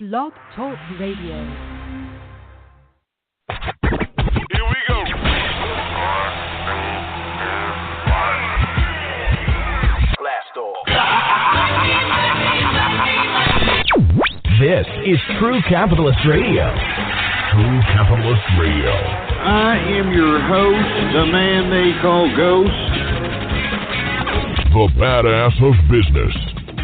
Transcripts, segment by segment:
Blog Talk Radio. Here we go. Blast off. This is True Capitalist Radio. True Capitalist Radio. I am your host, the man they call Ghost. The badass of business.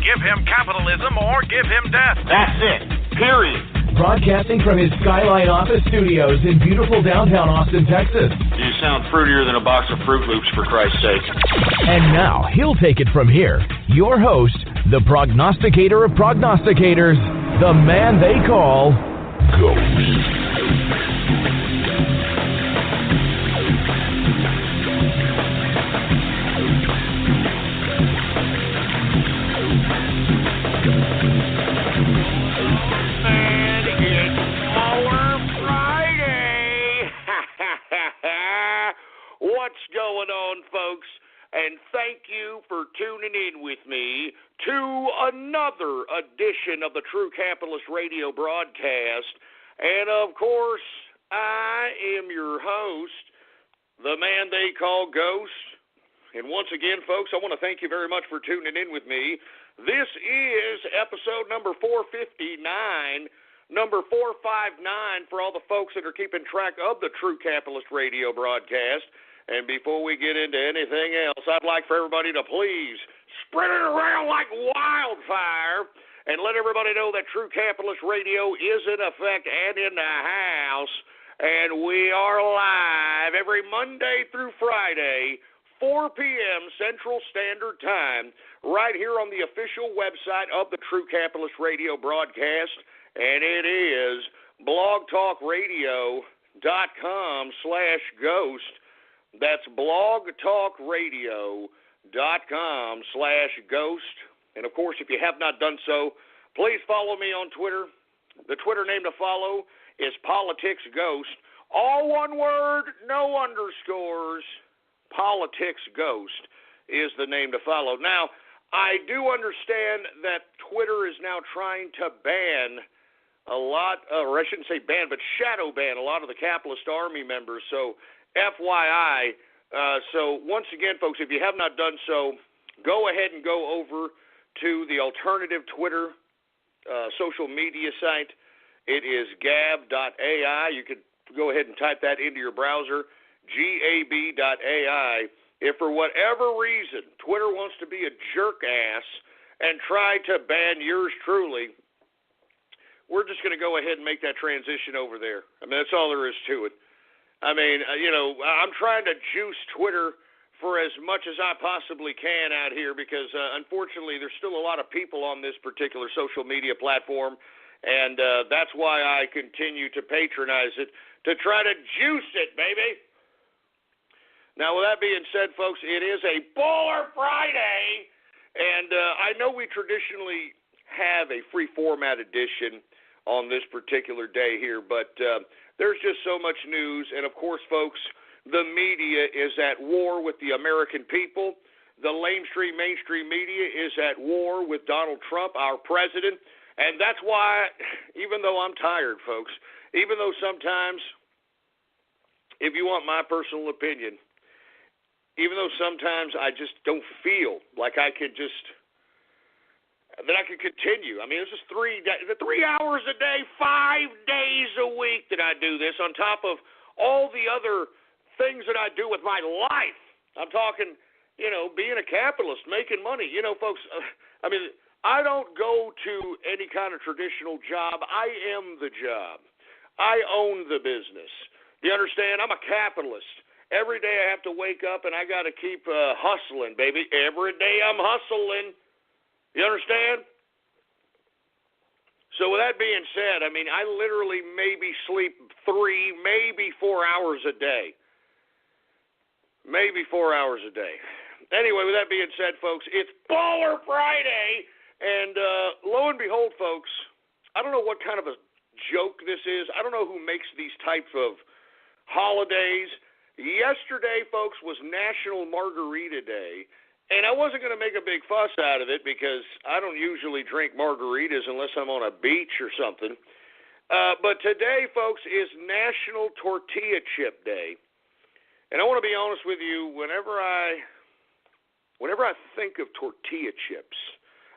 Give him capitalism or give him death. That's it. Period. Broadcasting from his Skyline office studios in beautiful downtown Austin, Texas. You sound fruitier than a box of Fruit Loops, for Christ's sake. And now, he'll take it from here. Your host, the prognosticator of prognosticators, the man they call Ghost. What's going on, folks? And thank you for tuning in with me to another edition of the True Capitalist Radio broadcast. And, of course, I am your host, the man they call Ghost. And once again, folks, I want to thank you very much for tuning in with me. This is episode number 459, number 459 for all the folks that are keeping track of the True Capitalist Radio broadcast. And before we get into anything else, I'd like for everybody to please spread it around like wildfire and let everybody know that True Capitalist Radio is in effect and in the house. And we are live every Monday through Friday, 4 p.m. Central Standard Time, right here on the official website of the True Capitalist Radio broadcast. And it is blogtalkradio.com/ghost. That's blogtalkradio.com/ghost. And, of course, if you have not done so, please follow me on Twitter. The Twitter name to follow is PoliticsGhost. All one word, no underscores. PoliticsGhost is the name to follow. Now, I do understand that Twitter is now trying to ban a lot, or I shouldn't say ban, but shadow ban a lot of the Capitalist Army members. So, FYI, so once again, folks, if you have not done so, go ahead and go over to the alternative Twitter social media site. It is gab.ai. You could go ahead and type that into your browser, gab.ai. If for whatever reason Twitter wants to be a jerk ass and try to ban yours truly, we're just going to go ahead and make that transition over there. I mean, that's all there is to it. I mean, I'm trying to juice Twitter for as much as I possibly can out here because, unfortunately, there's still a lot of people on this particular social media platform, and that's why I continue to patronize it, to try to juice it, baby. Now, with that being said, folks, it is a Baller Friday, and I know we traditionally have a free format edition on this particular day here, but there's just so much news, and of course, folks, the media is at war with the American people. The mainstream media is at war with Donald Trump, our president, and that's why, even though I'm tired, folks, even though sometimes, if you want my personal opinion, even though sometimes I just don't feel like I could continue. I mean, it's just 3 hours a day, 5 days a week that I do this on top of all the other things that I do with my life. I'm talking, being a capitalist, making money. Folks, I mean, I don't go to any kind of traditional job. I am the job. I own the business. You understand? I'm a capitalist. Every day I have to wake up and I got to keep hustling, baby. Every day I'm hustling. You understand? So with that being said, I mean, I literally maybe sleep 3, maybe 4 hours a day. Maybe 4 hours a day. Anyway, with that being said, folks, it's Baller Friday. And lo and behold, folks, I don't know what kind of a joke this is. I don't know who makes these types of holidays. Yesterday, folks, was National Margarita Day. And I wasn't going to make a big fuss out of it because I don't usually drink margaritas unless I'm on a beach or something. But today, folks, is National Tortilla Chip Day. And I want to be honest with you, whenever I think of tortilla chips,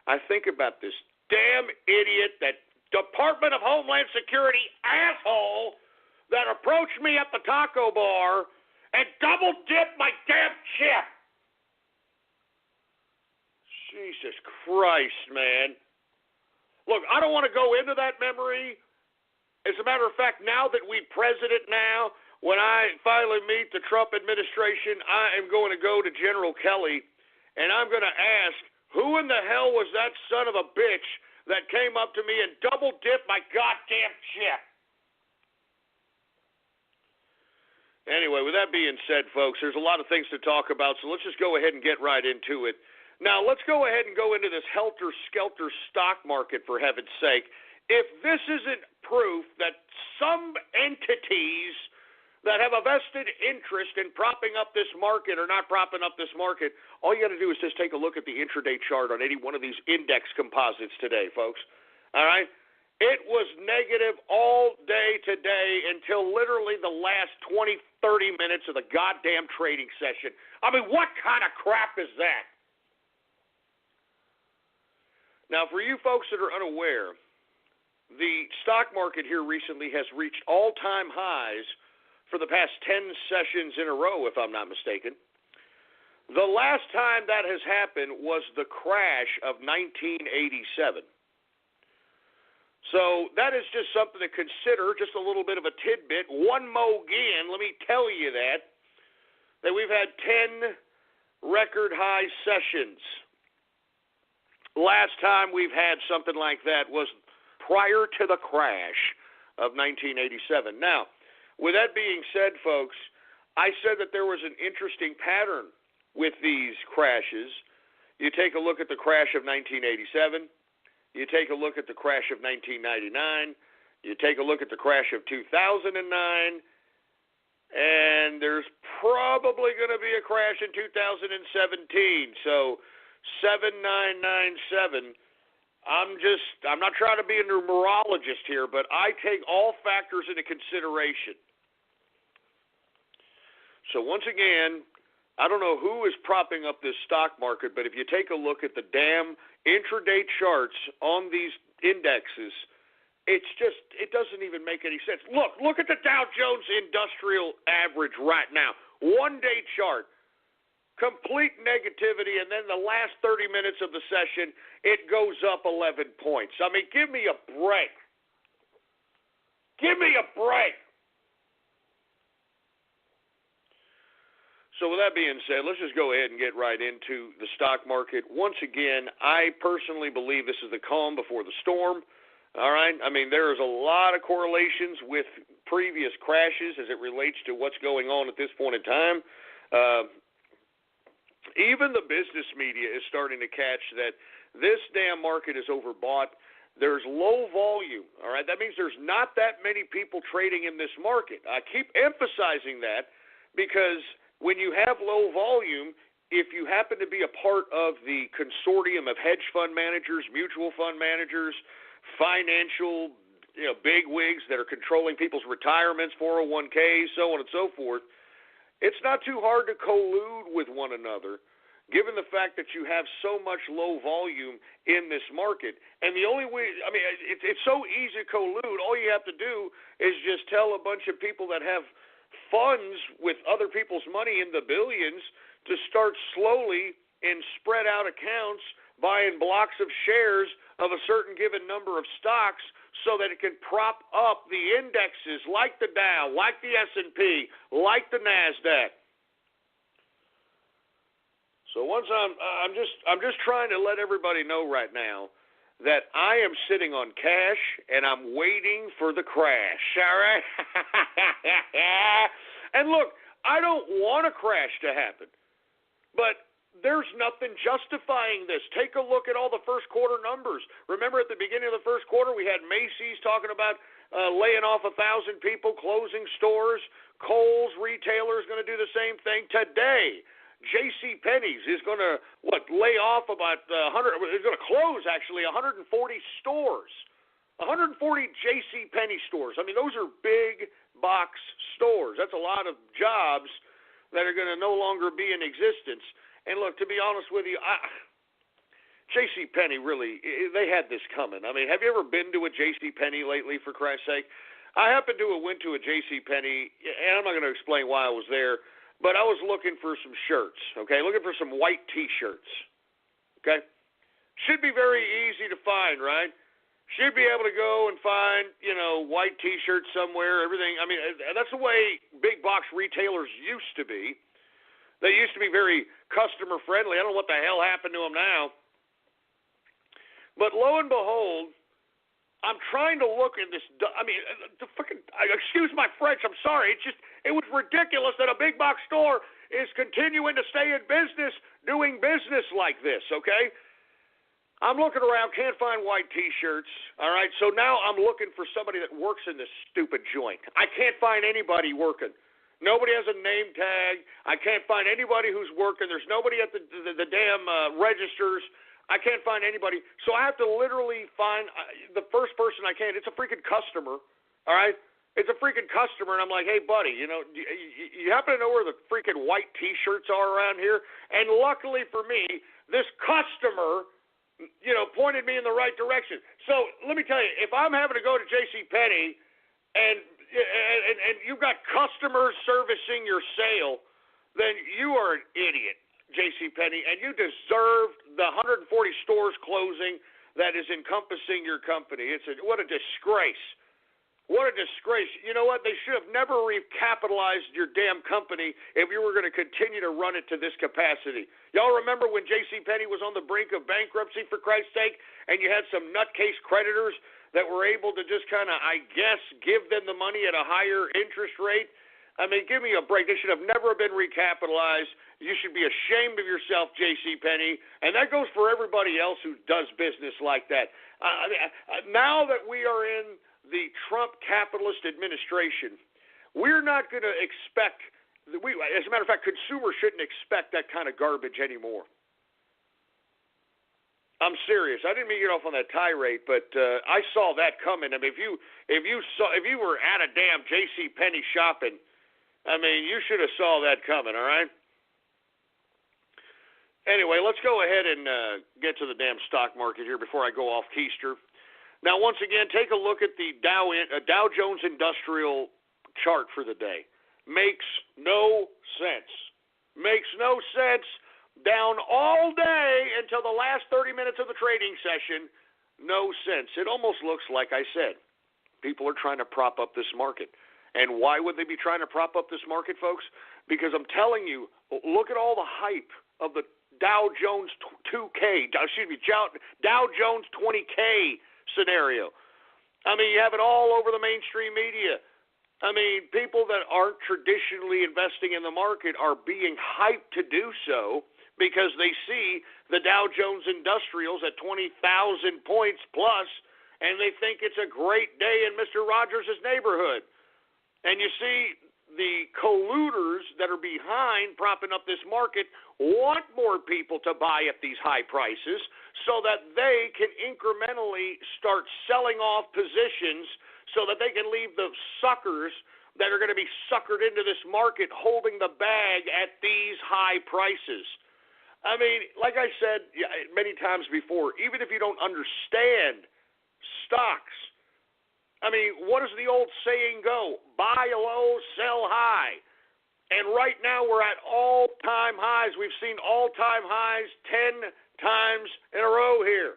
I think about this damn idiot, that Department of Homeland Security asshole that approached me at the taco bar and double-dipped my damn chip. Jesus Christ, man. Look, I don't want to go into that memory. As a matter of fact, now that we president now, when I finally meet the Trump administration, I am going to go to General Kelly, and I'm going to ask, who in the hell was that son of a bitch that came up to me and double-dipped my goddamn chip? Anyway, with that being said, folks, there's a lot of things to talk about, so let's just go ahead and get right into it. Now, let's go ahead and go into this helter-skelter stock market, for heaven's sake. If this isn't proof that some entities that have a vested interest in propping up this market or not propping up this market, all you got to do is just take a look at the intraday chart on any one of these index composites today, folks. All right? It was negative all day today until literally the last 20, 30 minutes of the goddamn trading session. I mean, what kind of crap is that? Now, for you folks that are unaware, the stock market here recently has reached all-time highs for the past 10 sessions in a row, if I'm not mistaken. The last time that has happened was the crash of 1987. So that is just something to consider, just a little bit of a tidbit. One mo again, let me tell you that we've had 10 record high sessions. Last time we've had something like that was prior to the crash of 1987. Now, with that being said, folks, I said that there was an interesting pattern with these crashes. You take a look at the crash of 1987. You take a look at the crash of 1999. You take a look at the crash of 2009. And there's probably going to be a crash in 2017. So 7997. I'm not trying to be a numerologist here, but I take all factors into consideration. So once again, I don't know who is propping up this stock market, but if you take a look at the damn intraday charts on these indexes, it doesn't even make any sense. Look at the Dow Jones Industrial Average right now. One-day chart. Complete negativity, and then the last 30 minutes of the session, it goes up 11 points. I mean, give me a break. Give me a break. So with that being said, let's just go ahead and get right into the stock market. Once again, I personally believe this is the calm before the storm. All right? I mean, there is a lot of correlations with previous crashes as it relates to what's going on at this point in time. Even the business media is starting to catch that this damn market is overbought. There's low volume, all right? That means there's not that many people trading in this market. I keep emphasizing that because when you have low volume, if you happen to be a part of the consortium of hedge fund managers, mutual fund managers, financial bigwigs that are controlling people's retirements, 401ks, so on and so forth, it's not too hard to collude with one another, given the fact that you have so much low volume in this market. And the only way, I mean, it's so easy to collude. All you have to do is just tell a bunch of people that have funds with other people's money in the billions to start slowly in spread out accounts buying blocks of shares of a certain given number of stocks so that it can prop up the indexes like the Dow, like the S&P, like the NASDAQ. So once I'm just trying to let everybody know right now that I am sitting on cash and I'm waiting for the crash, all right? And look, I don't want a crash to happen, but there's nothing justifying this. Take a look at all the first quarter numbers. Remember at the beginning of the first quarter, we had Macy's talking about laying off 1,000 people, closing stores. Kohl's retailer is going to do the same thing today. J.C. Penney's is going to, lay off about 100, it's going to close, actually, 140 stores. 140 J.C. Penney stores. I mean, those are big box stores. That's a lot of jobs that are going to no longer be in existence. And look, to be honest with you, J.C. Penney really, they had this coming. I mean, have you ever been to a J.C. Penney lately, for Christ's sake? I happened to have went to a J.C. Penney, and I'm not going to explain why I was there, but I was looking for some shirts, okay, looking for some white T-shirts, okay? Should be very easy to find, right? Should be able to go and find, white T-shirts somewhere, everything. I mean, that's the way big box retailers used to be. They used to be very customer friendly. I don't know what the hell happened to them now. But lo and behold, I'm trying to look in this. I mean, excuse my French. I'm sorry. It was ridiculous that a big box store is continuing to stay in business, doing business like this. Okay. I'm looking around, can't find white T-shirts. All right. So now I'm looking for somebody that works in this stupid joint. I can't find anybody working. Nobody has a name tag. I can't find anybody who's working. There's nobody at the damn registers. I can't find anybody. So I have to literally find the first person I can. It's a freaking customer, all right? It's a freaking customer, and I'm like, hey, buddy, you happen to know where the freaking white T-shirts are around here? And luckily for me, this customer, pointed me in the right direction. So let me tell you, if I'm having to go to J.C. Penney and you've got customers servicing your sale, then you are an idiot, J.C. Penney, and you deserve the 140 stores closing that is encompassing your company. What a disgrace. What a disgrace. You know what? They should have never recapitalized your damn company if you were going to continue to run it to this capacity. Y'all remember when J.C. Penney was on the brink of bankruptcy, for Christ's sake, and you had some nutcase creditors that were able to just kind of, I guess, give them the money at a higher interest rate? I mean, give me a break. They should have never been recapitalized. You should be ashamed of yourself, J.C. Penney, and that goes for everybody else who does business like that. Now that we are in the Trump capitalist administration, we're not going to expect, as a matter of fact, consumers shouldn't expect that kind of garbage anymore. I'm serious. I didn't mean to get off on that tirade, but I saw that coming. I mean, if you were at a damn J.C. Penney shopping, I mean, you should have saw that coming. All right. Anyway, let's go ahead and get to the damn stock market here before I go off keister. Now, once again, take a look at the Dow Jones Industrial chart for the day. Makes no sense. Makes no sense. Down all day until the last 30 minutes of the trading session. No sense. It almost looks like I said. People are trying to prop up this market. And why would they be trying to prop up this market, folks? Because I'm telling you, look at all the hype of the Dow Jones 2K, Dow Jones 20K scenario. I mean, you have it all over the mainstream media. I mean, people that aren't traditionally investing in the market are being hyped to do so because they see the Dow Jones Industrials at 20,000 points plus, and they think it's a great day in Mr. Rogers' neighborhood. And you see the colluders that are behind propping up this market want more people to buy at these high prices so that they can incrementally start selling off positions so that they can leave the suckers that are going to be suckered into this market holding the bag at these high prices. I mean, like I said many times before, even if you don't understand stocks, I mean, what does the old saying go? Buy low, sell high. And right now we're at all-time highs. We've seen all-time highs 10 times in a row here.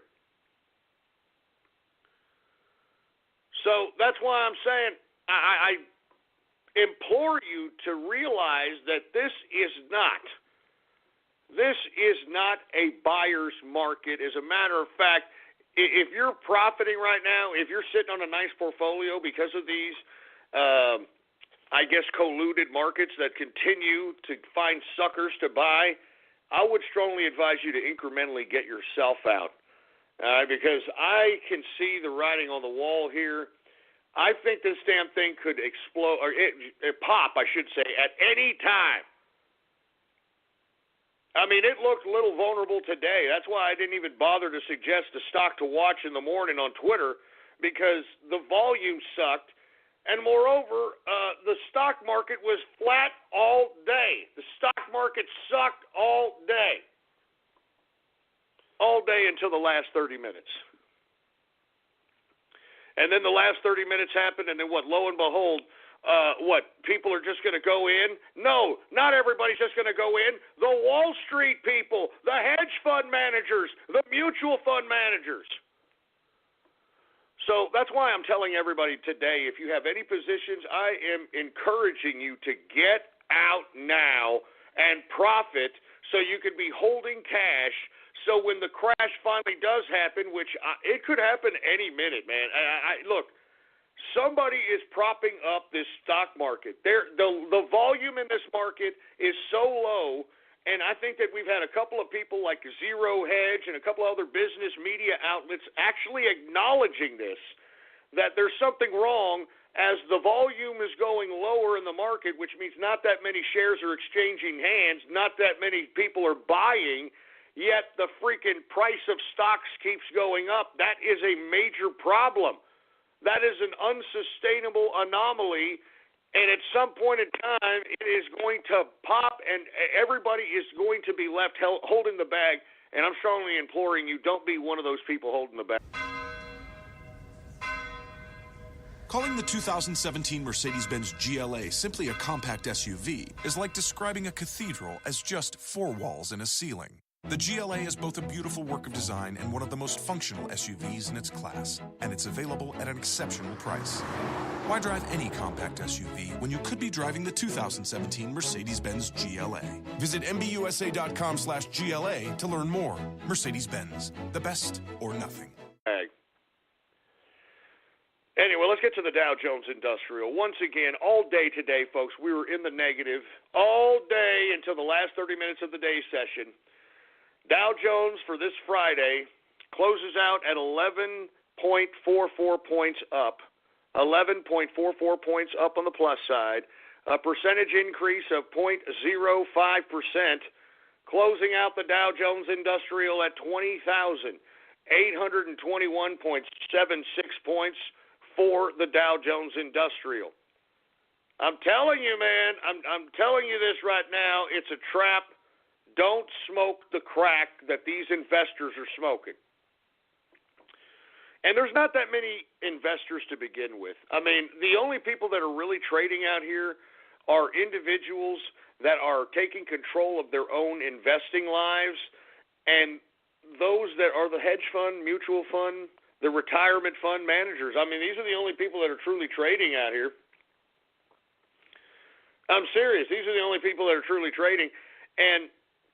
So that's why I'm saying I implore you to realize that this is not a buyer's market. As a matter of fact, if you're profiting right now, if you're sitting on a nice portfolio because of these, I guess, colluded markets that continue to find suckers to buy, I would strongly advise you to incrementally get yourself out because I can see the writing on the wall here. I think this damn thing could explode, or it pop, I should say, at any time. I mean, it looked a little vulnerable today. That's why I didn't even bother to suggest a stock to watch in the morning on Twitter, because the volume sucked. And moreover, the stock market was flat all day. The stock market sucked all day. All day until the last 30 minutes. And then the last 30 minutes happened, and then lo and behold, people are just going to go in? No, not everybody's just going to go in. The Wall Street people, the hedge fund managers, the mutual fund managers. So that's why I'm telling everybody today, if you have any positions, I am encouraging you to get out now and profit so you can be holding cash. So when the crash finally does happen, which it could happen any minute, man. Look, somebody is propping up this stock market. The volume in this market is so low, and I think that we've had a couple of people like Zero Hedge and a couple of other business media outlets actually acknowledging this, that there's something wrong as the volume is going lower in the market, which means not that many shares are exchanging hands, not that many people are buying, yet the freaking price of stocks keeps going up. That is a major problem. That is an unsustainable anomaly, and at some point in time, it is going to pop, and everybody is going to be left holding the bag, and I'm strongly imploring you, don't be one of those people holding the bag. Calling the 2017 Mercedes-Benz GLA simply a compact SUV is like describing a cathedral as just 4 walls and a ceiling. The GLA is both a beautiful work of design and one of the most functional SUVs in its class, and it's available at an exceptional price. Why drive any compact SUV when you could be driving the 2017 Mercedes-Benz GLA? Visit MBUSA.com/GLA to learn more. Mercedes-Benz, the best or nothing. Anyway, let's get to the Dow Jones Industrial. Once again, all day today, folks, we were in the negative all day until the last 30 minutes of the day session. Dow Jones for this Friday closes out at 11.44 points up. 11.44 points up on the plus side. A percentage increase of 0.05%, closing out the Dow Jones Industrial at 20,821.76 points for the Dow Jones Industrial. I'm telling you, man, I'm telling you this right now, it's a trap. Don't smoke the crack that these investors are smoking. And there's not that many investors to begin with. I mean, the only people that are really trading out here are individuals that are taking control of their own investing lives, and those that are the hedge fund, mutual fund, the retirement fund managers. I mean, these are the only people that are truly trading out here. I'm serious. These are the only people that are truly trading. And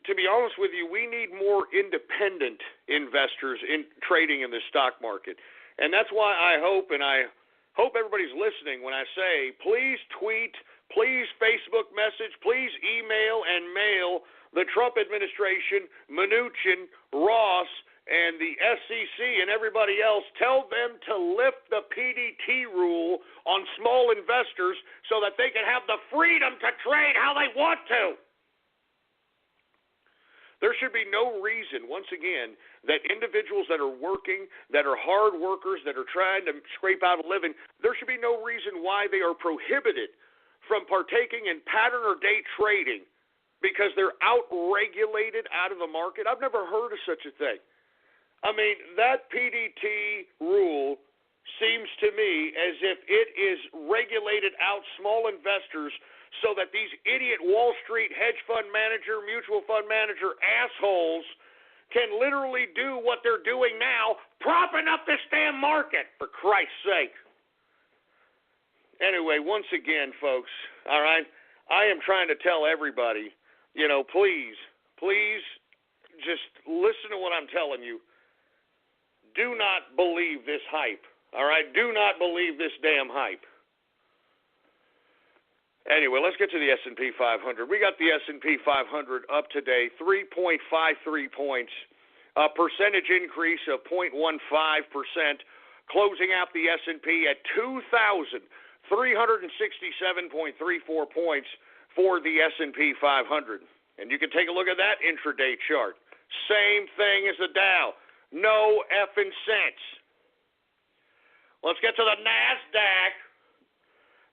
to be honest with you, we need more independent investors in trading in the stock market. And that's why I hope everybody's listening when I say, please tweet, please Facebook message, please email and mail the Trump administration, Mnuchin, Ross, and the SEC and everybody else. Tell them to lift the PDT rule on small investors so that they can have the freedom to trade how they want to. There should be no reason, once again, that individuals that are working, that are hard workers, that are trying to scrape out a living, there should be no reason why they are prohibited from partaking in pattern or day trading because they're out-regulated out of the market. I've never heard of such a thing. I mean, that PDT rule seems to me as if it is regulated out small investors so that these idiot Wall Street hedge fund manager, mutual fund manager assholes can literally do what they're doing now, propping up this damn market, for Christ's sake. Anyway, once again, folks, all right, I am trying to tell everybody, please just listen to what I'm telling you. Do not believe this hype, all right? Do not believe this damn hype. Anyway, let's get to the S&P 500. We got the S&P 500 up today, 3.53 points, a percentage increase of 0.15%, closing out the S&P at 2,367.34 points for the S&P 500. And you can take a look at that intraday chart. Same thing as the Dow. No effing sense. Let's get to the NASDAQ.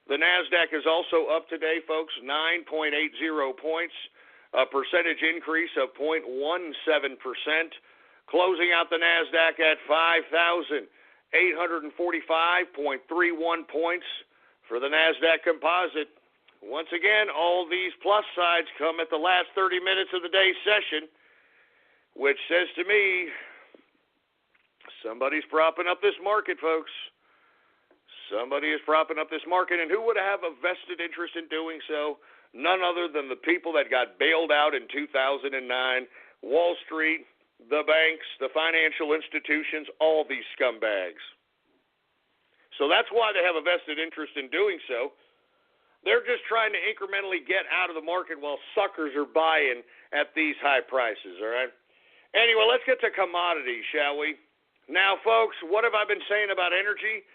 The NASDAQ is also up today, folks, 9.80 points, a percentage increase of 0.17%, closing out the NASDAQ at 5,845.31 points for the NASDAQ composite. Once again, all these plus sides come at the last 30 minutes of the day's session, which says to me, somebody's propping up this market, folks. Somebody is propping up this market, and who would have a vested interest in doing so? None other than the people that got bailed out in 2009, Wall Street, the banks, the financial institutions, all these scumbags. So that's why they have a vested interest in doing so. They're just trying to incrementally get out of the market while suckers are buying at these high prices, all right? Anyway, let's get to commodities, shall we? Now, folks, what have I been saying about energy?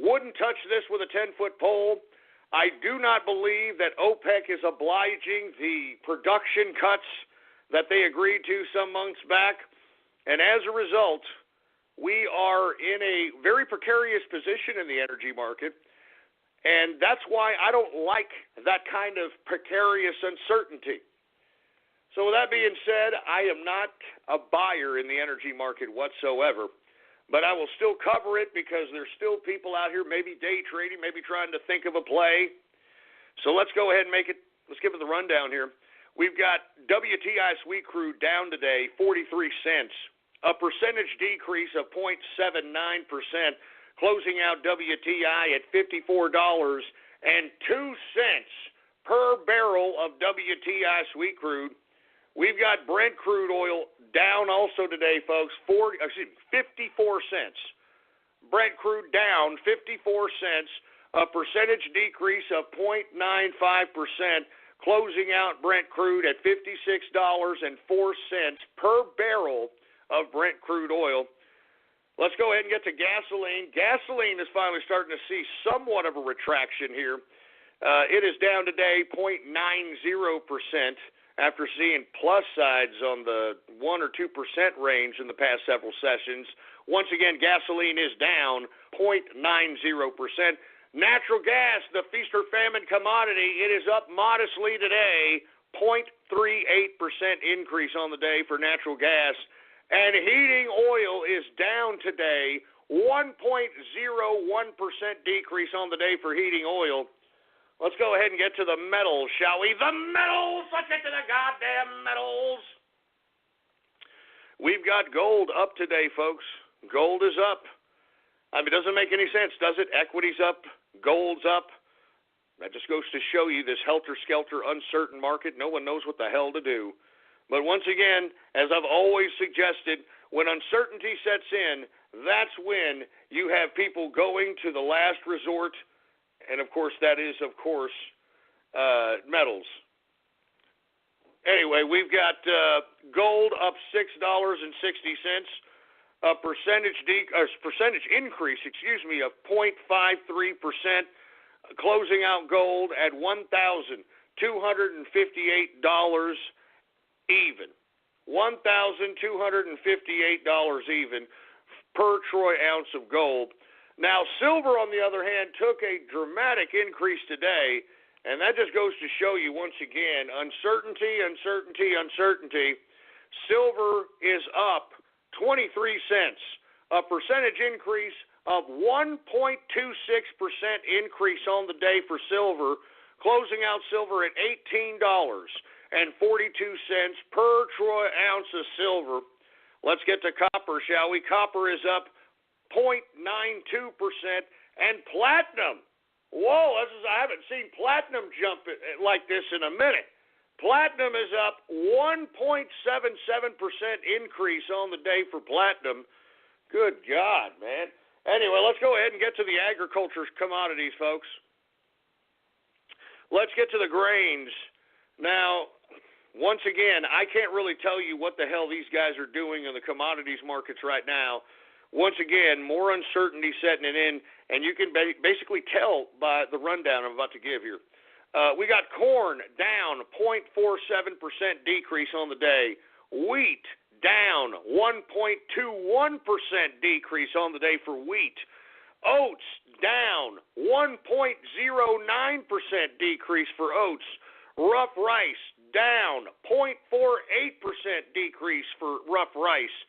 Wouldn't touch this with a 10-foot pole. I do not believe that OPEC is obliging the production cuts that they agreed to some months back. And as a result, we are in a very precarious position in the energy market. And that's why I don't like that kind of precarious uncertainty. So with that being said, I am not a buyer in the energy market whatsoever. But I will still cover it because there's still people out here maybe day trading, maybe trying to think of a play. So let's go ahead and let's give it the rundown here. We've got WTI sweet crude down today, 43 cents, a percentage decrease of 0.79%, closing out WTI at $54.02 per barrel of WTI sweet crude. We've got Brent crude oil down also today, folks, 54 cents. Brent crude down 54 cents, a percentage decrease of 0.95%, closing out Brent crude at $56.04 per barrel of Brent crude oil. Let's go ahead and get to gasoline. Gasoline is finally starting to see somewhat of a retraction here. It is down today 0.90%. After seeing plus sides on the 1 or 2% range in the past several sessions. Once again, gasoline is down 0.90%. Natural gas, the feast or famine commodity, it is up modestly today, 0.38% increase on the day for natural gas. And heating oil is down today, 1.01% decrease on the day for heating oil. Let's go ahead and get to the metals, shall we? The metals! Let's get to the goddamn metals! We've got gold up today, folks. Gold is up. I mean, it doesn't make any sense, does it? Equity's up, gold's up. That just goes to show you this helter-skelter, uncertain market. No one knows what the hell to do. But once again, as I've always suggested, when uncertainty sets in, that's when you have people going to the last resort. And, of course, that is, metals. Anyway, we've got gold up $6.60, a percentage increase, of 0.53%, closing out gold at $1,258 even. $1,258 even per troy ounce of gold. Now, silver, on the other hand, took a dramatic increase today, and that just goes to show you, once again, uncertainty. Silver is up 23 cents, a percentage increase of 1.26% increase on the day for silver, closing out silver at $18.42 per troy ounce of silver. Let's get to copper, shall we? Copper is up 0.92%, and platinum. Whoa, I haven't seen platinum jump like this in a minute. Platinum is up 1.77% increase on the day for platinum. Good God, man. Anyway, let's go ahead and get to the agriculture commodities, folks. Let's get to the grains. Now, once again, I can't really tell you what the hell these guys are doing in the commodities markets right now. Once again, more uncertainty setting it in, and you can basically tell by the rundown I'm about to give here. We got corn down 0.47% decrease on the day. Wheat down 1.21% decrease on the day for wheat. Oats down 1.09% decrease for oats. Rough rice down 0.48% decrease for rough rice.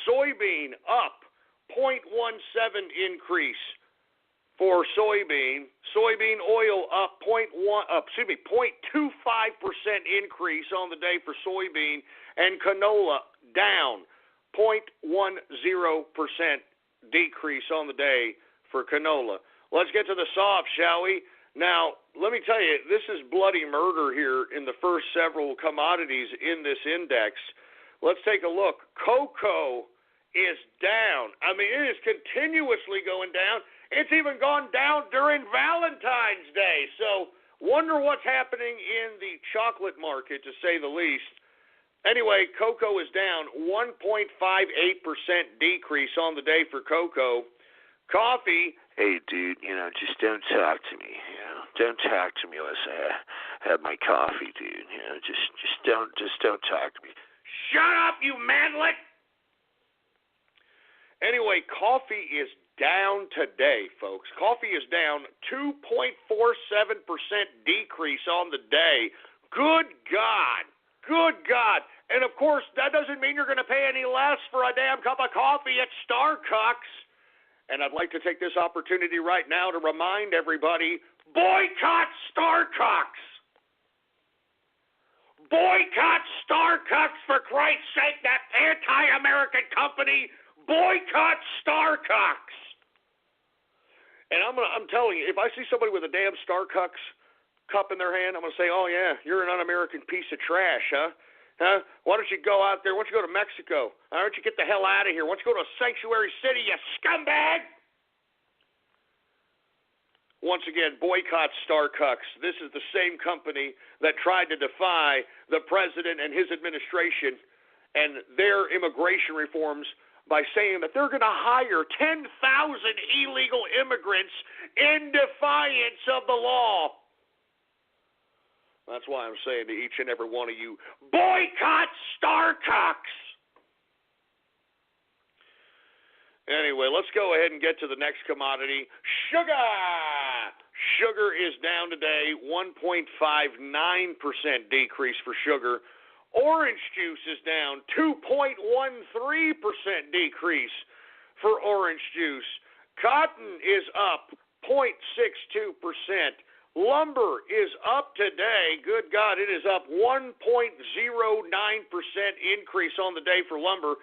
Soybean up 0.17 increase for soybean. Soybean oil up 0.25% increase on the day for soybean, and canola down 0.10% decrease on the day for canola. Let's get to the soft, shall we? Now, let me tell you, this is bloody murder here in the first several commodities in this index. Let's take a look. Cocoa is down. I mean, it is continuously going down. It's even gone down during Valentine's Day. So, wonder what's happening in the chocolate market, to say the least. Anyway, cocoa is down 1.58% decrease on the day for cocoa. Coffee. Hey, dude, just don't talk to me. Don't talk to me unless I have my coffee, dude. Just don't talk to me. Shut up, you manlet! Anyway, coffee is down today, folks. Coffee is down 2.47% decrease on the day. Good God. Good God. And, of course, that doesn't mean you're going to pay any less for a damn cup of coffee at Starbucks. And I'd like to take this opportunity right now to remind everybody, boycott Starbucks. Boycott Starbucks, for Christ's sake, that anti-American company. Boycott Starbucks. And I'm telling you, if I see somebody with a damn Starbucks cup in their hand, I'm going to say, oh, yeah, you're an un-American piece of trash, huh? Why don't you go out there? Why don't you go to Mexico? Why don't you get the hell out of here? Why don't you go to a sanctuary city, you scumbag? Once again, boycott Starbucks. This is the same company that tried to defy the president and his administration and their immigration reforms by saying that they're going to hire 10,000 illegal immigrants in defiance of the law. That's why I'm saying to each and every one of you, boycott Starbucks. Anyway, let's go ahead and get to the next commodity, sugar. Sugar is down today, 1.59% decrease for sugar. Orange juice is down, 2.13% decrease for orange juice. Cotton is up 0.62%. Lumber is up today. Good God, it is up 1.09% increase on the day for lumber.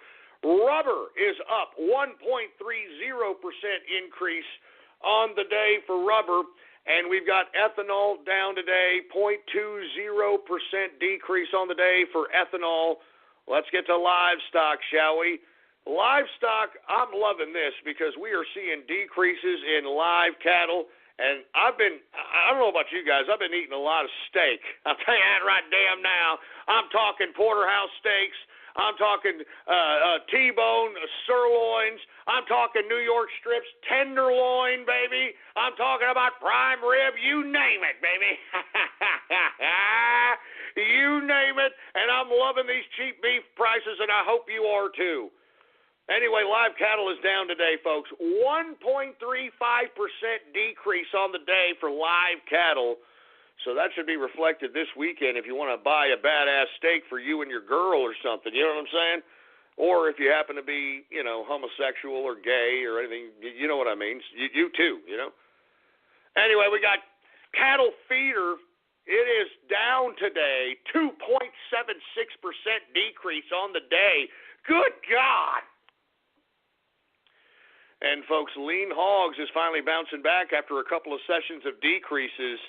Rubber is up 1.30% increase on the day for rubber. And we've got ethanol down today, 0.20% decrease on the day for ethanol. Let's get to livestock, shall we? Livestock, I'm loving this because we are seeing decreases in live cattle. And I don't know about you guys, I've been eating a lot of steak. I'll tell you that right damn now. I'm talking porterhouse steaks. I'm talking T-bone sirloins. I'm talking New York strips, tenderloin, baby. I'm talking about prime rib. You name it, baby. You name it. And I'm loving these cheap beef prices, and I hope you are too. Anyway, live cattle is down today, folks. 1.35% decrease on the day for live cattle. So that should be reflected this weekend if you want to buy a badass steak for you and your girl or something. You know what I'm saying? Or if you happen to be, homosexual or gay or anything. You know what I mean? You too, Anyway, we got cattle feeder. It is down today. 2.76% decrease on the day. Good God. And, folks, lean hogs is finally bouncing back after a couple of sessions of decreases.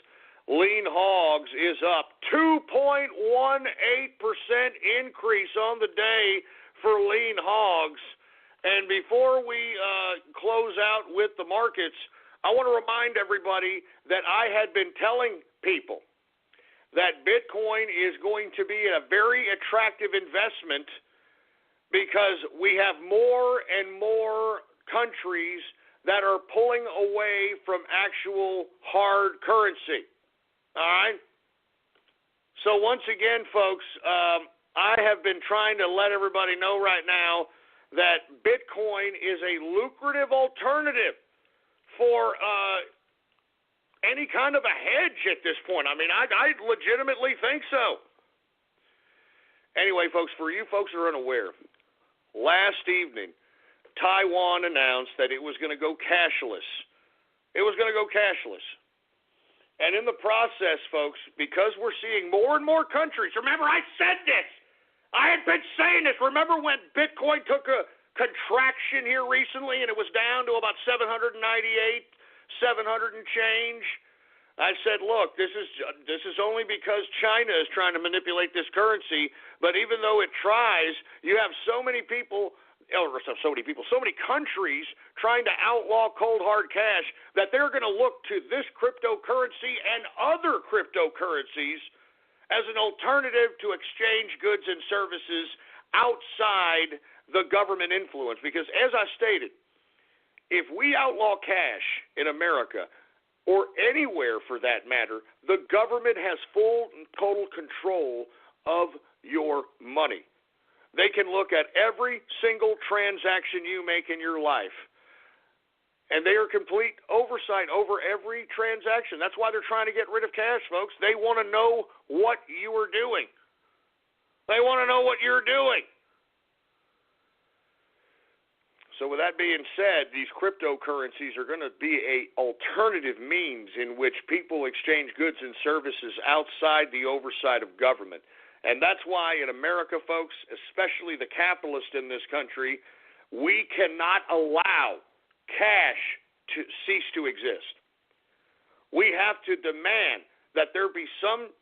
Lean hogs is up 2.18% increase on the day for lean hogs. And before we close out with the markets, I want to remind everybody that I had been telling people that Bitcoin is going to be a very attractive investment because we have more and more countries that are pulling away from actual hard currency. All right? So once again, folks, I have been trying to let everybody know right now that Bitcoin is a lucrative alternative for any kind of a hedge at this point. I mean, I legitimately think so. Anyway, folks, for you folks who are unaware, last evening, Taiwan announced that it was going to go cashless. It was going to go cashless. And in the process, folks, because we're seeing more and more countries, remember I said this. I had been saying this. Remember when Bitcoin took a contraction here recently and it was down to about 798, 700 and change? I said, look, this is only because China is trying to manipulate this currency, but even though it tries, you have so many countries trying to outlaw cold hard cash that they're going to look to this cryptocurrency and other cryptocurrencies as an alternative to exchange goods and services outside the government influence. Because as I stated, if we outlaw cash in America, or anywhere for that matter, the government has full and total control of your money. They can look at every single transaction you make in your life, and they are complete oversight over every transaction. That's why they're trying to get rid of cash, folks. They want to know what you are doing. They want to know what you're doing. So with that being said, these cryptocurrencies are going to be an alternative means in which people exchange goods and services outside the oversight of government. And that's why in America, folks, especially the capitalists in this country, we cannot allow cash to cease to exist. We have to demand that there be some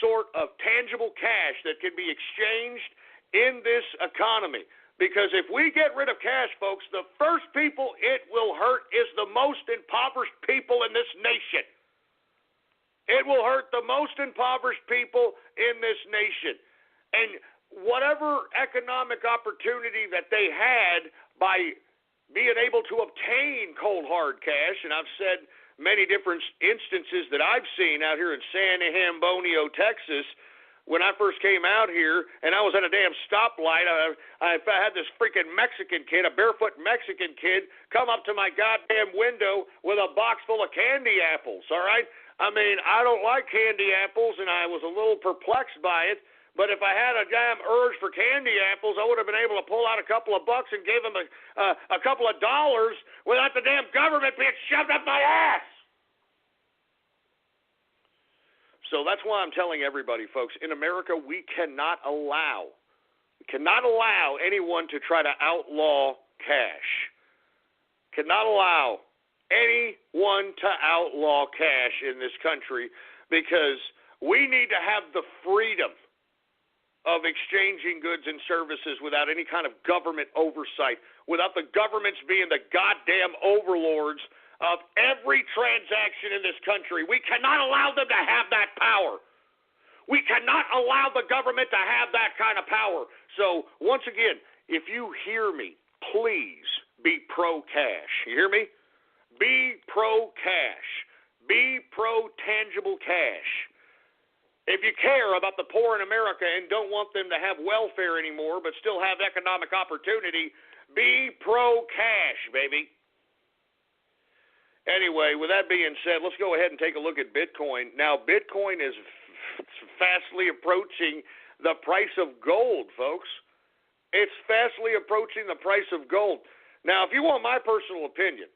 sort of tangible cash that can be exchanged in this economy. Because if we get rid of cash, folks, the first people it will hurt is the most impoverished people in this nation. It will hurt the most impoverished people in this nation. And whatever economic opportunity that they had by being able to obtain cold hard cash, and I've said many different instances that I've seen out here in San Antonio, Texas, when I first came out here, and I was at a damn stoplight, I had this freaking Mexican kid, a barefoot Mexican kid, come up to my goddamn window with a box full of candy apples, all right? I mean, I don't like candy apples, and I was a little perplexed by it, but if I had a damn urge for candy apples, I would have been able to pull out a couple of bucks and give him a couple of dollars without the damn government being shoved up my ass. So that's why I'm telling everybody, folks, in America, we cannot allow anyone to try to outlaw cash. Cannot allow anyone to outlaw cash in this country because we need to have the freedom of exchanging goods and services without any kind of government oversight, without the governments being the goddamn overlords of every transaction in this country. We cannot allow them to have that power. We cannot allow the government to have that kind of power. So, once again, if you hear me, please be pro-cash. You hear me? Be pro-cash. Be pro-tangible cash. If you care about the poor in America and don't want them to have welfare anymore but still have economic opportunity, be pro-cash, baby. Anyway, with that being said, let's go ahead and take a look at Bitcoin. Now, Bitcoin is fastly approaching the price of gold, folks. It's fastly approaching the price of gold. Now, if you want my personal opinion,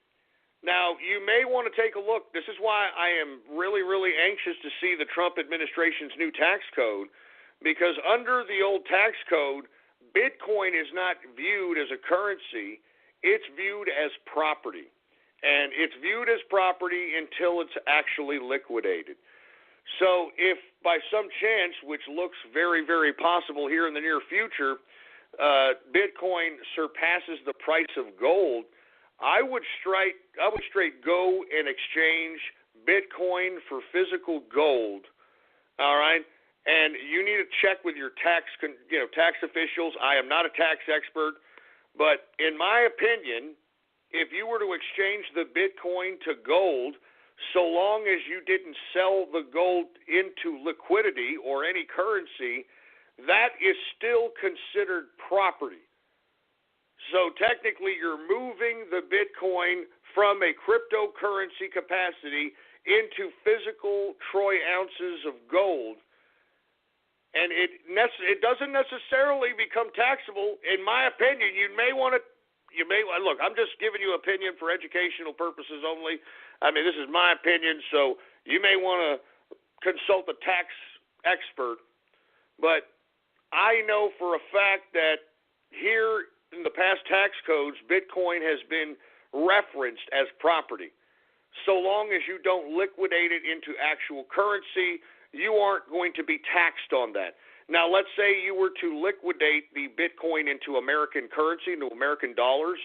now you may want to take a look. This is why I am really, really anxious to see the Trump administration's new tax code, because under the old tax code, Bitcoin is not viewed as a currency. It's viewed as property. And it's viewed as property until it's actually liquidated. So if by some chance, which looks very, very possible here in the near future, Bitcoin surpasses the price of gold, I would straight go and exchange Bitcoin for physical gold. All right, and you need to check with your tax officials. I am not a tax expert, but in my opinion, if you were to exchange the Bitcoin to gold, so long as you didn't sell the gold into liquidity or any currency, that is still considered property. So technically, you're moving the Bitcoin from a cryptocurrency capacity into physical troy ounces of gold, and it doesn't necessarily become taxable. In my opinion, look, I'm just giving you opinion for educational purposes only. I mean, this is my opinion, so you may want to consult a tax expert, but I know for a fact that here in the past tax codes, Bitcoin has been referenced as property. So long as you don't liquidate it into actual currency, you aren't going to be taxed on that. Now, let's say you were to liquidate the Bitcoin into American currency, into American dollars,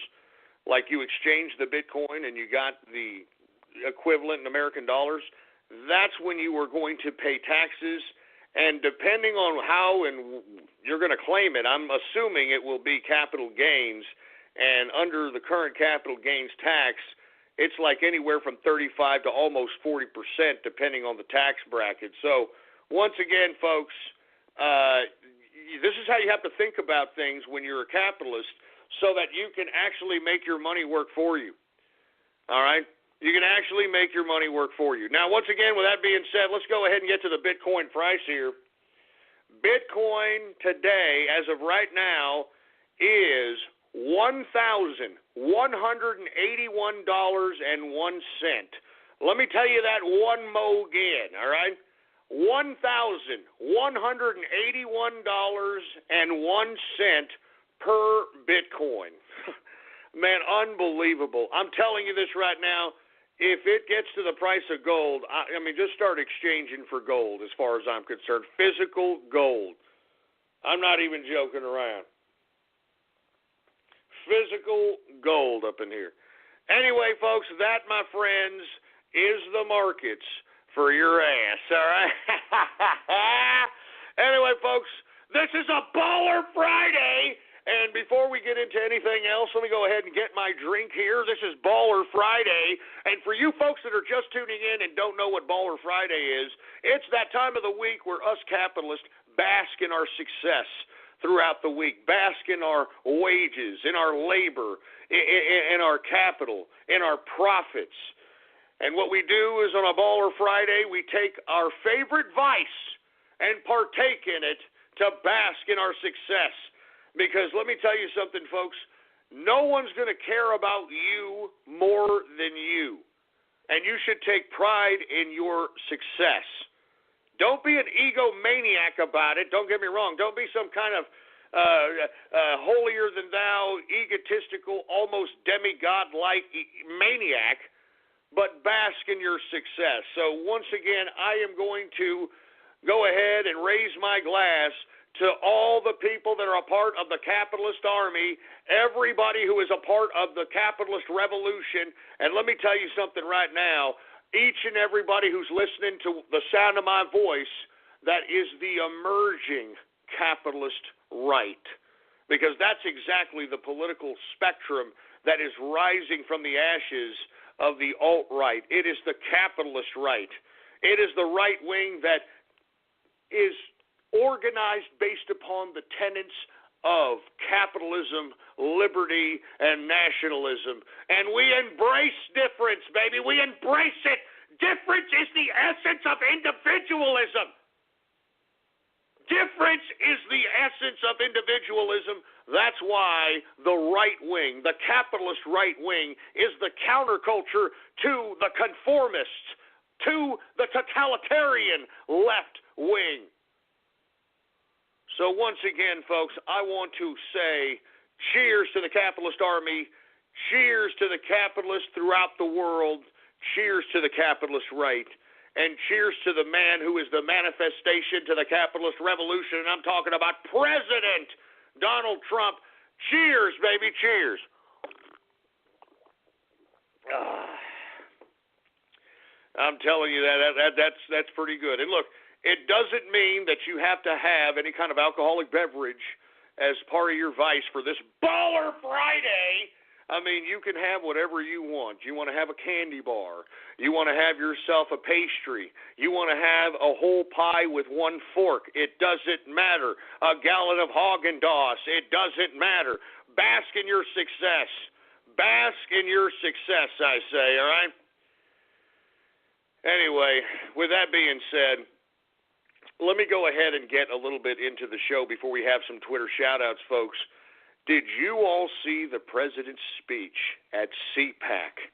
like you exchanged the Bitcoin and you got the equivalent in American dollars, that's when you were going to pay taxes. And depending on how and you're going to claim it, I'm assuming it will be capital gains. And under the current capital gains tax, it's like anywhere from 35 to almost 40%, depending on the tax bracket. So once again, folks, this is how you have to think about things when you're a capitalist, so that you can actually make your money work for you. All right? You can actually make your money work for you. Now, once again, with that being said, let's go ahead and get to the Bitcoin price here. Bitcoin today, as of right now, is $1,181.01. Let me tell you that one mo again, all right? $1,181.01 per Bitcoin. Man, unbelievable. I'm telling you this right now. If it gets to the price of gold, I mean, just start exchanging for gold as far as I'm concerned. Physical gold. I'm not even joking around. Physical gold up in here. Anyway, folks, that, my friends, is the markets for your ass, all right? Anyway, folks, this is a Baller Friday. And before we get into anything else, let me go ahead and get my drink here. This is Baller Friday. And for you folks that are just tuning in and don't know what Baller Friday is, it's that time of the week where us capitalists bask in our success throughout the week, bask in our wages, in our labor, in our capital, in our profits. And what we do is on a Baller Friday, we take our favorite vice and partake in it to bask in our success. Because let me tell you something, folks, no one's going to care about you more than you. And you should take pride in your success. Don't be an egomaniac about it. Don't get me wrong. Don't be some kind of holier-than-thou, egotistical, almost demigod-like maniac, but bask in your success. So once again, I am going to go ahead and raise my glass to all the people that are a part of the capitalist army, everybody who is a part of the capitalist revolution. And let me tell you something right now, each and everybody who's listening to the sound of my voice, that is the emerging capitalist right. Because that's exactly the political spectrum that is rising from the ashes of the alt-right. It is the capitalist right. It is the right wing that is organized based upon the tenets of capitalism, liberty, and nationalism. And we embrace difference, baby. We embrace it. Difference is the essence of individualism. Difference is the essence of individualism. That's why the right wing, the capitalist right wing, is the counterculture to the conformists, to the totalitarian left wing. So once again, folks, I want to say cheers to the capitalist army, cheers to the capitalists throughout the world, cheers to the capitalist right, and cheers to the man who is the manifestation to the capitalist revolution. And I'm talking about President Donald Trump. Cheers, baby, cheers. I'm telling you that's pretty good. And look, it doesn't mean that you have to have any kind of alcoholic beverage as part of your vice for this Baller Friday. I mean, you can have whatever you want. You want to have a candy bar. You want to have yourself a pastry. You want to have a whole pie with one fork. It doesn't matter. A gallon of Haagen-Dazs. It doesn't matter. Bask in your success. Bask in your success, I say, all right? Anyway, with that being said, let me go ahead and get a little bit into the show before we have some Twitter shout-outs, folks. Did you all see the president's speech at CPAC?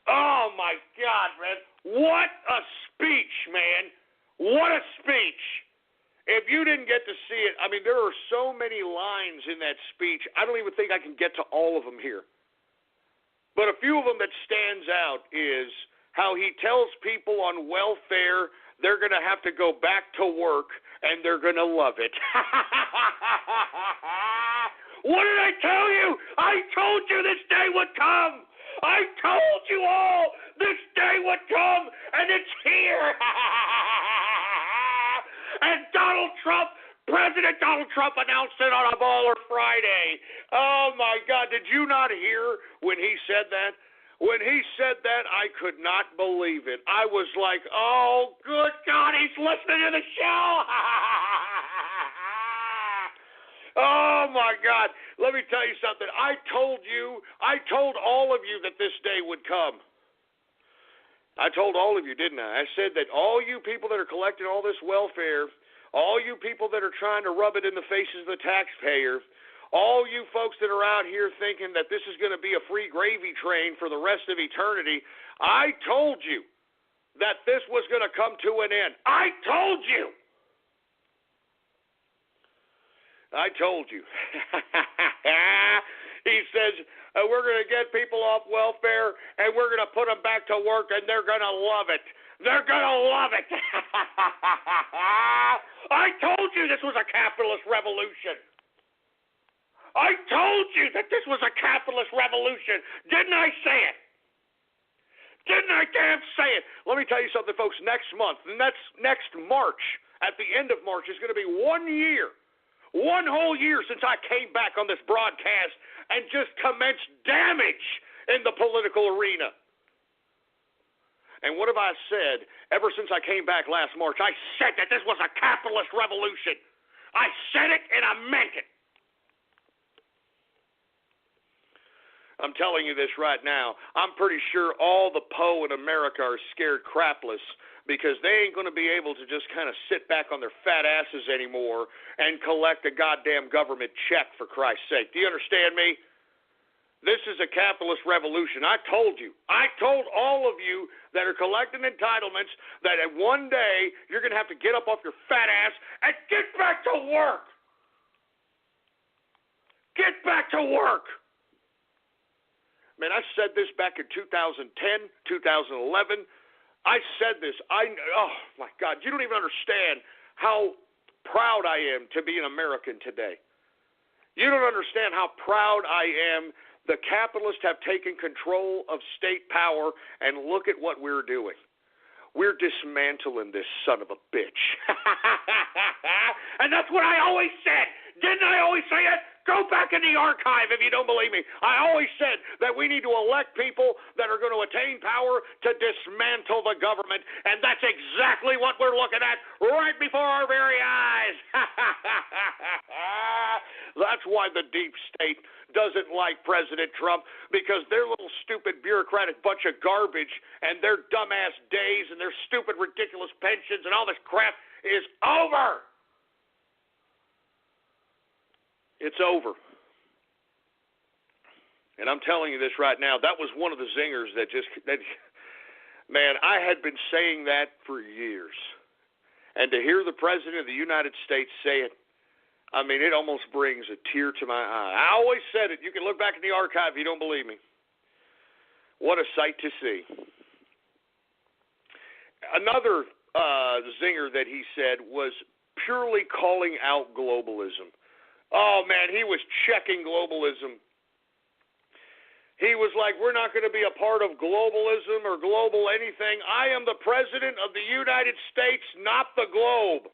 Oh, my God, man. What a speech, man. What a speech. If you didn't get to see it, I mean, there are so many lines in that speech, I don't even think I can get to all of them here. But a few of them that stands out is how he tells people on welfare they're going to have to go back to work and they're going to love it. What did I tell you? I told you this day would come. I told you all this day would come, and it's here. And President Donald Trump announced it on a Baller Friday. Oh, my God. Did you not hear when he said that? When he said that, I could not believe it. I was like, oh, good God, he's listening to the show. Oh, my God. Let me tell you something. I told all of you that this day would come. I told all of you, didn't I? I said that all you people that are collecting all this welfare, all you people that are trying to rub it in the faces of the taxpayer, all you folks that are out here thinking that this is going to be a free gravy train for the rest of eternity, I told you that this was going to come to an end. I told you. I told you. He says, we're going to get people off welfare, and we're going to put them back to work, and they're going to love it. They're going to love it. I told you this was a capitalist revolution. I told you that this was a capitalist revolution. Didn't I say it? Didn't I damn say it? Let me tell you something, folks. Next month, and that's next March, at the end of March, is going to be 1 year. 1 whole year since I came back on this broadcast and just commenced damage in the political arena. And what have I said ever since I came back last March? I said that this was a capitalist revolution. I said it and I meant it. I'm telling you this right now. I'm pretty sure all the Poe in America are scared crapless because they ain't going to be able to just kind of sit back on their fat asses anymore and collect a goddamn government check, for Christ's sake. Do you understand me? This is a capitalist revolution. I told you. I told all of you that are collecting entitlements that at one day you're going to have to get up off your fat ass and get back to work. Get back to work. Man, I said this back in 2010, 2011. I said this. Oh, my God. You don't even understand how proud I am to be an American today. You don't understand how proud I am. The capitalists have taken control of state power, and look at what we're doing. We're dismantling this son of a bitch. And that's what I always said. Didn't I always say it? Go back in the archive if you don't believe me. I always said that we need to elect people that are going to attain power to dismantle the government, and that's exactly what we're looking at right before our very eyes. That's why the deep state doesn't like President Trump, because their little stupid bureaucratic bunch of garbage and their dumbass days and their stupid ridiculous pensions and all this crap is over. It's over. And I'm telling you this right now, that was one of the zingers man, I had been saying that for years. And to hear the President of the United States say it, I mean, it almost brings a tear to my eye. I always said it. You can look back in the archive if you don't believe me. What a sight to see. Another zinger that he said was purely calling out globalism. Oh, man, he was checking globalism. He was like, we're not going to be a part of globalism or global anything. I am the President of the United States, not the globe.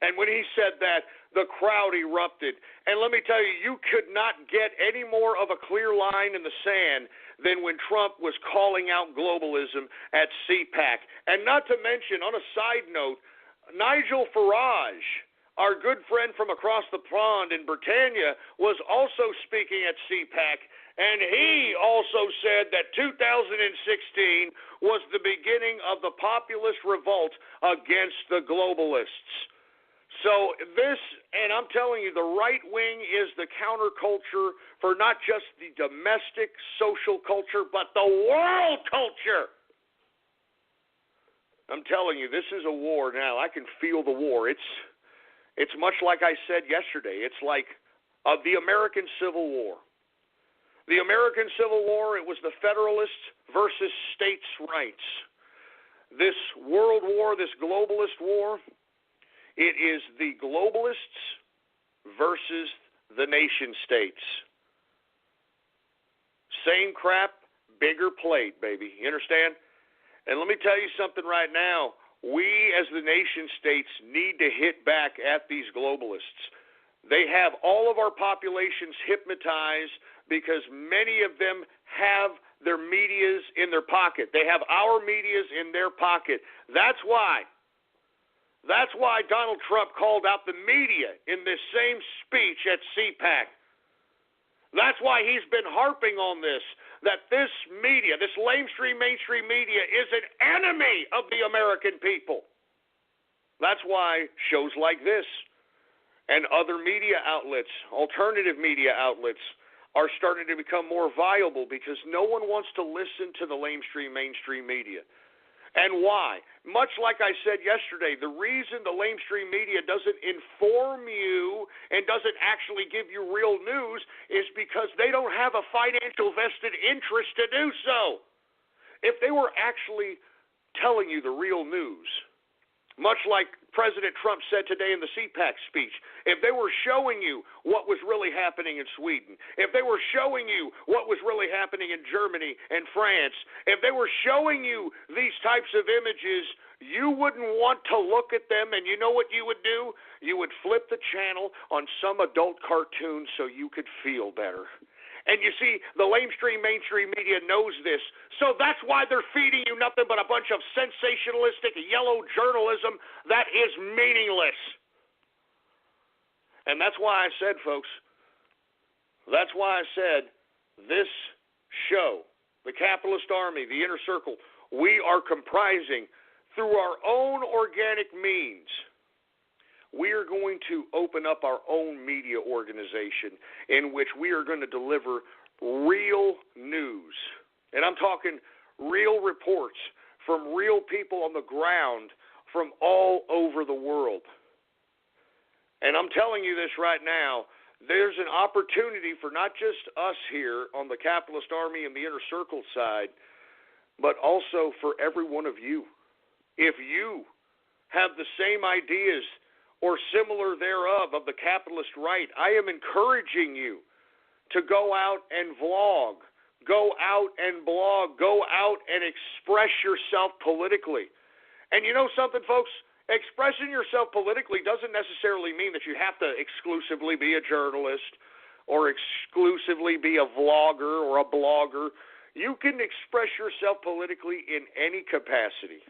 And when he said that, the crowd erupted. And let me tell you, you could not get any more of a clear line in the sand than when Trump was calling out globalism at CPAC. And not to mention, on a side note, Nigel Farage, our good friend from across the pond in Britannia, was also speaking at CPAC, and he also said that 2016 was the beginning of the populist revolt against the globalists. So this, and I'm telling you, the right wing is the counterculture for not just the domestic social culture, but the world culture. I'm telling you, this is a war now. I can feel the war. It's much like I said yesterday. It's like the American Civil War. The American Civil War, it was the Federalists versus states' rights. This world war, this globalist war, it is the globalists versus the nation states. Same crap, bigger plate, baby. You understand? And let me tell you something right now. We, as the nation states, need to hit back at these globalists. They have all of our populations hypnotized because many of them have their medias in their pocket. They have our medias in their pocket. That's why Donald Trump called out the media in this same speech at CPAC. That's why he's been harping on this, that this media, this mainstream media, is an enemy of the American people. That's why shows like this and other media outlets, alternative media outlets, are starting to become more viable because no one wants to listen to the mainstream media. And why? Much like I said yesterday, the reason the mainstream media doesn't inform you and doesn't actually give you real news is because they don't have a financial vested interest to do so. If they were actually telling you the real news, much like President Trump said today in the CPAC speech, if they were showing you what was really happening in Sweden, if they were showing you what was really happening in Germany and France, if they were showing you these types of images, you wouldn't want to look at them, and you know what you would do? You would flip the channel on some adult cartoon so you could feel better. And you see, the mainstream media knows this, so that's why they're feeding you nothing but a bunch of sensationalistic yellow journalism that is meaningless. And that's why I said, folks, that's why I said this show, the Capitalist Army, the Inner Circle, we are comprising through our own organic means. We are going to open up our own media organization in which we are going to deliver real news. And I'm talking real reports from real people on the ground from all over the world. And I'm telling you this right now, there's an opportunity for not just us here on the Capitalist Army and the Inner Circle side, but also for every one of you. If you have the same ideas or similar thereof of the capitalist right, I am encouraging you to go out and vlog, go out and blog, go out and express yourself politically. And you know something, folks? Expressing yourself politically doesn't necessarily mean that you have to exclusively be a journalist or exclusively be a vlogger or a blogger. You can express yourself politically in any capacity.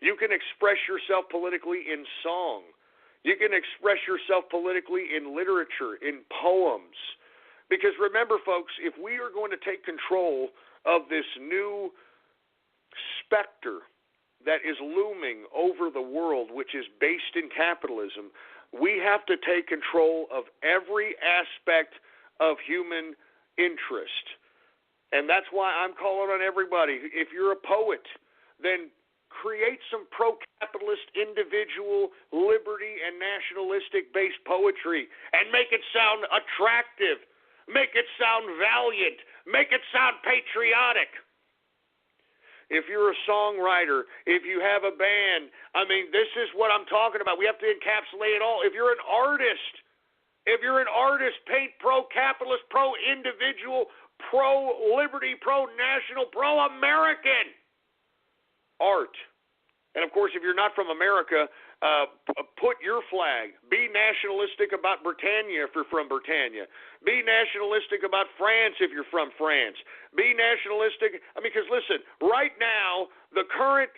You can express yourself politically in song. You can express yourself politically in literature, in poems. Because remember, folks, if we are going to take control of this new specter that is looming over the world, which is based in capitalism, we have to take control of every aspect of human interest. And that's why I'm calling on everybody. If you're a poet, then create some pro-capitalist, individual, liberty, and nationalistic-based poetry and make it sound attractive, make it sound valiant, make it sound patriotic. If you're a songwriter, if you have a band, I mean, this is what I'm talking about. We have to encapsulate it all. If you're an artist, paint pro-capitalist, pro-individual, pro-liberty, pro-national, pro-American art. And, of course, if you're not from America, put your flag. Be nationalistic about Britannia if you're from Britannia. Be nationalistic about France if you're from France. Be nationalistic. Because, listen, right now, the current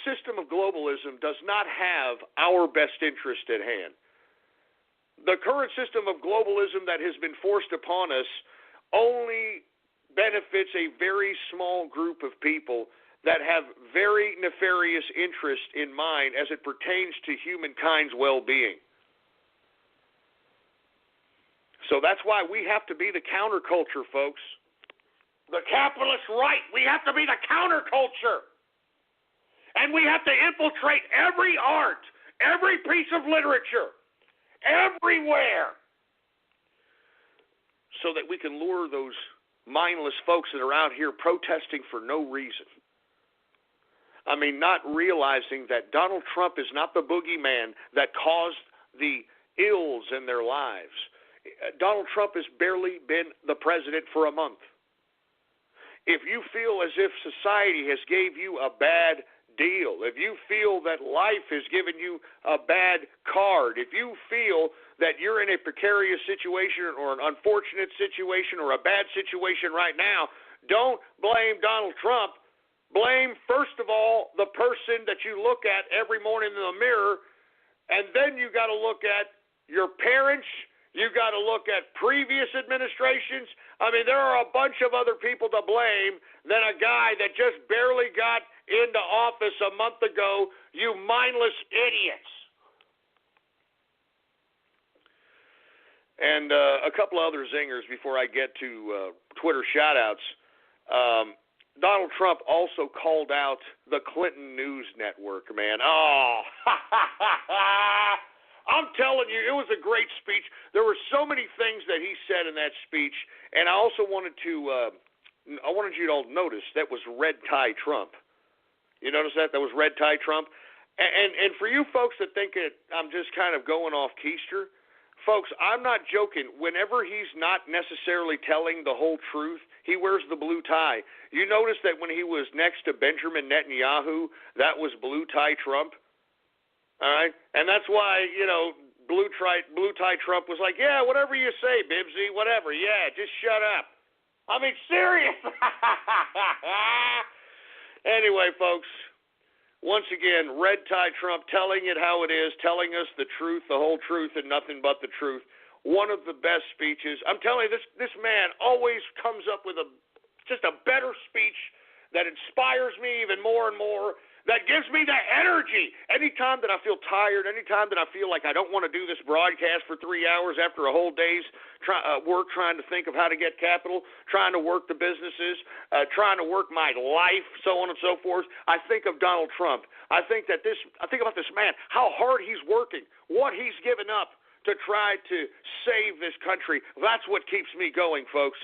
system of globalism does not have our best interest at hand. The current system of globalism that has been forced upon us only benefits a very small group of people that have very nefarious interest in mind as it pertains to humankind's well-being. So that's why we have to be the counterculture, folks. The capitalist right. We have to be the counterculture. And we have to infiltrate every art, every piece of literature, everywhere, so that we can lure those mindless folks that are out here protesting for no reason. I mean, not realizing that Donald Trump is not the boogeyman that caused the ills in their lives. Donald Trump has barely been the president for a month. If you feel as if society has gave you a bad deal, if you feel that life has given you a bad card, if you feel that you're in a precarious situation or an unfortunate situation or a bad situation right now, don't blame Donald Trump. Blame, first of all, the person that you look at every morning in the mirror, and then you got to look at your parents. You got to look at previous administrations. I mean, there are a bunch of other people to blame than a guy that just barely got into office a month ago, you mindless idiots. And a couple other zingers before I get to Twitter shout-outs. Donald Trump also called out the Clinton News Network, man. Oh, I'm telling you, it was a great speech. There were so many things that he said in that speech, and I also wanted you to all notice that was red tie Trump. You notice that? That was red tie Trump. And for you folks that think I'm just kind of going off keister, folks, I'm not joking. Whenever he's not necessarily telling the whole truth, he wears the blue tie. You notice that when he was next to Benjamin Netanyahu, that was blue tie Trump. All right? And that's why, blue tie Trump was like, yeah, whatever you say, Bibsy, whatever. Yeah, just shut up. I mean, serious. Anyway, folks, once again, red tie Trump telling it how it is, telling us the truth, the whole truth, and nothing but the truth. One of the best speeches. I'm telling you, this man always comes up with just a better speech that inspires me even more and more, that gives me the energy. Anytime that I feel tired, anytime that I feel like I don't want to do this broadcast for 3 hours after a whole day's work trying to think of how to get capital, trying to work the businesses, trying to work my life, so on and so forth, I think of Donald Trump. I think about this man, how hard he's working, what he's given up to try to save this country. That's what keeps me going, folks.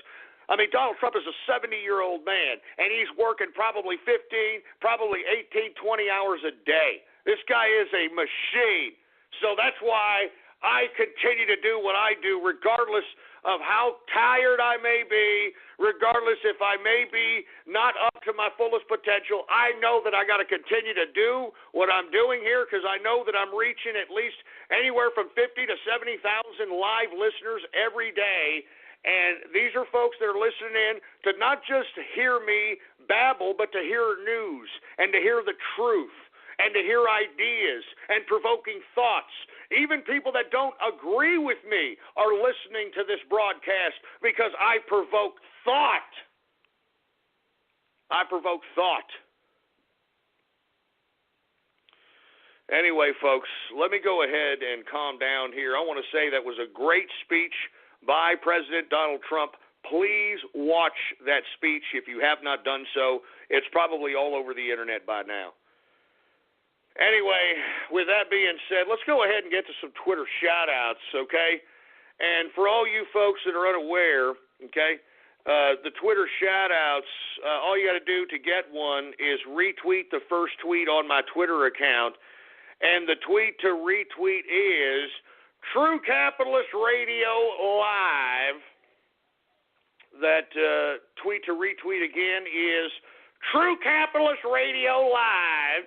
I mean, Donald Trump is a 70-year-old man, and he's working probably 15, probably 18, 20 hours a day. This guy is a machine. So that's why I continue to do what I do, regardless of how tired I may be, regardless if I may be not up to my fullest potential. I know that I got to continue to do what I'm doing here because I know that I'm reaching at least anywhere from 50 to 70,000 live listeners every day. And these are folks that are listening in to not just hear me babble, but to hear news and to hear the truth and to hear ideas and provoking thoughts. Even people that don't agree with me are listening to this broadcast because I provoke thought. I provoke thought. Anyway, folks, let me go ahead and calm down here. I want to say that was a great speech by President Donald Trump. Please watch that speech if you have not done so. It's probably all over the internet by now. Anyway, with that being said, let's go ahead and get to some Twitter shout-outs, okay? And for all you folks that are unaware, okay, the Twitter shout-outs, all you got to do to get one is retweet the first tweet on my Twitter account. And the tweet to retweet is True Capitalist Radio Live. That tweet to retweet again is True Capitalist Radio Live.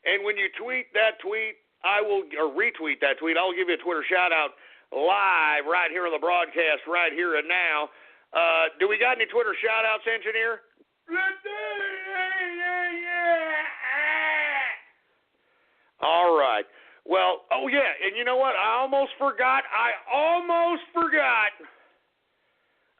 And when you tweet that tweet, or retweet that tweet, I will give you a Twitter shout-out live right here on the broadcast, right here and now. Do we got any Twitter shout-outs, engineer? All right. Well, oh, yeah, and you know what? I almost forgot.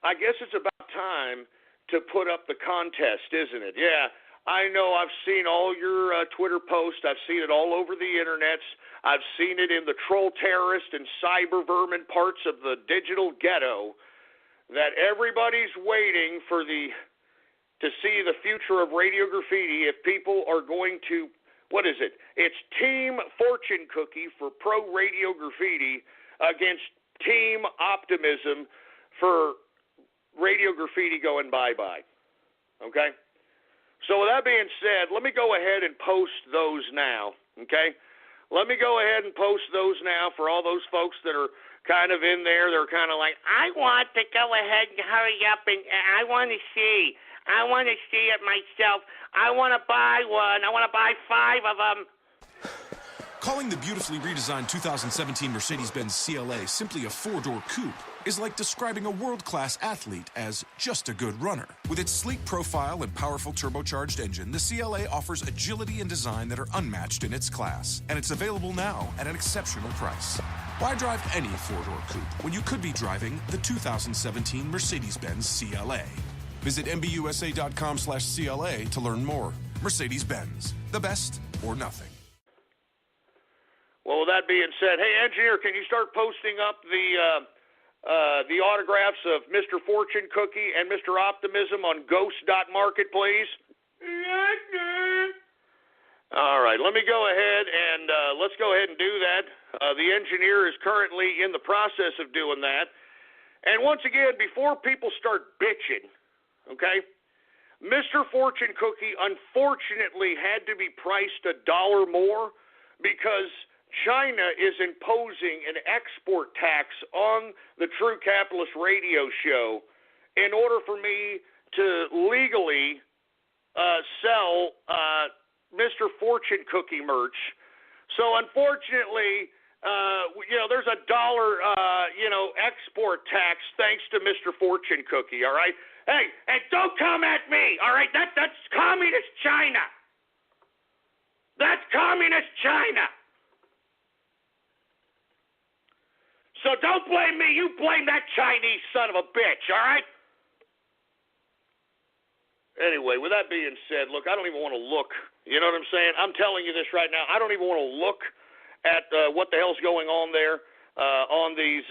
I guess it's about time to put up the contest, isn't it? Yeah, I know. I've seen all your Twitter posts. I've seen it all over the internets. I've seen it in the troll terrorist and cyber vermin parts of the digital ghetto, that everybody's waiting for to see the future of Radio Graffiti if people are going to, what is it? It's Team Fortune Cookie for Pro Radio Graffiti against Team Optimism for Radio Graffiti going bye-bye. Okay? So with that being said, let me go ahead and post those now. Okay? Let me go ahead and post those now for all those folks that are kind of in there. They're kind of like, I want to go ahead and hurry up, and I want to see. I want to see it myself. I want to buy one. I want to buy 5 of them. Calling the beautifully redesigned 2017 Mercedes-Benz CLA simply a 4-door coupe is like describing a world-class athlete as just a good runner. With its sleek profile and powerful turbocharged engine, the CLA offers agility and design that are unmatched in its class, and it's available now at an exceptional price. Why drive any 4-door coupe when you could be driving the 2017 Mercedes-Benz CLA? Visit mbusa.com/CLA to learn more. Mercedes-Benz, the best or nothing. Well, with that being said, hey, engineer, can you start posting up the autographs of Mr. Fortune Cookie and Mr. Optimism on ghost.market, please? All right, let me go ahead and let's go ahead and do that. The engineer is currently in the process of doing that. And once again, before people start bitching, okay, Mr. Fortune Cookie unfortunately had to be priced $1 more because China is imposing an export tax on the True Capitalist Radio Show in order for me to legally sell Mr. Fortune Cookie merch. So unfortunately, there's $1, export tax thanks to Mr. Fortune Cookie, all right? Hey, and don't come at me, all right? That's communist China. That's communist China. So don't blame me. You blame that Chinese son of a bitch, all right? Anyway, with that being said, look, I don't even want to look. You know what I'm saying? I'm telling you this right now. I don't even want to look at what the hell's going on there on the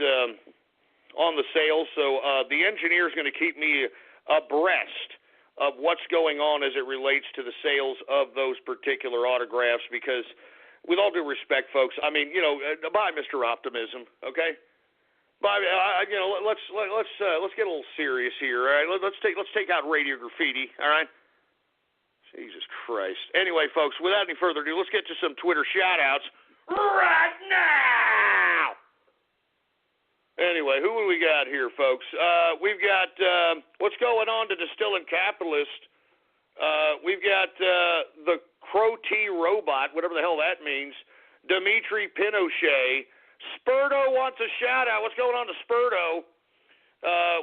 sales. So the engineer is going to keep me abreast of what's going on as it relates to the sales of those particular autographs because – with all due respect, folks, I mean, buy Mr. Optimism, okay? Buy, let's get a little serious here, all right? Let's take out Radio Graffiti, all right? Jesus Christ. Anyway, folks, without any further ado, let's get to some Twitter shout-outs right now. Anyway, who do we got here, folks? We've got what's going on to Distilling Capitalist. We've got the Crow T Robot, whatever the hell that means, Dimitri Pinochet. Spurto wants a shout-out. What's going on to Spurto?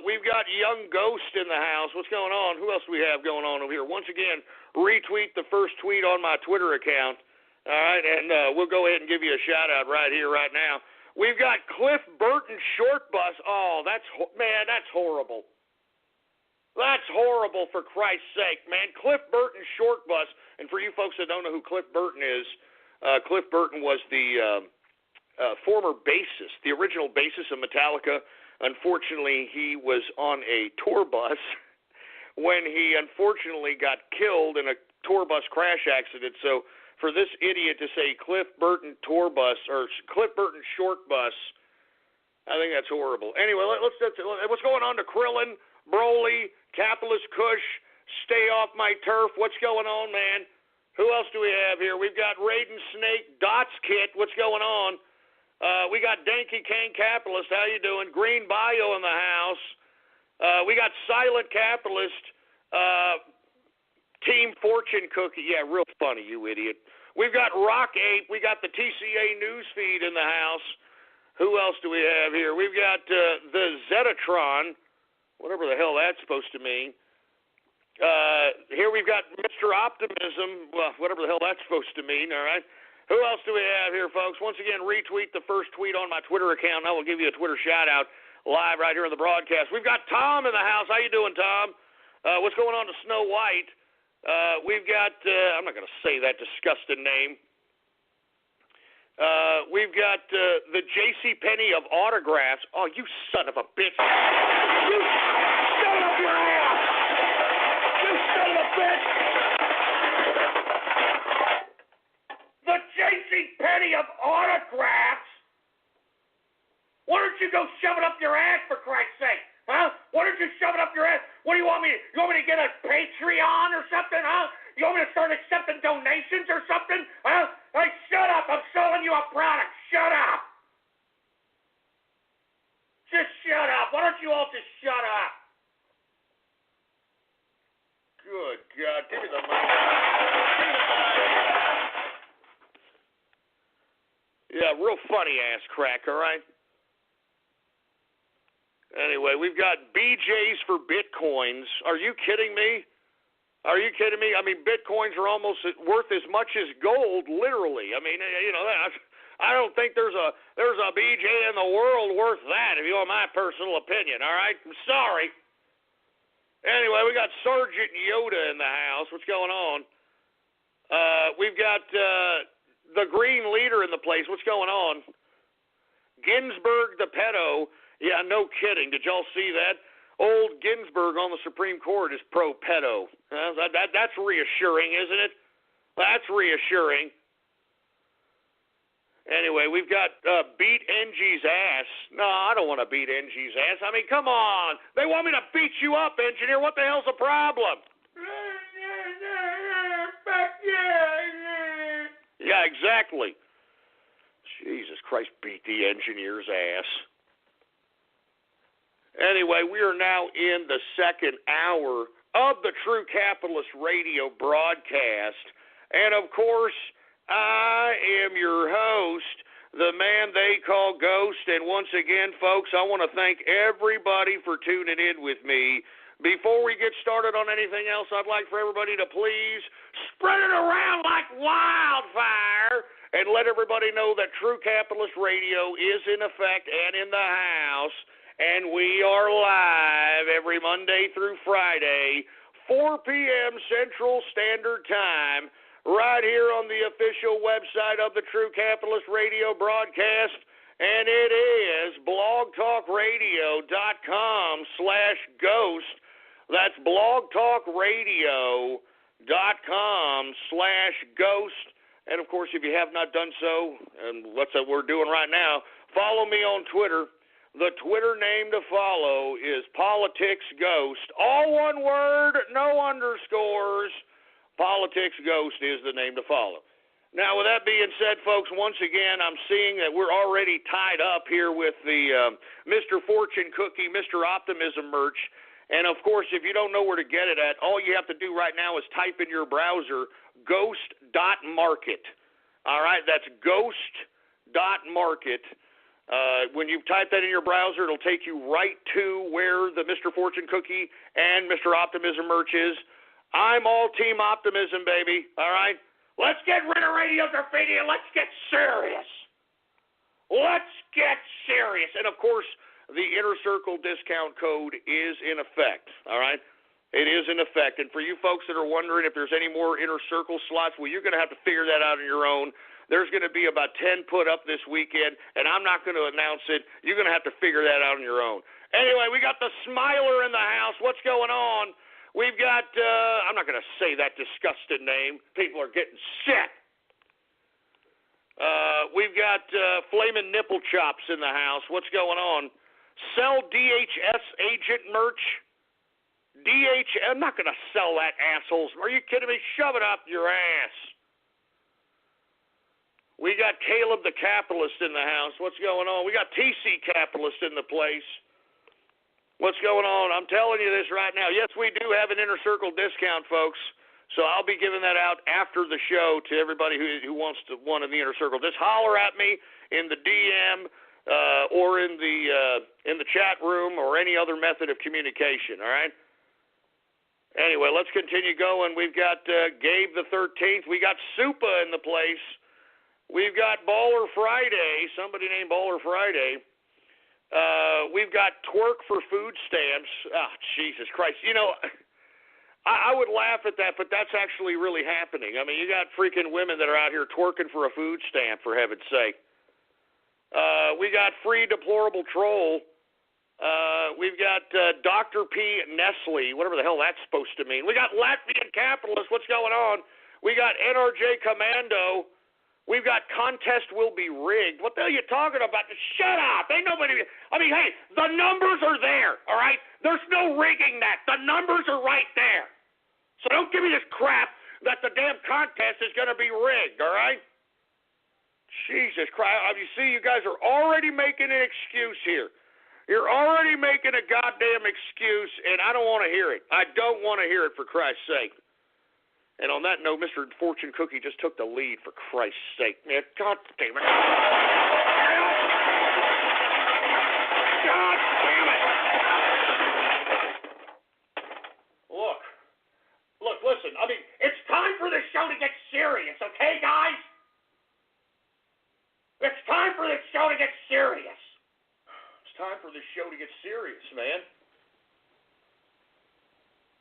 We've got Young Ghost in the house. What's going on? Who else do we have going on over here? Once again, retweet the first tweet on my Twitter account. All right, and we'll go ahead and give you a shout-out right here, right now. We've got Cliff Burton Short Bus. Oh, that's horrible. That's horrible, for Christ's sake, man. Cliff Burton Short Bus. And for you folks that don't know who Cliff Burton is, Cliff Burton was the former bassist, the original bassist of Metallica. Unfortunately, he was on a tour bus when he unfortunately got killed in a tour bus crash accident. So for this idiot to say Cliff Burton Tour Bus or Cliff Burton Short Bus, I think that's horrible. Anyway, what's going on to Krillin, Broly, Capitalist Kush, Stay Off My Turf? What's going on, man? Who else do we have here? We've got Raiden Snake, Dots Kit. What's going on? We got Danky Kane Capitalist. How you doing? Green Bio in the house. We got Silent Capitalist. Team Fortune Cookie. Yeah, real funny, you idiot. We've got Rock Ape. We got the TCA news feed in the house. Who else do we have here? We've got the Zetatron, whatever the hell that's supposed to mean. Here we've got Mr. Optimism, well, whatever the hell that's supposed to mean, all right? Who else do we have here, folks? Once again, retweet the first tweet on my Twitter account, and I will give you a Twitter shout-out live right here on the broadcast. We've got Tom in the house. How you doing, Tom? What's going on to Snow White? We've got, I'm not going to say that disgusting name. We've got the J.C. Penney of autographs. Oh, you son of a bitch. You shut up your ass. You son of a bitch. The J.C. Penney of autographs. Why don't you go shove it up your ass, for Christ's sake? Huh? Why don't you shove it up your ass? What do you want me to? You want me to get a Patreon or something, huh? You want me to start accepting donations or something, huh? Hey, shut up. I'm selling you a product. Shut up. Just shut up. Why don't you all just shut up? Good God. Give me the mic. Yeah, real funny ass crack, all right? Anyway, we've got BJs for Bitcoins. Are you kidding me? Are you kidding me? I mean, Bitcoins are almost worth as much as gold, literally. I mean, you know, I don't think there's a BJ in the world worth that, if you want my personal opinion, all right? I'm sorry. Anyway, we got Sergeant Yoda in the house. What's going on? We've got the Green Leader in the place. What's going on? Ginsburg the pedo. Yeah, no kidding. Did y'all see that? Old Ginsburg on the Supreme Court is pro-pedo. That's reassuring, isn't it? That's reassuring. Anyway, we've got beat NG's ass. No, I don't want to beat NG's ass. I mean, come on. They want me to beat you up, engineer. What the hell's the problem? Yeah, exactly. Jesus Christ, beat the engineer's ass. Anyway, we are now in the second hour of the True Capitalist Radio broadcast. And, of course, I am your host, the man they call Ghost. And once again, folks, I want to thank everybody for tuning in with me. Before we get started on anything else, I'd like for everybody to please spread it around like wildfire and let everybody know that True Capitalist Radio is in effect and in the house. And we are live every Monday through Friday, 4 p.m. Central Standard Time, right here on the official website of the True Capitalist Radio broadcast. And it is blogtalkradio.com/ghost. That's blogtalkradio.com/ghost. And, of course, if you have not done so, and what we're doing right now, follow me on Twitter. The Twitter name to follow is PoliticsGhost. All one word, no underscores. PoliticsGhost is the name to follow. Now, with that being said, folks, once again, I'm seeing that we're already tied up here with the Mr. Fortune Cookie, Mr. Optimism merch. And, of course, if you don't know where to get it at, all you have to do right now is type in your browser ghost.market. All right, that's ghost.market. When you type that in your browser, it'll take you right to where the Mr. Fortune Cookie and Mr. Optimism merch is. I'm all Team Optimism, baby. All right? Let's get rid of Radio Graffiti and let's get serious. Let's get serious. And, of course, the Inner Circle discount code is in effect. All right? It is in effect. And for you folks that are wondering if there's any more Inner Circle slots, well, you're going to have to figure that out on your own. There's going to be about 10 put up this weekend, and I'm not going to announce it. You're going to have to figure that out on your own. Anyway, we got the Smiler in the house. What's going on? We've got, I'm not going to say that disgusting name. People are getting sick. We've got Flamin' Nipple Chops in the house. What's going on? Sell DHS agent merch. I'm not going to sell that, assholes. Are you kidding me? Shove it up your ass. We got Caleb the Capitalist in the house. What's going on? We got TC Capitalist in the place. What's going on? I'm telling you this right now. Yes, we do have an Inner Circle discount, folks. So I'll be giving that out after the show to everybody who wants one in the inner circle. Just holler at me in the DM or in the chat room or any other method of communication. All right. Anyway, let's continue going. We've got Gabe the 13th. We got Supa in the place. We've got Baller Friday. Somebody named Baller Friday. We've got Twerk for food stamps. Oh, Jesus Christ. You know, I would laugh at that, but that's actually really happening. I mean, you got freaking women that are out here twerking for a food stamp, for heaven's sake. We got Free Deplorable Troll. We've got Dr. P. Nestle, whatever the hell that's supposed to mean. We got Latvian Capitalist. What's going on? We got NRJ Commando. We've got Contest Will Be Rigged. What the hell are you talking about? Shut up. Ain't nobody. I mean, hey, the numbers are there, all right? There's no rigging that. The numbers are right there. So don't give me this crap that the damn contest is going to be rigged, all right? Jesus Christ. You see, you guys are already making an excuse here. You're already making a goddamn excuse, and I don't want to hear it. I don't want to hear it, for Christ's sake. And on that note, Mr. Fortune Cookie just took the lead, for Christ's sake. Man, God damn it. God damn it. Look, listen. I mean, it's time for this show to get serious, okay, guys? It's time for this show to get serious. It's time for this show to get serious, man.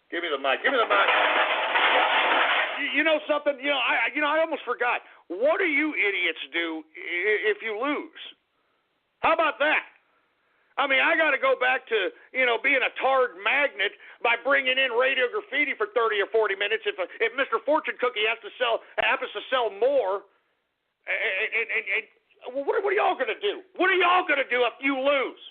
Give me the mic. Give me the mic. You know something? I almost forgot. What do you idiots do if you lose? How about that? I mean, I got to go back to, being a tarred magnet by bringing in Radio Graffiti for 30 or 40 minutes. If Mr. Fortune Cookie happens to sell more, and what are y'all going to do? What are y'all going to do if you lose?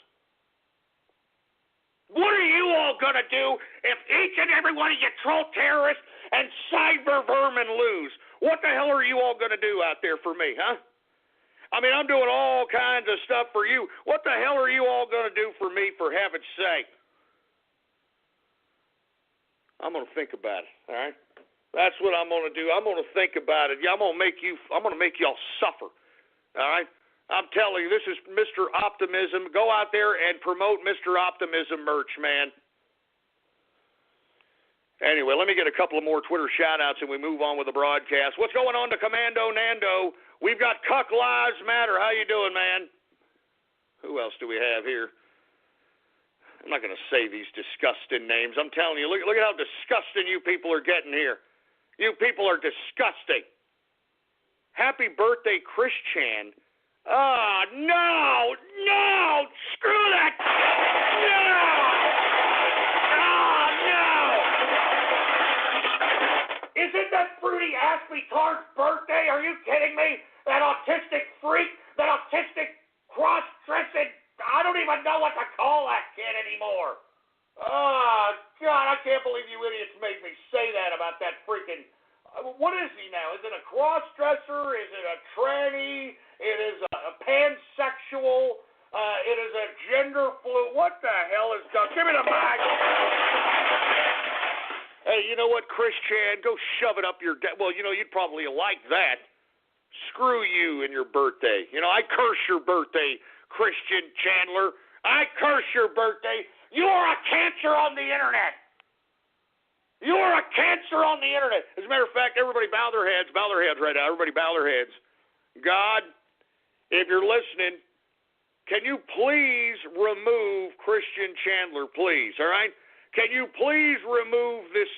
What are you all going to do if each and every one of you troll terrorists and cyber vermin lose? What the hell are you all going to do out there for me, huh? I mean, I'm doing all kinds of stuff for you. What the hell are you all going to do for me, for heaven's sake? I'm going to think about it, all right? That's what I'm going to do. I'm going to think about it. I'm going to make y'all suffer, all right? I'm telling you, this is Mr. Optimism. Go out there and promote Mr. Optimism merch, man. Anyway, let me get a couple of more Twitter shout-outs and we move on with the broadcast. What's going on to Commando Nando? We've got Cuck Lives Matter. How you doing, man? Who else do we have here? I'm not going to say these disgusting names. I'm telling you, look at how disgusting you people are getting here. You people are disgusting. Happy birthday, Chris Chan. Oh, no, screw that. No. Oh, no. Isn't that fruity Aspie Tart's birthday? Are you kidding me? That autistic freak, that autistic cross-dressing, I don't even know what to call that kid anymore. Oh, God, I can't believe you idiots made me say that about that freaking, what is he now? Is it a cross-dresser? Is it a tranny? It is a pansexual. It is a gender fluid. What the hell is going on? Give me the mic. Hey, you know what, Chris Chan? Go shove it up your... Well, you'd probably like that. Screw you and your birthday. I curse your birthday, Christian Chandler. I curse your birthday. You are a cancer on the internet. You are a cancer on the internet. As a matter of fact, everybody bow their heads right now. Everybody bow their heads. God, if you're listening, can you please remove Christian Chandler, please, all right? Can you please remove this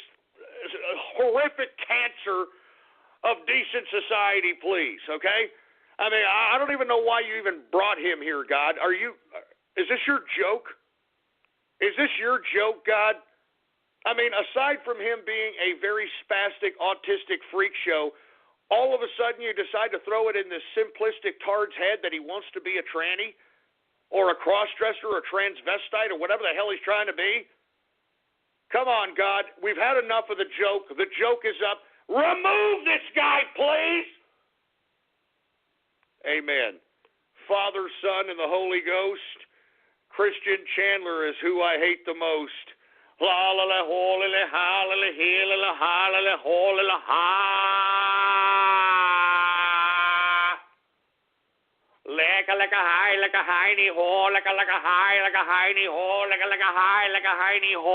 horrific cancer of decent society, please, okay? I mean, I don't even know why you even brought him here, God. Is this your joke? Is this your joke, God? I mean, aside from him being a very spastic, autistic freak show, all of a sudden you decide to throw it in this simplistic tard's head that he wants to be a tranny or a cross-dresser or a transvestite or whatever the hell he's trying to be? Come on, God. We've had enough of the joke. The joke is up. Remove this guy, please. Amen. Father, Son, and the Holy Ghost, Christian Chandler is who I hate the most. La la la ho la la ha la la he la la ha la la ho la la ha. Leka leka hi leka hi ni ho leka leka hi ni ho leka leka hi ni ho.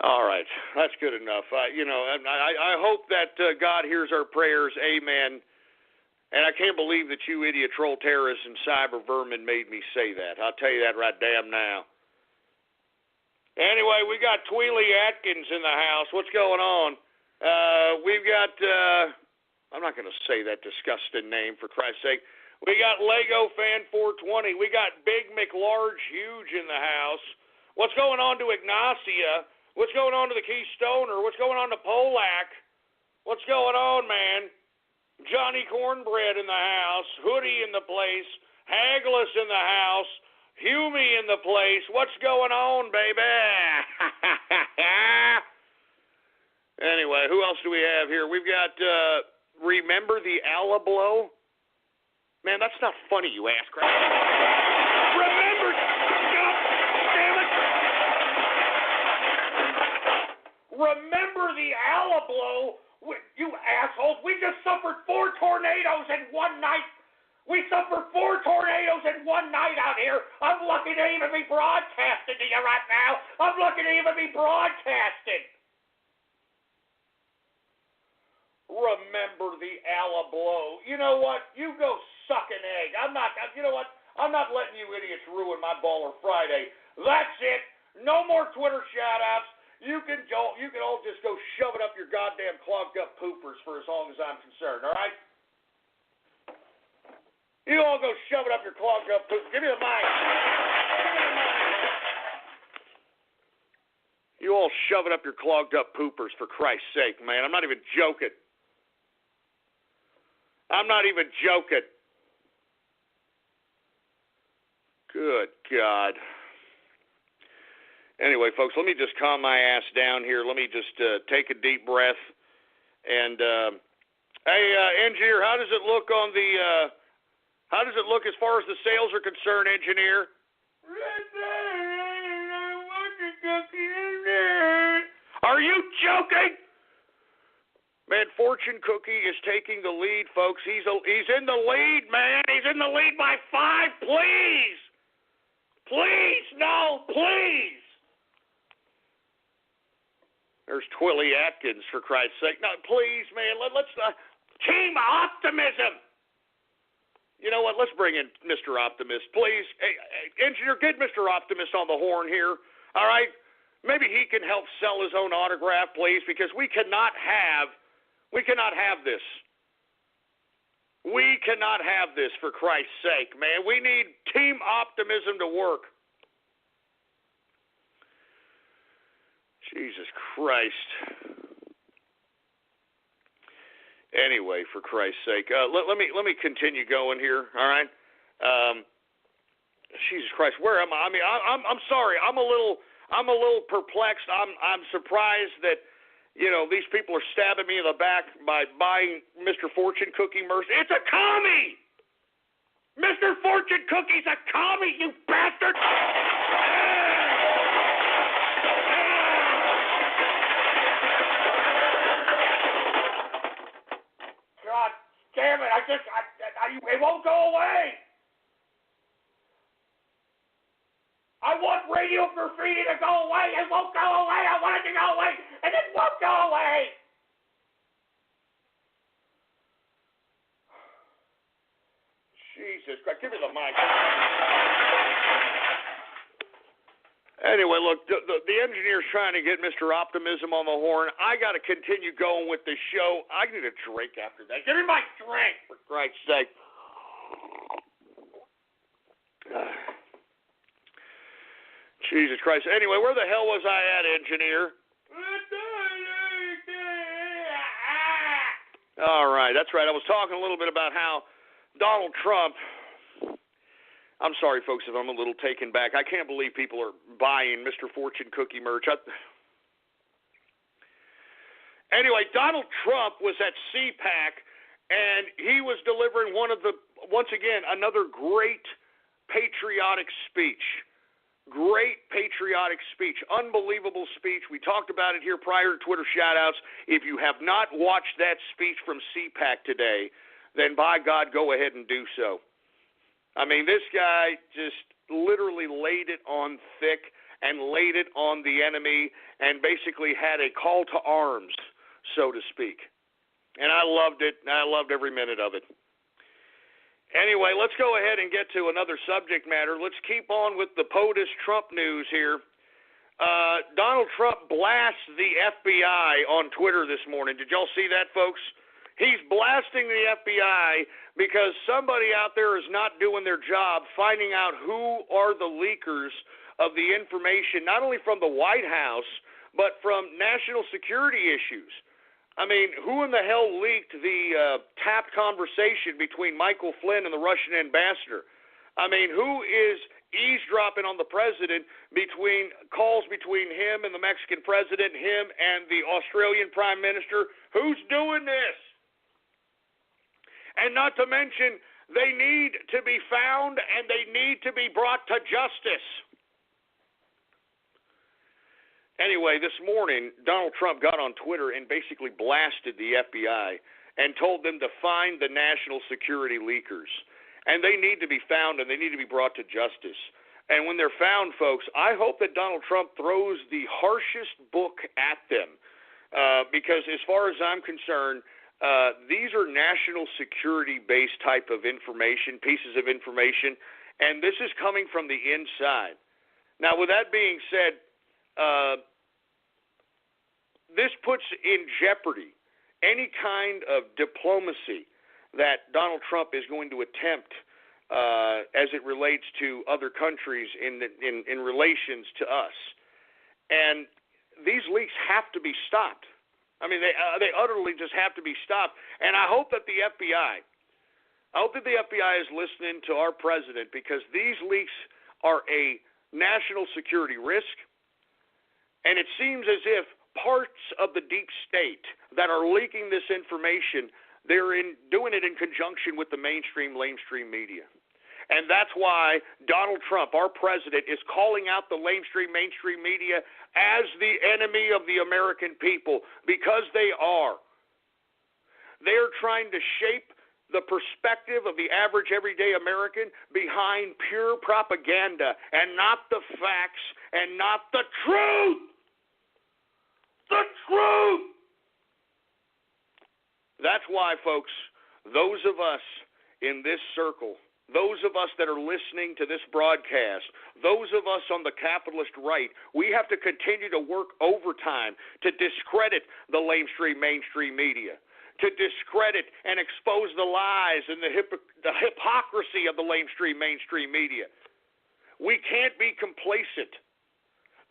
All right, that's good enough. I hope that God hears our prayers. Amen. And I can't believe that you idiot troll terrorists and cyber vermin made me say that. I'll tell you that right damn now. Anyway, we got Tweely Atkins in the house. What's going on? We've got, I'm not going to say that disgusting name for Christ's sake. We got Lego Fan 420. We got Big McLarge Huge in the house. What's going on to Ignacia? What's going on to the Keystoner? What's going on to Polak? What's going on, man? Johnny Cornbread in the house. Hoodie in the place. Hagless in the house. Humie in the place. What's going on, baby? Anyway, who else do we have here? We've got, Remember the Alablow? Man, that's not funny, you ass crap. Remember, God damn it. Remember the Alablow? You assholes, we just suffered 4 tornadoes in one night. We suffered 4 tornadoes in one night out here. I'm lucky to even be broadcasting to you right now. I'm lucky to even be broadcasting. Remember the Alablow. You know what? You go suck an egg. You know what? I'm not letting you idiots ruin my Baller Friday. That's it. No more Twitter shout-outs. You can all just go shove it up your goddamn clogged up poopers for as long as I'm concerned, all right? You all go shove it up your clogged up poopers. Give me the mic. You all shove it up your clogged up poopers, for Christ's sake, man. I'm not even joking. I'm not even joking. Good God. Anyway, folks, let me just calm my ass down here. Let me just take a deep breath. And hey, engineer, how does it look on the? How does it look as far as the sales are concerned, engineer? Are you joking? Man, Fortune Cookie is taking the lead, folks. He's in the lead, man. He's in the lead by 5. Please, please, no, please. There's Twilly Atkins, for Christ's sake. No, please, man, let's Team Optimism. You know what? Let's bring in Mr. Optimist, please. Hey, engineer, get Mr. Optimist on the horn here. All right? Maybe he can help sell his own autograph, please, because we cannot have this. We cannot have this, for Christ's sake, man. We need Team Optimism to work. Jesus Christ. Anyway, for Christ's sake, let me continue going here. All right. Jesus Christ, where am I? I mean, I'm sorry. I'm a little perplexed. I'm surprised that these people are stabbing me in the back by buying Mr. Fortune Cookie merch. It's a commie. Mr. Fortune Cookie's a commie, you bastard. God damn it! It won't go away. I want radio graffiti to go away. It won't go away. I want it to go away, and it won't go away. Jesus Christ, give me the mic. Anyway, look, the engineer's trying to get Mr. Optimism on the horn. I got to continue going with the show. I need a drink after that. Give me my drink, for Christ's sake. Jesus Christ. Anyway, where the hell was I at, engineer? All right, that's right. I was talking a little bit about how Donald Trump, I'm sorry, folks, if I'm a little taken back. I can't believe people are buying Mr. Fortune Cookie merch. Anyway, Donald Trump was at CPAC, and he was delivering once again, another great patriotic speech. Great patriotic speech. Unbelievable speech. We talked about it here prior to Twitter shoutouts. If you have not watched that speech from CPAC today, then by God, go ahead and do so. I mean, this guy just literally laid it on thick and laid it on the enemy and basically had a call to arms, so to speak. And I loved it, and I loved every minute of it. Anyway, let's go ahead and get to another subject matter. Let's keep on with the POTUS Trump news here. Donald Trump blasts the FBI on Twitter this morning. Did y'all see that, folks? He's blasting the FBI because somebody out there is not doing their job finding out who are the leakers of the information, not only from the White House, but from national security issues. I mean, who in the hell leaked the tapped conversation between Michael Flynn and the Russian ambassador? I mean, who is eavesdropping on the president between calls between him and the Mexican president, him and the Australian prime minister? Who's doing this? And not to mention, they need to be found and they need to be brought to justice. Anyway, this morning, Donald Trump got on Twitter and basically blasted the FBI and told them to find the national security leakers. And they need to be found and they need to be brought to justice. And when they're found, folks, I hope that Donald Trump throws the harshest book at them. Because as far as I'm concerned, these are national security-based type of information, pieces of information, and this is coming from the inside. Now, with that being said, this puts in jeopardy any kind of diplomacy that Donald Trump is going to attempt as it relates to other countries in relations to us. And these leaks have to be stopped. I mean, they utterly just have to be stopped. And I hope that the FBI is listening to our president, because these leaks are a national security risk. And it seems as if parts of the deep state that are leaking this information, they're doing it in conjunction with the mainstream media. And that's why Donald Trump, our president, is calling out the mainstream media as the enemy of the American people, because they are. They're trying to shape the perspective of the average everyday American behind pure propaganda and not the facts and not the truth. The truth! That's why, folks, those of us in this circle, those of us that are listening to this broadcast, those of us on the capitalist right, we have to continue to work overtime to discredit the mainstream media, to discredit and expose the lies and the hypocrisy of the mainstream media. We can't be complacent.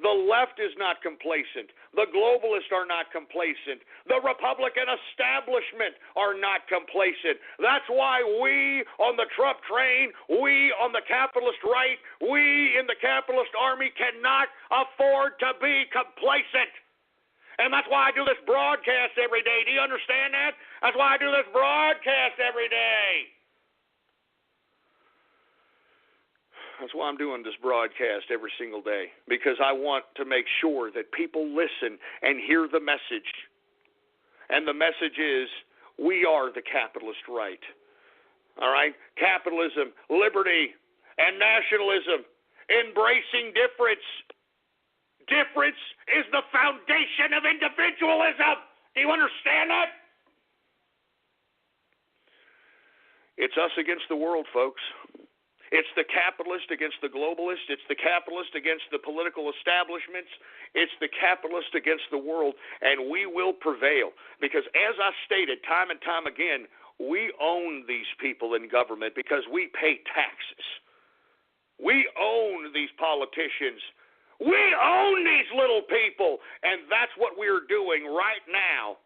The left is not complacent. The globalists are not complacent. The Republican establishment are not complacent. That's why we on the Trump train, we on the capitalist right, we in the capitalist army cannot afford to be complacent. And that's why I do this broadcast every day. Do you understand that? That's why I do this broadcast every day. That's why I'm doing this broadcast every single day, because I want to make sure that people listen and hear the message. And the message is, we are the capitalist right. All right? Capitalism, liberty, and nationalism, embracing difference. Difference is the foundation of individualism. Do you understand that? It's us against the world, folks. It's the capitalist against the globalist. It's the capitalist against the political establishments. It's the capitalist against the world, and we will prevail. Because as I stated time and time again, we own these people in government because we pay taxes. We own these politicians. We own these little people, and that's what we're doing right now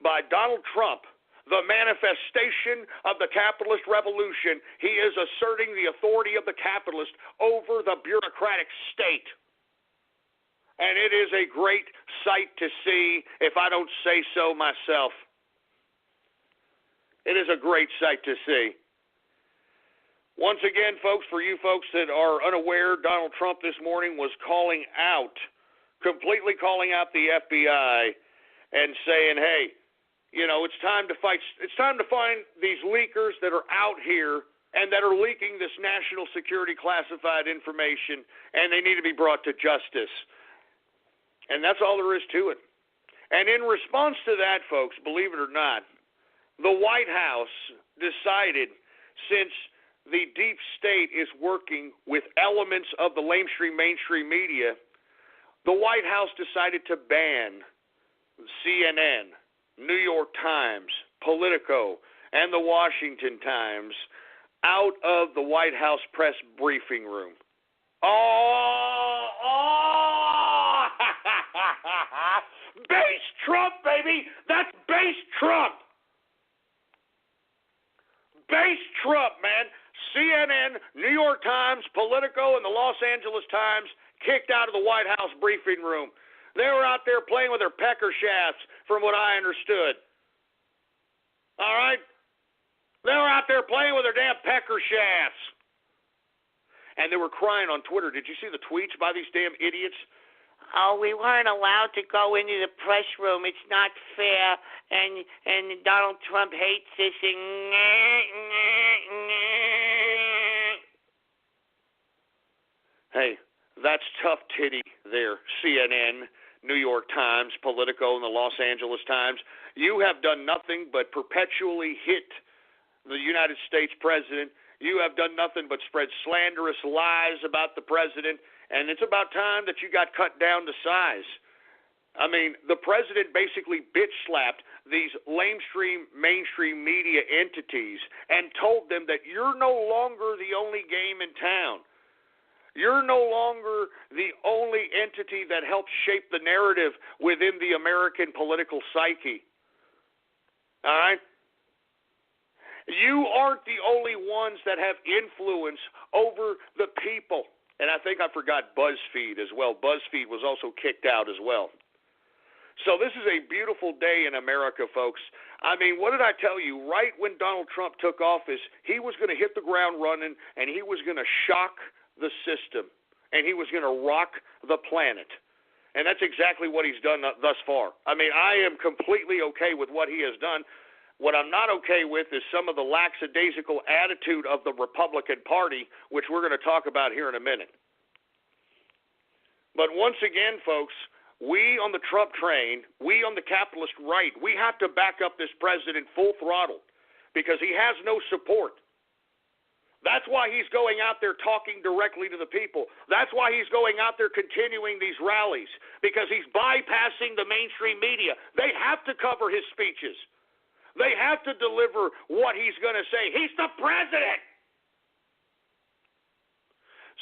by Donald Trump. The manifestation of the capitalist revolution. He is asserting the authority of the capitalist over the bureaucratic state. And it is a great sight to see, if I don't say so myself. It is a great sight to see. Once again, folks, for you folks that are unaware, Donald Trump this morning was completely calling out the FBI and saying, hey, it's time to fight. It's time to find these leakers that are out here and that are leaking this national security classified information, and they need to be brought to justice. And that's all there is to it. And in response to that, folks, believe it or not, the White House decided, since the deep state is working with elements of the mainstream media, the White House decided to ban CNN, New York Times, Politico, and the Washington Times out of the White House press briefing room. Oh! Base Trump, baby! That's base Trump! Base Trump, man. CNN, New York Times, Politico, and the Los Angeles Times kicked out of the White House briefing room. They were out there playing with their pecker shafts, from what I understood. All right? They were out there playing with their damn pecker shafts. And they were crying on Twitter. Did you see the tweets by these damn idiots? Oh, we weren't allowed to go into the press room. It's not fair. And Donald Trump hates this. Hey, that's tough titty there, CNN, New York Times, Politico, and the Los Angeles Times. You have done nothing but perpetually hit the United States president. You have done nothing but spread slanderous lies about the president, and it's about time that you got cut down to size. I mean, the president basically bitch-slapped these mainstream media entities and told them that you're no longer the only game in town. You're no longer the only entity that helps shape the narrative within the American political psyche. All right? You aren't the only ones that have influence over the people. And I think I forgot BuzzFeed as well. BuzzFeed was also kicked out as well. So this is a beautiful day in America, folks. I mean, what did I tell you? Right when Donald Trump took office, he was going to hit the ground running, and he was going to shock the system, and he was going to rock the planet. And that's exactly what he's done thus far. I mean, I am completely okay with what he has done. What I'm not okay with is some of the lackadaisical attitude of the Republican Party, which we're going to talk about here in a minute. But once again, folks, we on the Trump train, we on the capitalist right, we have to back up this president full throttle because he has no support. That's why he's going out there talking directly to the people. That's why he's going out there continuing these rallies, because he's bypassing the mainstream media. They have to cover his speeches. They have to deliver what he's going to say. He's the president.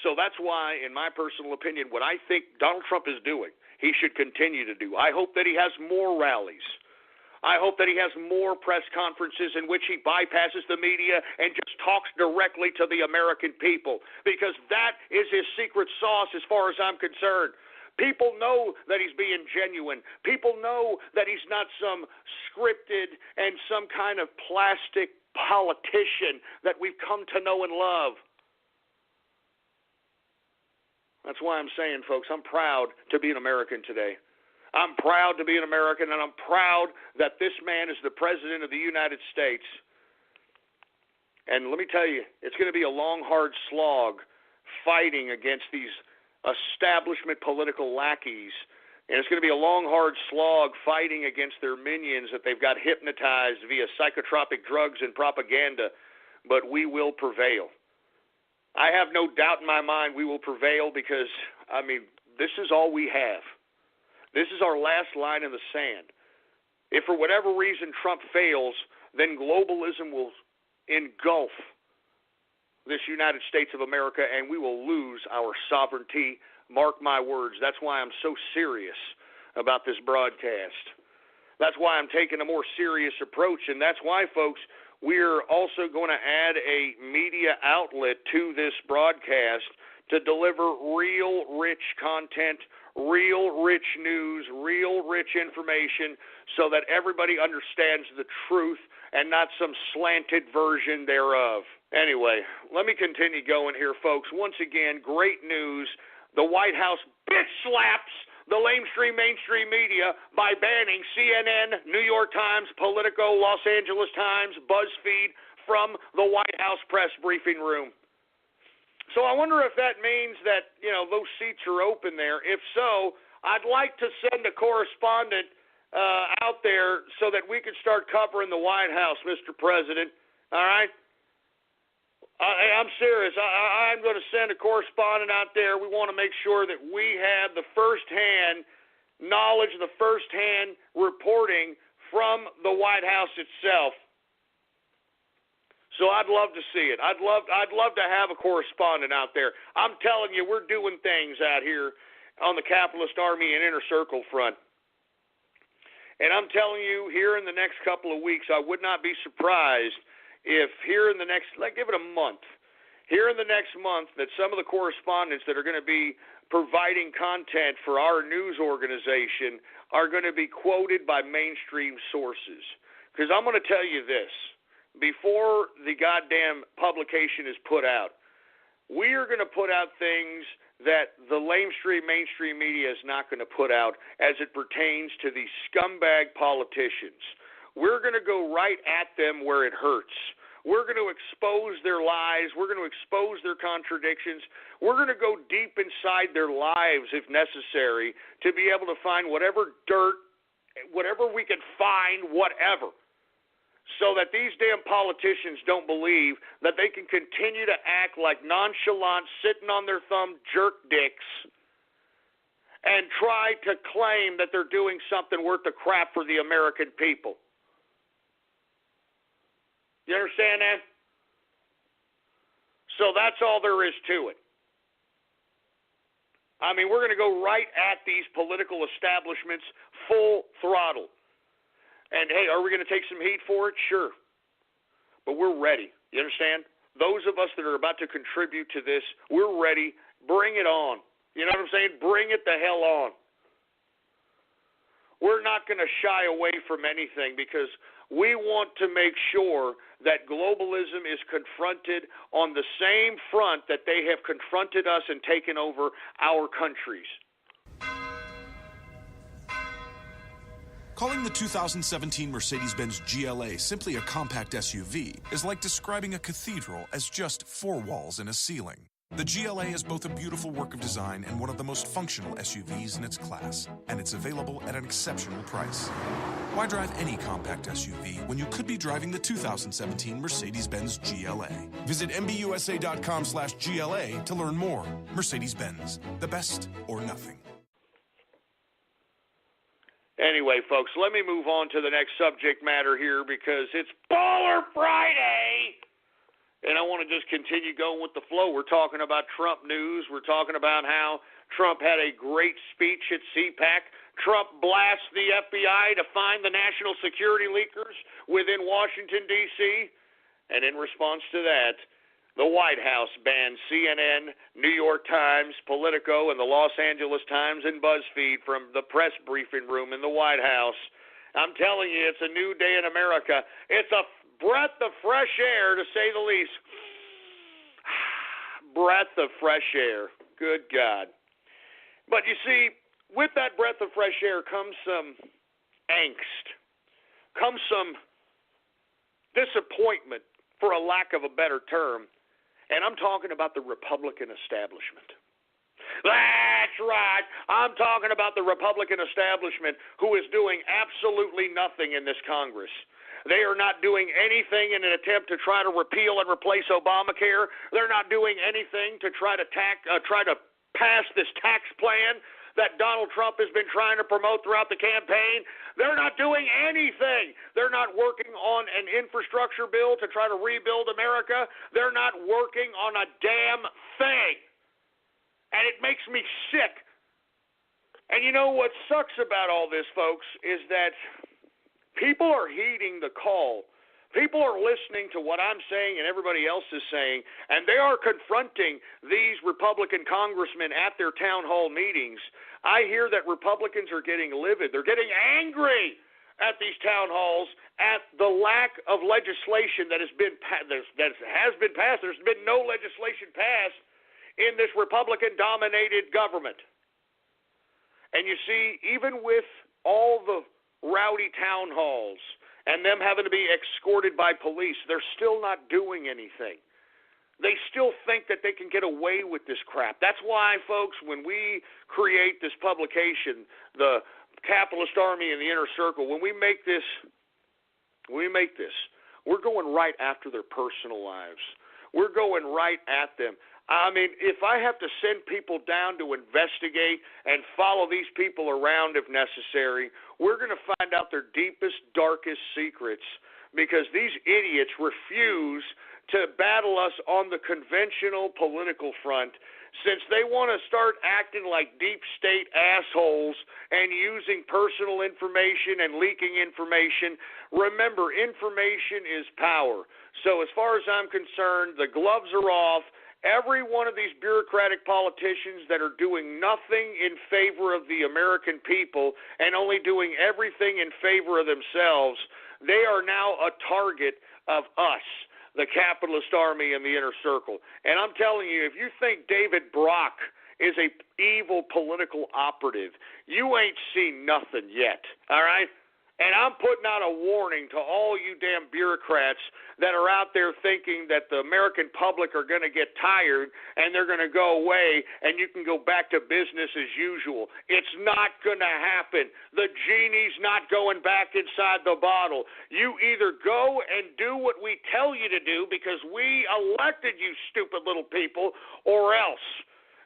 So that's why, in my personal opinion, what I think Donald Trump is doing, he should continue to do. I hope that he has more rallies. I hope that he has more press conferences in which he bypasses the media and just talks directly to the American people, because that is his secret sauce as far as I'm concerned. People know that he's being genuine. People know that he's not some scripted and some kind of plastic politician that we've come to know and love. That's why I'm saying, folks, I'm proud to be an American today. I'm proud to be an American, and I'm proud that this man is the President of the United States. And let me tell you, it's going to be a long, hard slog fighting against these establishment political lackeys. And it's going to be a long, hard slog fighting against their minions that they've got hypnotized via psychotropic drugs and propaganda. But we will prevail. I have no doubt in my mind we will prevail because, I mean, this is all we have. This is our last line in the sand. If for whatever reason Trump fails, then globalism will engulf this United States of America, and we will lose our sovereignty. Mark my words. That's why I'm so serious about this broadcast. That's why I'm taking a more serious approach, and that's why, folks, we're also going to add a media outlet to this broadcast to deliver real rich content, real rich news, real rich information, so that everybody understands the truth and not some slanted version thereof. Anyway, let me continue going here, folks. Once again, great news. The White House bitch slaps the mainstream media by banning CNN, New York Times, Politico, Los Angeles Times, BuzzFeed from the White House press briefing room. So I wonder if that means that, those seats are open there. If so, I'd like to send a correspondent out there so that we can start covering the White House, Mr. President. All right? I'm serious. I'm going to send a correspondent out there. We want to make sure that we have the firsthand knowledge, the firsthand reporting from the White House itself. So I'd love to see it. I'd love to have a correspondent out there. I'm telling you, we're doing things out here on the Capitalist Army and Inner Circle front. And I'm telling you, here in the next couple of weeks, I would not be surprised if here in the next, give it a month, here in the next month, that some of the correspondents that are going to be providing content for our news organization are going to be quoted by mainstream sources. Because I'm going to tell you this, before the goddamn publication is put out, we are going to put out things that the mainstream media is not going to put out as it pertains to these scumbag politicians. We're going to go right at them where it hurts. We're going to expose their lies. We're going to expose their contradictions. We're going to go deep inside their lives, if necessary, to be able to find whatever dirt, whatever we can find, whatever, so that these damn politicians don't believe that they can continue to act like nonchalant, sitting on their thumb jerk dicks and try to claim that they're doing something worth the crap for the American people. You understand that? So that's all there is to it. I mean, we're going to go right at these political establishments full throttle. And, hey, are we going to take some heat for it? Sure. But we're ready. You understand? Those of us that are about to contribute to this, we're ready. Bring it on. You know what I'm saying? Bring it the hell on. We're not going to shy away from anything because we want to make sure that globalism is confronted on the same front that they have confronted us and taken over our countries. Calling the 2017 Mercedes-Benz GLA simply a compact SUV is like describing a cathedral as just 4 walls and a ceiling. The GLA is both a beautiful work of design and one of the most functional SUVs in its class, and it's available at an exceptional price. Why drive any compact SUV when you could be driving the 2017 Mercedes-Benz GLA? Visit MBUSA.com/GLA to learn more. Mercedes-Benz, the best or nothing. Anyway, folks, let me move on to the next subject matter here because it's Baller Friday. And I want to just continue going with the flow. We're talking about Trump news. We're talking about how Trump had a great speech at CPAC. Trump blasts the FBI to find the national security leakers within Washington, D.C. And in response to that, the White House banned CNN, New York Times, Politico, and the Los Angeles Times and BuzzFeed from the press briefing room in the White House. I'm telling you, it's a new day in America. It's a breath of fresh air, to say the least. Breath of fresh air. Good God. But you see, with that breath of fresh air comes some angst, comes some disappointment, for a lack of a better term. And I'm talking about the Republican establishment. That's right. I'm talking about the Republican establishment who is doing absolutely nothing in this Congress. They are not doing anything in an attempt to try to repeal and replace Obamacare. They're not doing anything to try to pass this tax plan that Donald Trump has been trying to promote throughout the campaign. They're not doing anything. They're not working on an infrastructure bill to try to rebuild America. They're not working on a damn thing. And it makes me sick. And you know what sucks about all this, folks, is that people are heeding the call. People are listening to what I'm saying and everybody else is saying, and they are confronting these Republican congressmen at their town hall meetings. I hear that Republicans are getting livid. They're getting angry at these town halls at the lack of legislation that has been passed. There's been no legislation passed in this Republican-dominated government. And you see, even with all the rowdy town halls and them having to be escorted by police, they're still not doing anything. They still think that they can get away with this crap. That's why, folks, when we create this publication, the Capitalist Army and the Inner Circle, when we make this, we're going right after their personal lives. We're going right at them. I mean, if I have to send people down to investigate and follow these people around if necessary, we're going to find out their deepest, darkest secrets, because these idiots refuse to battle us on the conventional political front, since they want to start acting like deep state assholes and using personal information and leaking information. Remember, information is power. So as far as I'm concerned, the gloves are off. Every one of these bureaucratic politicians that are doing nothing in favor of the American people and only doing everything in favor of themselves, they are now a target of us, the Capitalist Army and the Inner Circle. And I'm telling you, if you think David Brock is a evil political operative, you ain't seen nothing yet, all right? And I'm putting out a warning to all you damn bureaucrats that are out there thinking that the American public are going to get tired and they're going to go away and you can go back to business as usual. It's not going to happen. The genie's not going back inside the bottle. You either go and do what we tell you to do because we elected you stupid little people, or else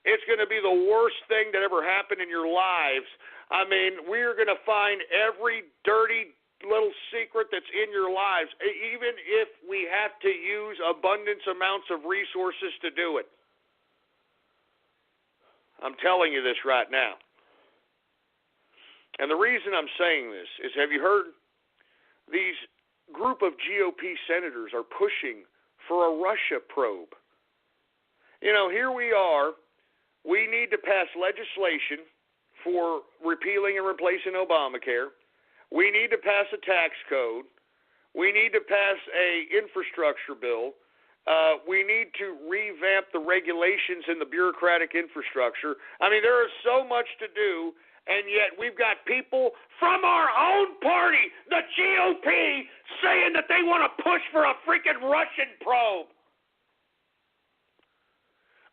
it's going to be the worst thing that ever happened in your lives. I mean, we're going to find every dirty little secret that's in your lives, even if we have to use abundance amounts of resources to do it. I'm telling you this right now. And the reason I'm saying this is, have you heard? These group of GOP senators are pushing for a Russia probe. You know, here we are. We need to pass legislation for repealing and replacing Obamacare. We need to pass a tax code. We need to pass a infrastructure bill. We need to revamp the regulations in the bureaucratic infrastructure. I mean, there is so much to do, and yet we've got people from our own party, the GOP, saying that they want to push for a freaking Russian probe.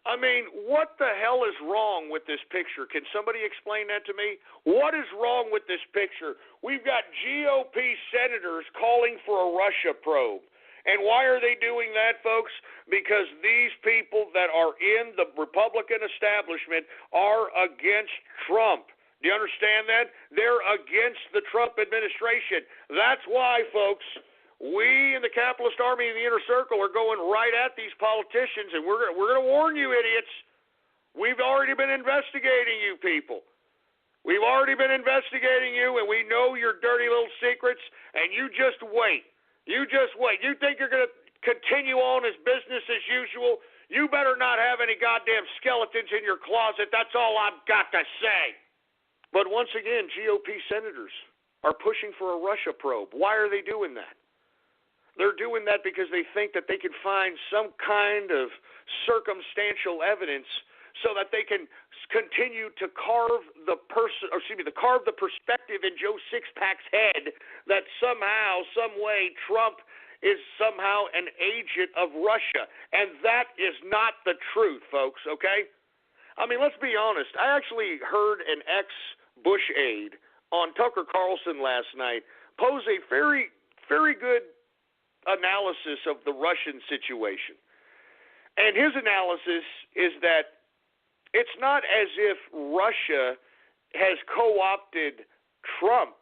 I mean, what the hell is wrong with this picture? Can somebody explain that to me? What is wrong with this picture? We've got GOP senators calling for a Russia probe. And why are they doing that, folks? Because these people that are in the Republican establishment are against Trump. Do you understand that? They're against the Trump administration. That's why, folks, we in the Capitalist Army and the Inner Circle are going right at these politicians, and we're going to warn you, idiots. We've already been investigating you people. We've already been investigating you, and we know your dirty little secrets, and you just wait. You just wait. You think you're going to continue on as business as usual? You better not have any goddamn skeletons in your closet. That's all I've got to say. But once again, GOP senators are pushing for a Russia probe. Why are they doing that? They're doing that because they think that they can find some kind of circumstantial evidence so that they can continue to carve the perspective in Joe Sixpack's head that somehow, some way, Trump is somehow an agent of Russia. And that is not the truth, folks, okay? I mean, let's be honest. I actually heard an ex-Bush aide on Tucker Carlson last night pose a very, very good analysis of the Russian situation. And his analysis is that it's not as if Russia has co-opted Trump.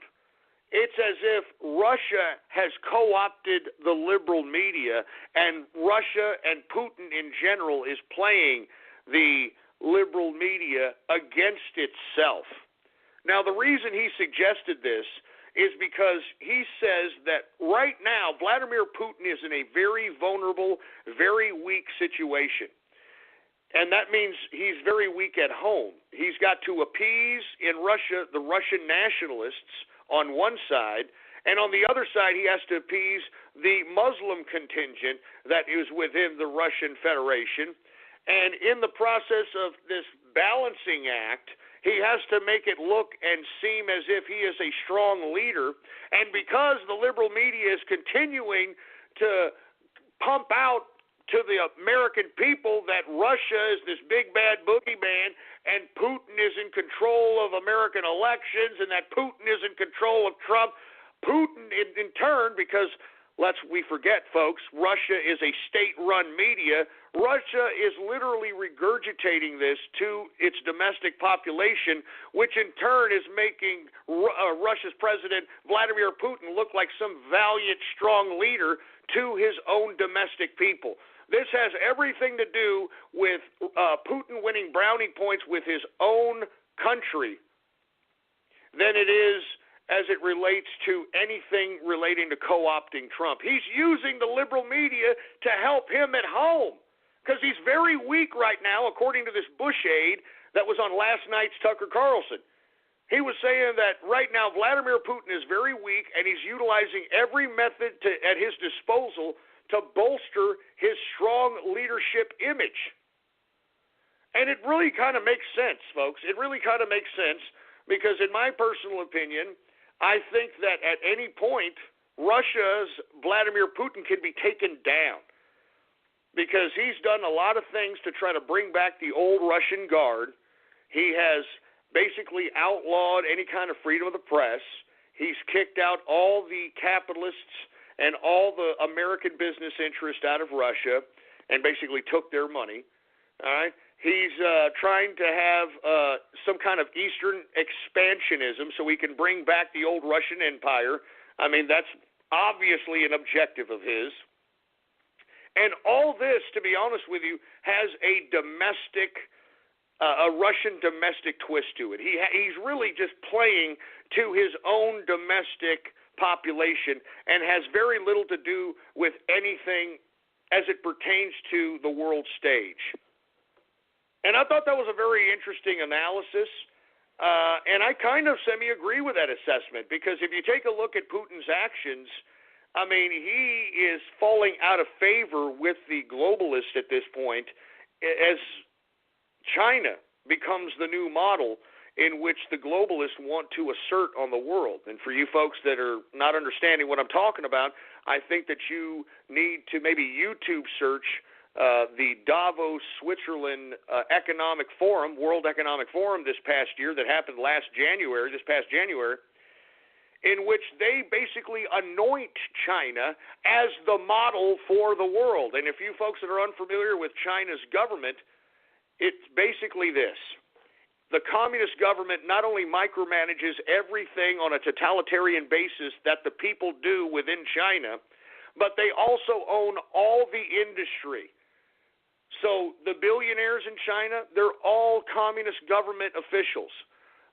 It's as if Russia has co-opted the liberal media, and Russia and Putin in general is playing the liberal media against itself. Now, the reason he suggested this is because he says that right now Vladimir Putin is in a very vulnerable, very weak situation. And that means he's very weak at home. He's got to appease in Russia the Russian nationalists on one side, And on the other side, he has to appease the Muslim contingent that is within the Russian Federation. And in the process of this balancing act, he has to make it look and seem as if he is a strong leader. And because the liberal media is continuing to pump out to the American people that Russia is this big bad boogeyman and Putin is in control of American elections and that Putin is in control of Trump, Putin in turn, because lest we forget, folks, Russia is a state-run media. Russia is literally regurgitating this to its domestic population, which in turn is making Russia's president, Vladimir Putin, look like some valiant, strong leader to his own domestic people. This has everything to do with Putin winning brownie points with his own country than it is as it relates to anything relating to co-opting Trump. He's using the liberal media to help him at home because he's very weak right now, according to this Bush aide that was on last night's Tucker Carlson. He was saying that right now Vladimir Putin is very weak and he's utilizing every method at his disposal to bolster his strong leadership image. And it really kind of makes sense, folks. It really kind of makes sense because in my personal opinion, I think that at any point, Russia's Vladimir Putin can be taken down because he's done a lot of things to try to bring back the old Russian guard. He has basically outlawed any kind of freedom of the press. He's kicked out all the capitalists and all the American business interest out of Russia and basically took their money. All right? He's trying to have some kind of Eastern expansionism so he can bring back the old Russian Empire. I mean, that's obviously an objective of his. And all this, to be honest with you, has a Russian domestic twist to it. He's really just playing to his own domestic population and has very little to do with anything as it pertains to the world stage. And I thought that was a very interesting analysis, and I kind of semi-agree with that assessment because if you take a look at Putin's actions, I mean, he is falling out of favor with the globalists at this point as China becomes the new model in which the globalists want to assert on the world. And for you folks that are not understanding what I'm talking about, I think that you need to maybe YouTube search the Davos, Switzerland Economic Forum, World Economic Forum this past year that happened this past January, in which they basically anoint China as the model for the world. And if you folks that are unfamiliar with China's government, it's basically this. The communist government not only micromanages everything on a totalitarian basis that the people do within China, but they also own all the industry. So the billionaires in China, they're all communist government officials.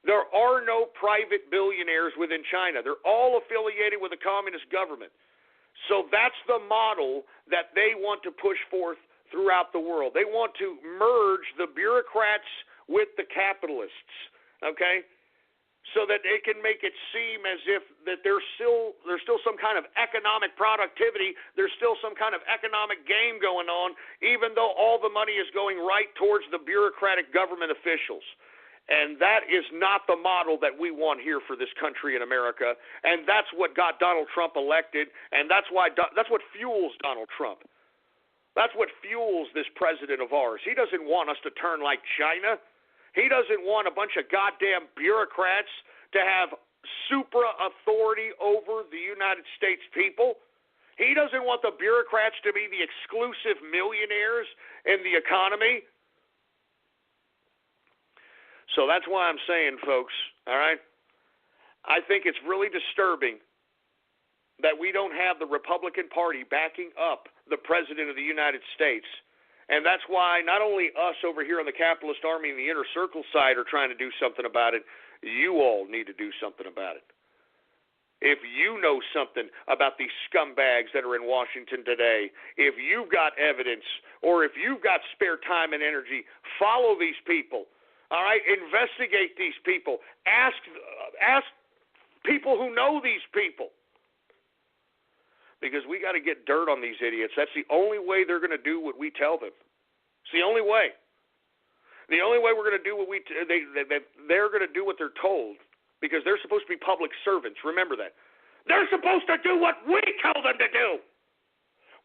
There are no private billionaires within China. They're all affiliated with the communist government. So that's the model that they want to push forth throughout the world. They want to merge the bureaucrats with the capitalists, okay, so that they can make it seem as if that there's still some kind of economic productivity, there's still some kind of economic game going on, even though all the money is going right towards the bureaucratic government officials. And that is not the model that we want here for this country in America, and that's what got Donald Trump elected, and that's what fuels Donald Trump. That's what fuels this president of ours. He doesn't want us to turn like China. He doesn't want a bunch of goddamn bureaucrats to have supra-authority over the United States people. He doesn't want the bureaucrats to be the exclusive millionaires in the economy. So that's why I'm saying, folks, all right, I think it's really disturbing that we don't have the Republican Party backing up the President of the United States. And that's why not only us over here on the Capitalist Army and the Inner Circle side are trying to do something about it, you all need to do something about it. If you know something about these scumbags that are in Washington today, if you've got evidence or if you've got spare time and energy, follow these people. All right, investigate these people. Ask people who know these people. because we got to get dirt on these idiots. That's the only way they're going to do what we tell them. It's the only way. The only way we're going to do what they're going to do what they're told, because they're supposed to be public servants. Remember that. They're supposed to do what we tell them to do.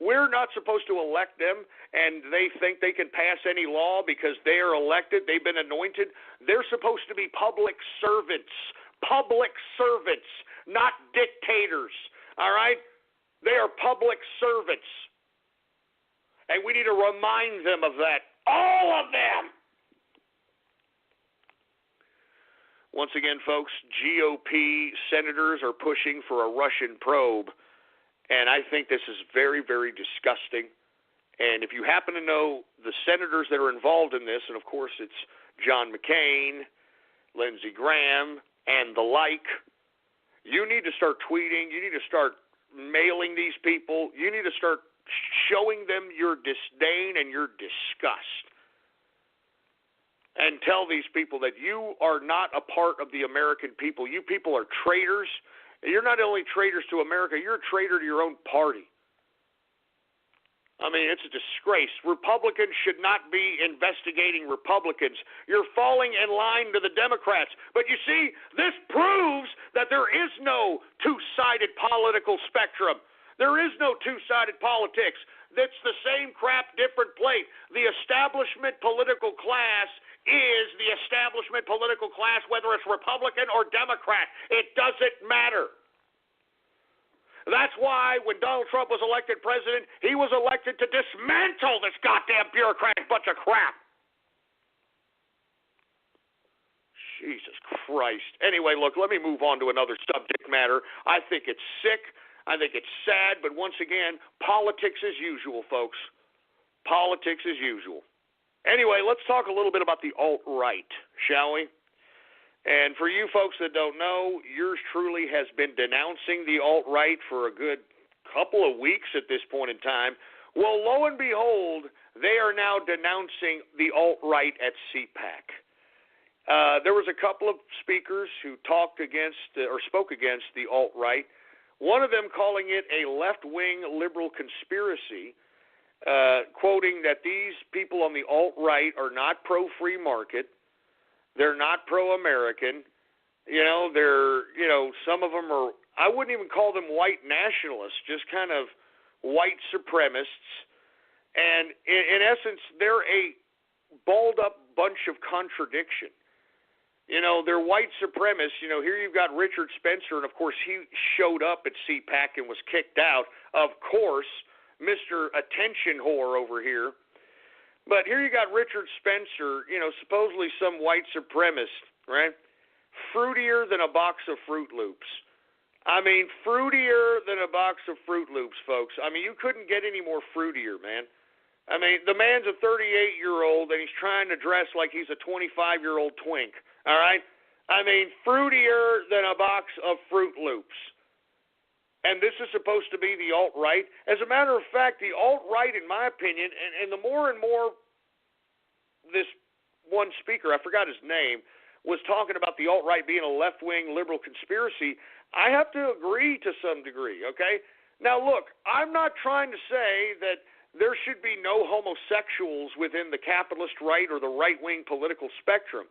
We're not supposed to elect them, and they think they can pass any law because they are elected, they've been anointed. They're supposed to be public servants, not dictators, all right? They are public servants, and we need to remind them of that, all of them. Once again, folks, GOP senators are pushing for a Russian probe. And I think this is very, very disgusting. And if you happen to know the senators that are involved in this, and of course it's John McCain, Lindsey Graham, and the like, you need to start tweeting. You need to start mailing these people. You need to start showing them your disdain and your disgust. And tell these people that you are not a part of the American people. You people are traitors. You're not only traitors to America, you're a traitor to your own party. I mean, it's a disgrace. Republicans should not be investigating Republicans. You're falling in line to the Democrats. But you see, this proves that there is no two-sided political spectrum. There is no two-sided politics. It's the same crap, different plate. The establishment political class is the establishment political class, whether it's Republican or Democrat. It doesn't matter. That's why when Donald Trump was elected president, he was elected to dismantle this goddamn bureaucratic bunch of crap. Jesus Christ. Anyway, look, let me move on to another subject matter. I think it's sick. I think it's sad. But once again, politics as usual, folks. Politics as usual. Anyway, let's talk a little bit about the alt-right, shall we? And for you folks that don't know, yours truly has been denouncing the alt-right for a good couple of weeks at this point in time. Well, lo and behold, they are now denouncing the alt-right at CPAC. There was a couple of speakers who talked against or spoke against the alt-right, one of them calling it a left-wing liberal conspiracy, quoting that these people on the alt-right are not pro-free market, they're not pro-American, some of them are, I wouldn't even call them white nationalists, just kind of white supremacists, and in essence, they're a balled-up bunch of contradiction. They're white supremacists. Here you've got Richard Spencer, and of course he showed up at CPAC and was kicked out, of course, Mr. Attention Whore over here. But here you got Richard Spencer, supposedly some white supremacist, right? Fruitier than a box of Fruit Loops. I mean, fruitier than a box of Fruit Loops, folks. I mean, you couldn't get any more fruitier, man. I mean, the man's a 38-year-old, and he's trying to dress like he's a 25-year-old twink, all right? I mean, fruitier than a box of Fruit Loops. And this is supposed to be the alt-right. As a matter of fact, the alt-right, in my opinion, and the more and more this one speaker, I forgot his name, was talking about the alt-right being a left-wing liberal conspiracy, I have to agree to some degree, okay? Now, look, I'm not trying to say that there should be no homosexuals within the capitalist right or the right-wing political spectrum.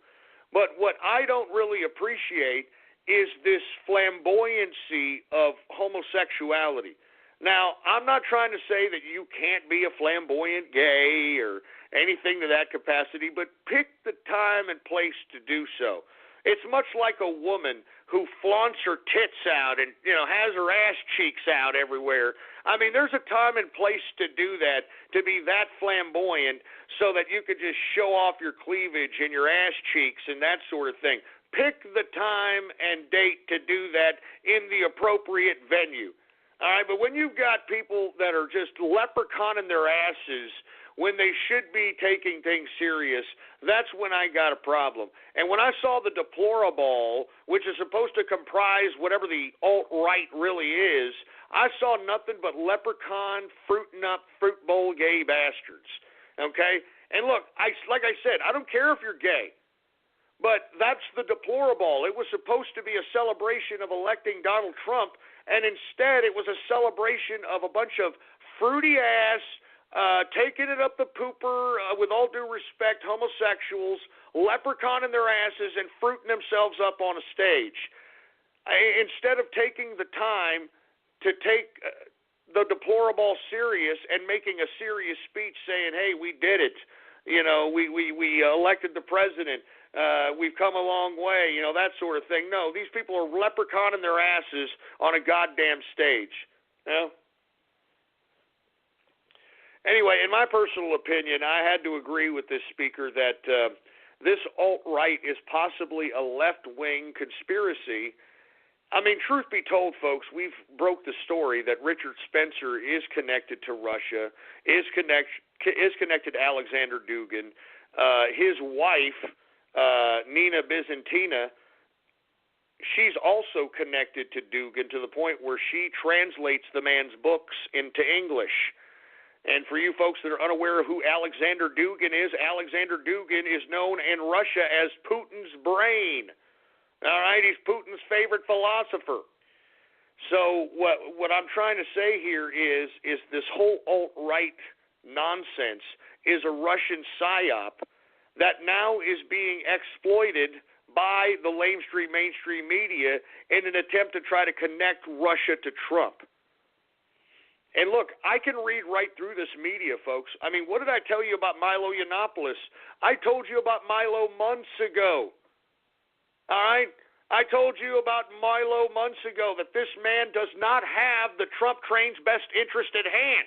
But what I don't really appreciate is this flamboyancy of homosexuality. Now, I'm not trying to say that you can't be a flamboyant gay or anything to that capacity, but pick the time and place to do so. It's much like a woman who flaunts her tits out and, has her ass cheeks out everywhere. I mean, there's a time and place to do that, to be that flamboyant so that you could just show off your cleavage and your ass cheeks and that sort of thing. Pick the time and date to do that in the appropriate venue. All right, but when you've got people that are just leprechaun in their asses when they should be taking things serious, that's when I got a problem. And when I saw the deplorable, which is supposed to comprise whatever the alt-right really is, I saw nothing but leprechaun, fruiting up, fruit bowl gay bastards. Okay? And look, like I said, I don't care if you're gay. But that's the deplorable. It was supposed to be a celebration of electing Donald Trump, and instead it was a celebration of a bunch of fruity-ass, taking it up the pooper, with all due respect, homosexuals, leprechaun in their asses, and fruiting themselves up on a stage. Instead of taking the time to take the deplorable serious and making a serious speech saying, hey, we did it. You know, we elected the president. We've come a long way, you know, that sort of thing. No, these people are leprechauning their asses on a goddamn stage. You know? Anyway, in my personal opinion, I had to agree with this speaker that this alt-right is possibly a left-wing conspiracy. I mean, truth be told, folks, we've broke the story that Richard Spencer is connected to Russia, is connected to Alexander Dugin. His wife, Nina Byzantina, she's also connected to Dugin to the point where she translates the man's books into English. And for you folks that are unaware of who Alexander Dugin is known in Russia as Putin's brain. All right, he's Putin's favorite philosopher. So what I'm trying to say here is this whole alt-right nonsense is a Russian psyop that now is being exploited by the mainstream media in an attempt to try to connect Russia to Trump. And look, I can read right through this media, folks. I mean, what did I tell you about Milo Yiannopoulos? I told you about Milo months ago. All right? I told you about Milo months ago that this man does not have the Trump train's best interest at hand.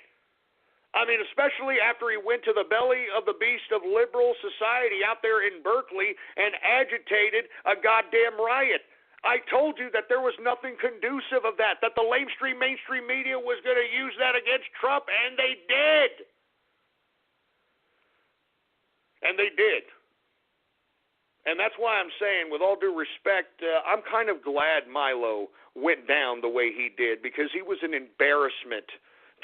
I mean, especially after he went to the belly of the beast of liberal society out there in Berkeley and agitated a goddamn riot. I told you that there was nothing conducive of that the mainstream media was going to use that against Trump, and they did. And they did. And that's why I'm saying, with all due respect, I'm kind of glad Milo went down the way he did, because he was an embarrassment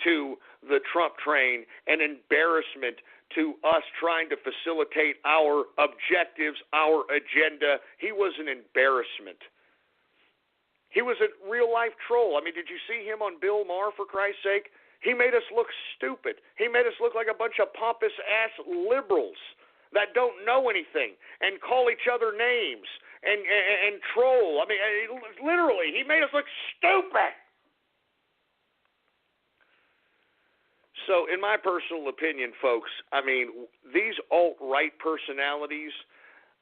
to the Trump train, an embarrassment to us trying to facilitate our objectives, our agenda. He was an embarrassment. He was a real-life troll. I mean, did you see him on Bill Maher, for Christ's sake? He made us look stupid. He made us look like a bunch of pompous-ass liberals that don't know anything and call each other names and troll. I mean, literally, he made us look stupid. So, in my personal opinion, folks, I mean, these alt-right personalities,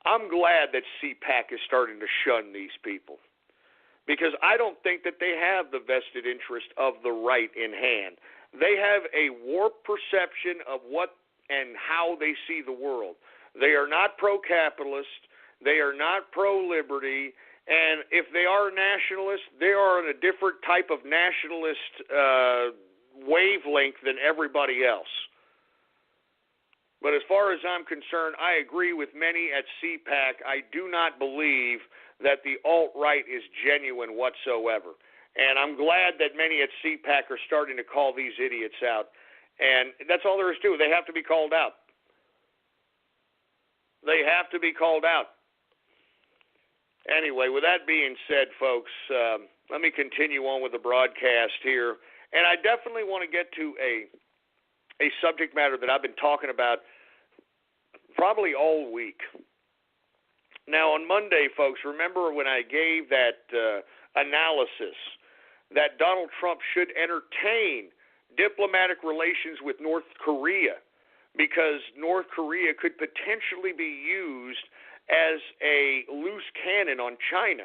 I'm glad that CPAC is starting to shun these people, because I don't think that they have the vested interest of the right in hand. They have a warped perception of what and how they see the world. They are not pro-capitalist. They are not pro-liberty. And if they are nationalists, they are on a different type of nationalist wavelength than everybody else. But as far as I'm concerned, I agree with many at CPAC. I do not believe that the alt-right is genuine whatsoever. And I'm glad that many at CPAC are starting to call these idiots out. And that's all there is to it. They have to be called out. They have to be called out. Anyway, with that being said, folks, let me continue on with the broadcast here. And I definitely want to get to a subject matter that I've been talking about probably all week. Now, on Monday, folks, remember when I gave that analysis that Donald Trump should entertain diplomatic relations with North Korea, because North Korea could potentially be used as a loose cannon on China.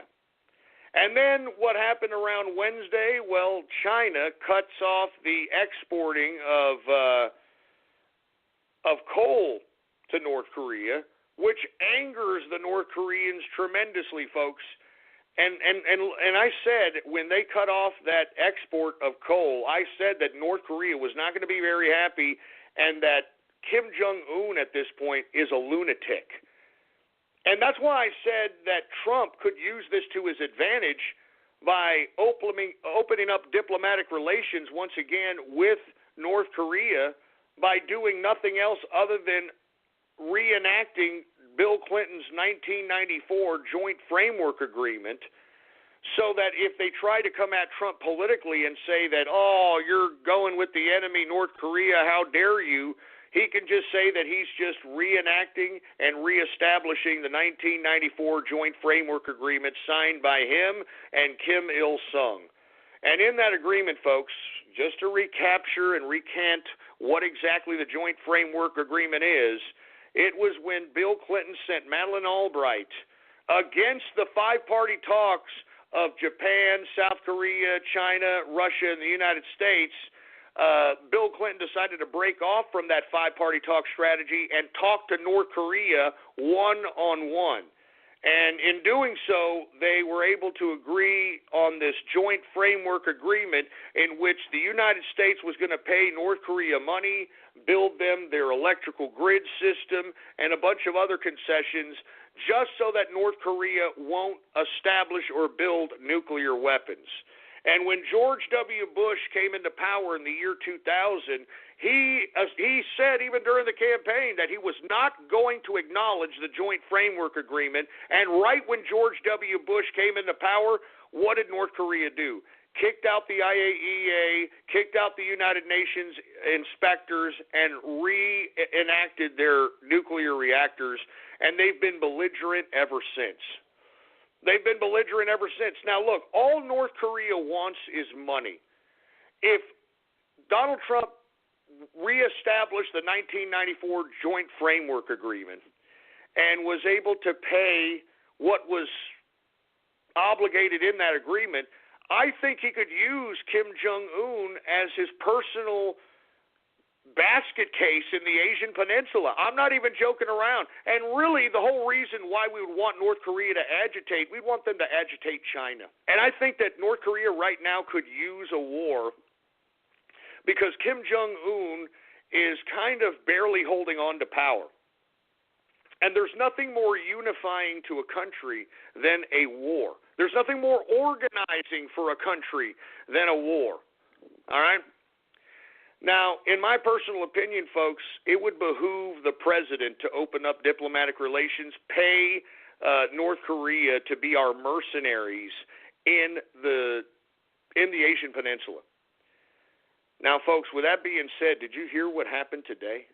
And then what happened around Wednesday? Well, China cuts off the exporting of coal to North Korea, which angers the North Koreans tremendously, folks. And I said, when they cut off that export of coal, I said that North Korea was not going to be very happy, and that Kim Jong-un at this point is a lunatic. And that's why I said that Trump could use this to his advantage by opening up diplomatic relations once again with North Korea by doing nothing else other than reenacting Bill Clinton's 1994 Joint Framework Agreement, so that if they try to come at Trump politically and say that, oh, you're going with the enemy, North Korea, how dare you, he can just say that he's just reenacting and reestablishing the 1994 Joint Framework Agreement signed by him and Kim Il-sung. And in that agreement, folks, just to recapture and recant what exactly the Joint Framework Agreement is, it was when Bill Clinton sent Madeleine Albright against the five-party talks of Japan, South Korea, China, Russia, and the United States. Bill Clinton decided to break off from that five-party talk strategy and talk to North Korea one-on-one. And in doing so, they were able to agree on this joint framework agreement in which the United States was going to pay North Korea money, build them their electrical grid system, and a bunch of other concessions, just so that North Korea won't establish or build nuclear weapons. And when George W. Bush came into power in the year 2000, he said even during the campaign that he was not going to acknowledge the Joint Framework Agreement. And right when George W. Bush came into power, what did North Korea do? Kicked out the IAEA, kicked out the United Nations inspectors, and reenacted their nuclear reactors, and they've been belligerent ever since. They've been belligerent ever since. Now, look, all North Korea wants is money. If Donald Trump reestablished the 1994 Joint Framework Agreement and was able to pay what was obligated in that agreement, I think he could use Kim Jong-un as his personal basket case in the Asian Peninsula. I'm not even joking around. And really, the whole reason why we would want North Korea to agitate, we'd want them to agitate China. And I think that North Korea right now could use a war because Kim Jong-un is kind of barely holding on to power. And there's nothing more unifying to a country than a war. There's nothing more organizing for a country than a war. All right? Now, in my personal opinion, folks, it would behoove the president to open up diplomatic relations, pay North Korea to be our mercenaries in the Asian Peninsula. Now, folks, with that being said, did you hear what happened today?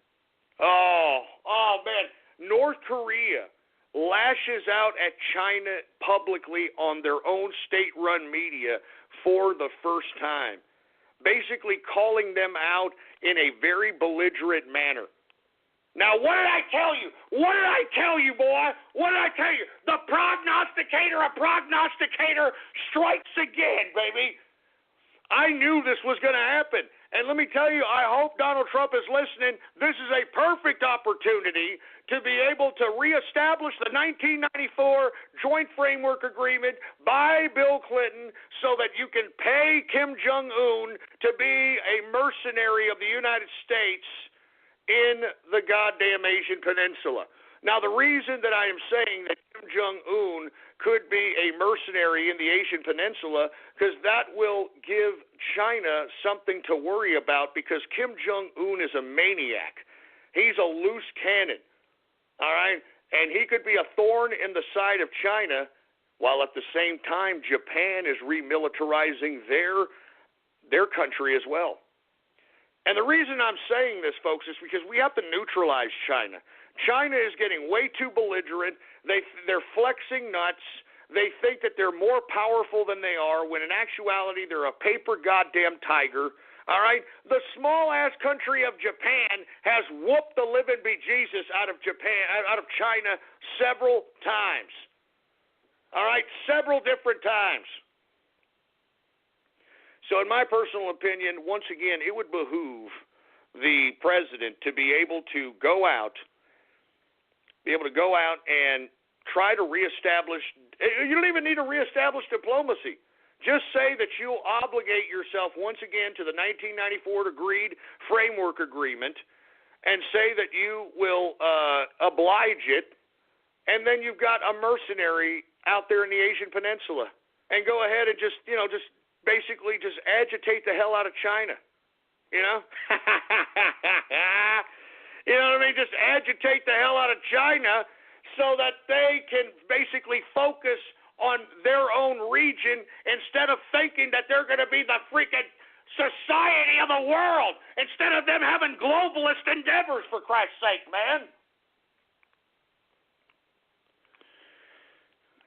Oh, man. North Korea lashes out at China publicly on their own state-run media for the first time, basically calling them out in a very belligerent manner. Now, what did I tell you? What did I tell you, boy? What did I tell you? The prognosticator, a prognosticator strikes again, baby. I knew this was going to happen. And let me tell you, I hope Donald Trump is listening. This is a perfect opportunity to be able to reestablish the 1994 Joint Framework Agreement by Bill Clinton so that you can pay Kim Jong-un to be a mercenary of the United States in the goddamn Asian Peninsula. Now, the reason that I am saying that Kim Jong-un could be a mercenary in the Asian Peninsula, because that will give China something to worry about, because Kim Jong-un is a maniac. He's a loose cannon, all right? And he could be a thorn in the side of China, while at the same time Japan is remilitarizing their country as well. And the reason I'm saying this, folks, is because we have to neutralize China. China is getting way too belligerent. They're flexing nuts. They think that they're more powerful than they are, when in actuality they're a paper goddamn tiger. All right? The small-ass country of Japan has whooped the living bejesus out of China several times. All right? Several different times. So in my personal opinion, once again, it would behoove the president to be able to go out and try to reestablish. You don't even need to reestablish diplomacy. Just say that you'll obligate yourself once again to the 1994 agreed framework agreement, and say that you will oblige it, and then you've got a mercenary out there in the Asian Peninsula, and go ahead and just basically agitate the hell out of China, you know? You know what I mean? Just agitate the hell out of China so that they can basically focus on their own region instead of thinking that they're going to be the freaking society of the world instead of them having globalist endeavors, for Christ's sake, man.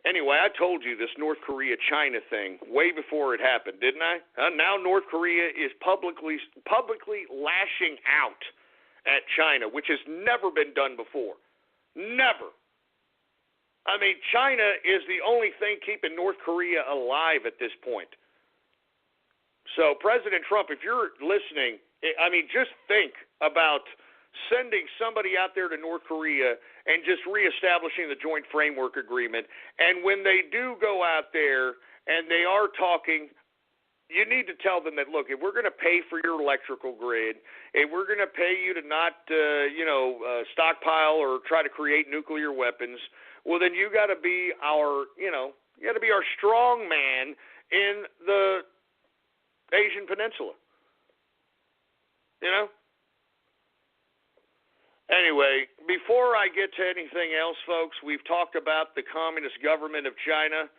Anyway, I told you this North Korea-China thing way before it happened, didn't I? Now North Korea is publicly lashing out at China, which has never been done before. Never. I mean, China is the only thing keeping North Korea alive at this point. So, President Trump, if you're listening, I mean, just think about sending somebody out there to North Korea and just reestablishing the Joint Framework Agreement. And when they do go out there and they are talking, you need to tell them that, look, if we're going to pay for your electrical grid, if we're going to pay you to not, stockpile or try to create nuclear weapons, well, then you got to be our, you got to be our strong man in the Asian Peninsula. Anyway, before I get to anything else, folks, we've talked about the Communist government of China.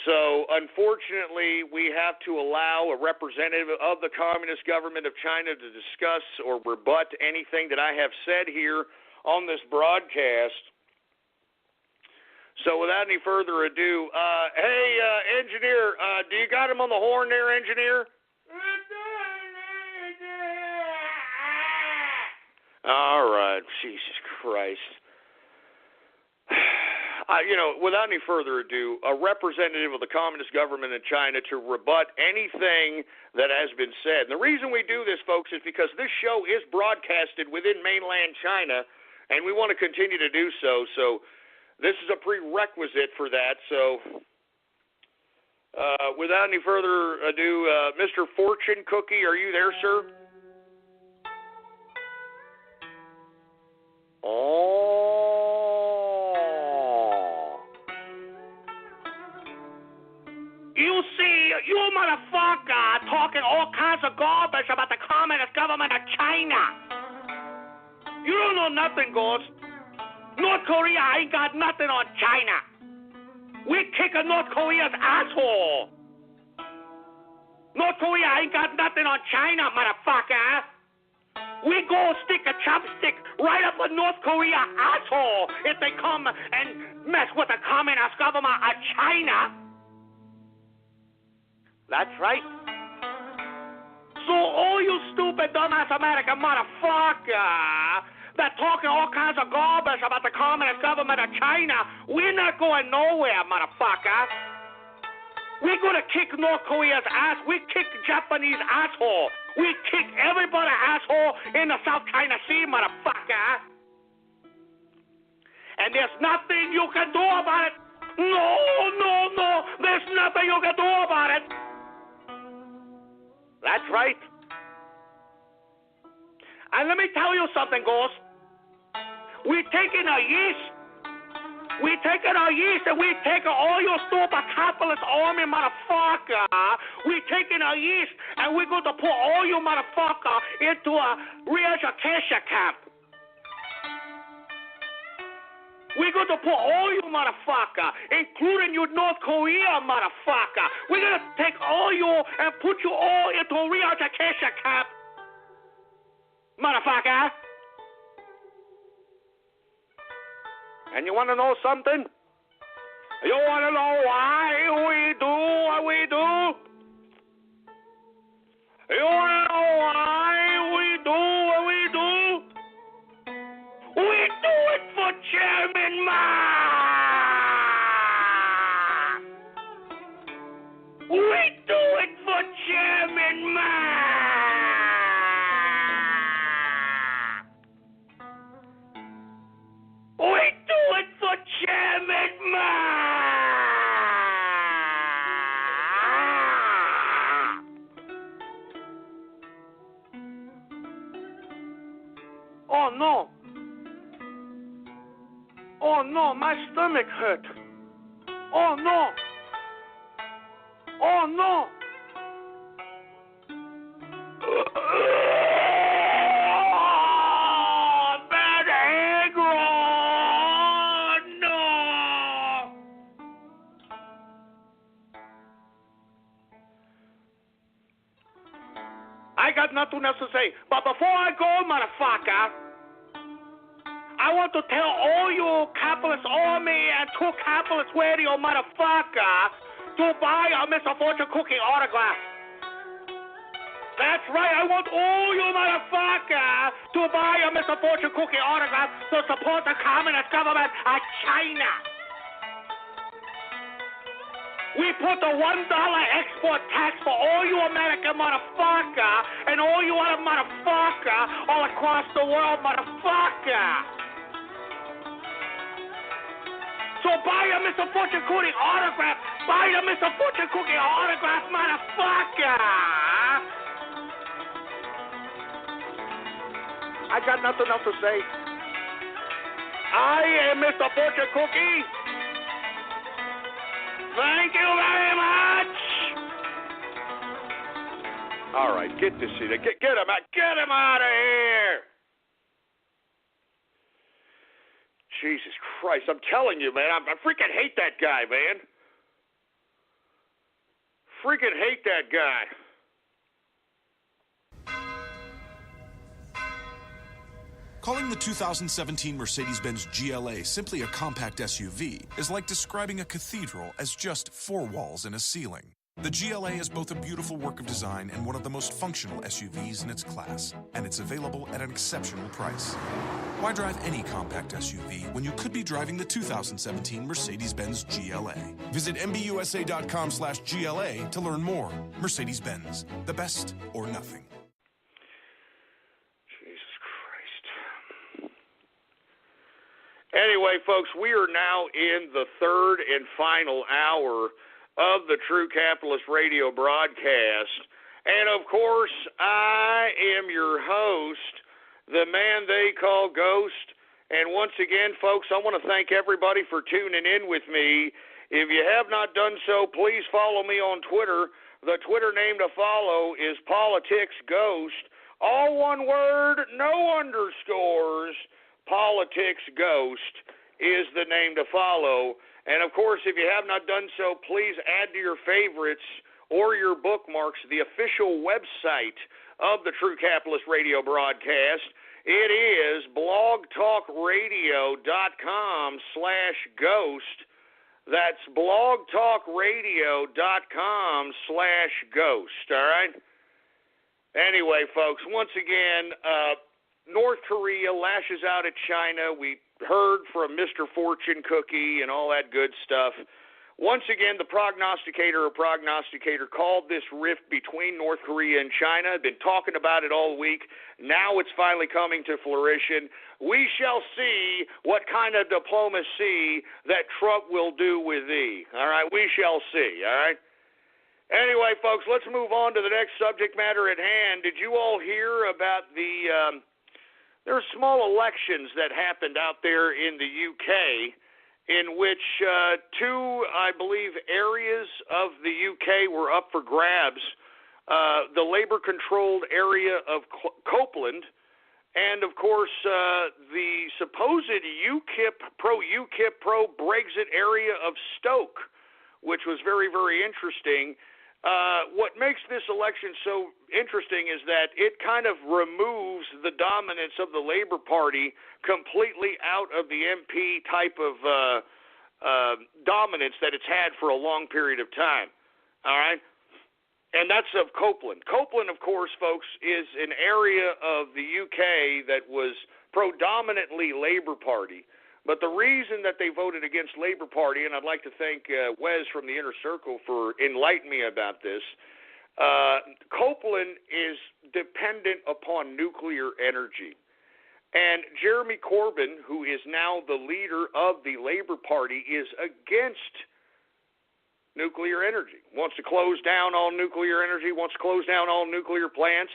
So, unfortunately, we have to allow a representative of the Communist government of China to discuss or rebut anything that I have said here on this broadcast. So, without any further ado, hey, engineer, do you got him on the horn there, engineer? All right, Jesus Christ. Without any further ado, a representative of the Communist government in China to rebut anything that has been said. And the reason we do this, folks, is because this show is broadcasted within mainland China, and we want to continue to do so. So this is a prerequisite for that. So without any further ado, Mr. Fortune Cookie, are you there, sir? Oh. You see, you motherfucker talking all kinds of garbage about the Communist government of China. You don't know nothing, Ghost. North Korea ain't got nothing on China. We kicking North Korea's asshole. North Korea ain't got nothing on China, motherfucker. We go stick a chopstick right up a North Korea asshole if they come and mess with the Communist government of China. That's right. So all you stupid, dumbass American motherfucker that talking all kinds of garbage about the Communist government of China, we're not going nowhere, motherfucker. We're going to kick North Korea's ass. We kick Japanese asshole. We kick everybody asshole in the South China Sea, motherfucker. And there's nothing you can do about it. No. There's nothing you can do about it. That's right. And let me tell you something, Ghost. We're taking our yeast. We're taking our yeast and we're taking all your stupid capitalist army, motherfucker. We're taking our yeast and we're going to put all you motherfucker into a re-education camp. We're going to put all you motherfucker, including you North Korea motherfucker. We're going to take all you and put you all into a re-education camp, motherfucker. And you want to know something? You want to know why we do what we do? You want to know why we do what we do? We do it for Chairman Ma! We do it for Chairman Ma! We do it for Chairman Ma! Oh no, my stomach hurt. Oh no. Bad egg roll. No. got nothing else to say. But before I go, motherfucker, I want to tell all you capitalist army and True Capitalist Radio motherfucker to buy a Mr. Fortune Cookie autograph. That's right, I want all you motherfucker to buy a Mr. Fortune Cookie autograph to support the communist government of China. We put the $1 export tax for all you American motherfucker and all you other motherfucker all across the world motherfucker. So buy a Mr. Fortune Cookie autograph. Buy the Mr. Fortune Cookie autograph, motherfucker. I got nothing else to say. I am Mr. Fortune Cookie. Thank you very much. All right, get this shit. Get him out. Get him out of here. Jesus Christ, I'm telling you, man. I freaking hate that guy, man. Freaking hate that guy. Calling the 2017 Mercedes-Benz GLA simply a compact SUV is like describing a cathedral as just 4 walls and a ceiling. The GLA is both a beautiful work of design and one of the most functional SUVs in its class, and it's available at an exceptional price. Why drive any compact SUV when you could be driving the 2017 Mercedes-Benz GLA? Visit MBUSA.com/GLA to learn more. Mercedes-Benz, the best or nothing. Anyway, folks, we are now in the third and final hour of the True Capitalist Radio broadcast. And, of course, I am your host, the man they call Ghost. And once again, folks, I want to thank everybody for tuning in with me. If you have not done so, please follow me on Twitter. The Twitter name to follow is Politics Ghost. All one word, no underscores. Politics Ghost is the name to follow. And, of course, if you have not done so, please add to your favorites or your bookmarks the official website of the True Capitalist Radio broadcast. It is blogtalkradio.com/ghost. That's blogtalkradio.com/ghost, all right? Anyway, folks, once again, North Korea lashes out at China. We heard from Mr. Fortune Cookie and all that good stuff. Once again, the prognosticator called this rift between North Korea and China. I've been talking about it all week. Now it's finally coming to fruition. We shall see what kind of diplomacy that Trump will do with thee. All right, we shall see, all right? Anyway, folks, let's move on to the next subject matter at hand. Did you all hear about there are small elections that happened out there in the UK in which two, I believe, areas of the UK were up for grabs. The Labour-controlled area of Copeland and, of course, the supposed UKIP, pro-Brexit area of Stoke, which was very, very interesting. What makes this election so interesting is that it kind of removes the dominance of the Labour Party completely out of the MP type of dominance that it's had for a long period of time. All right? And that's of Copeland. Copeland, of course, folks, is an area of the UK that was predominantly Labour Party. But the reason that they voted against Labour Party, and I'd like to thank Wes from the Inner Circle for enlightening me about this, Copeland is dependent upon nuclear energy. And Jeremy Corbyn, who is now the leader of the Labour Party, is against nuclear energy, wants to close down all nuclear energy, wants to close down all nuclear plants.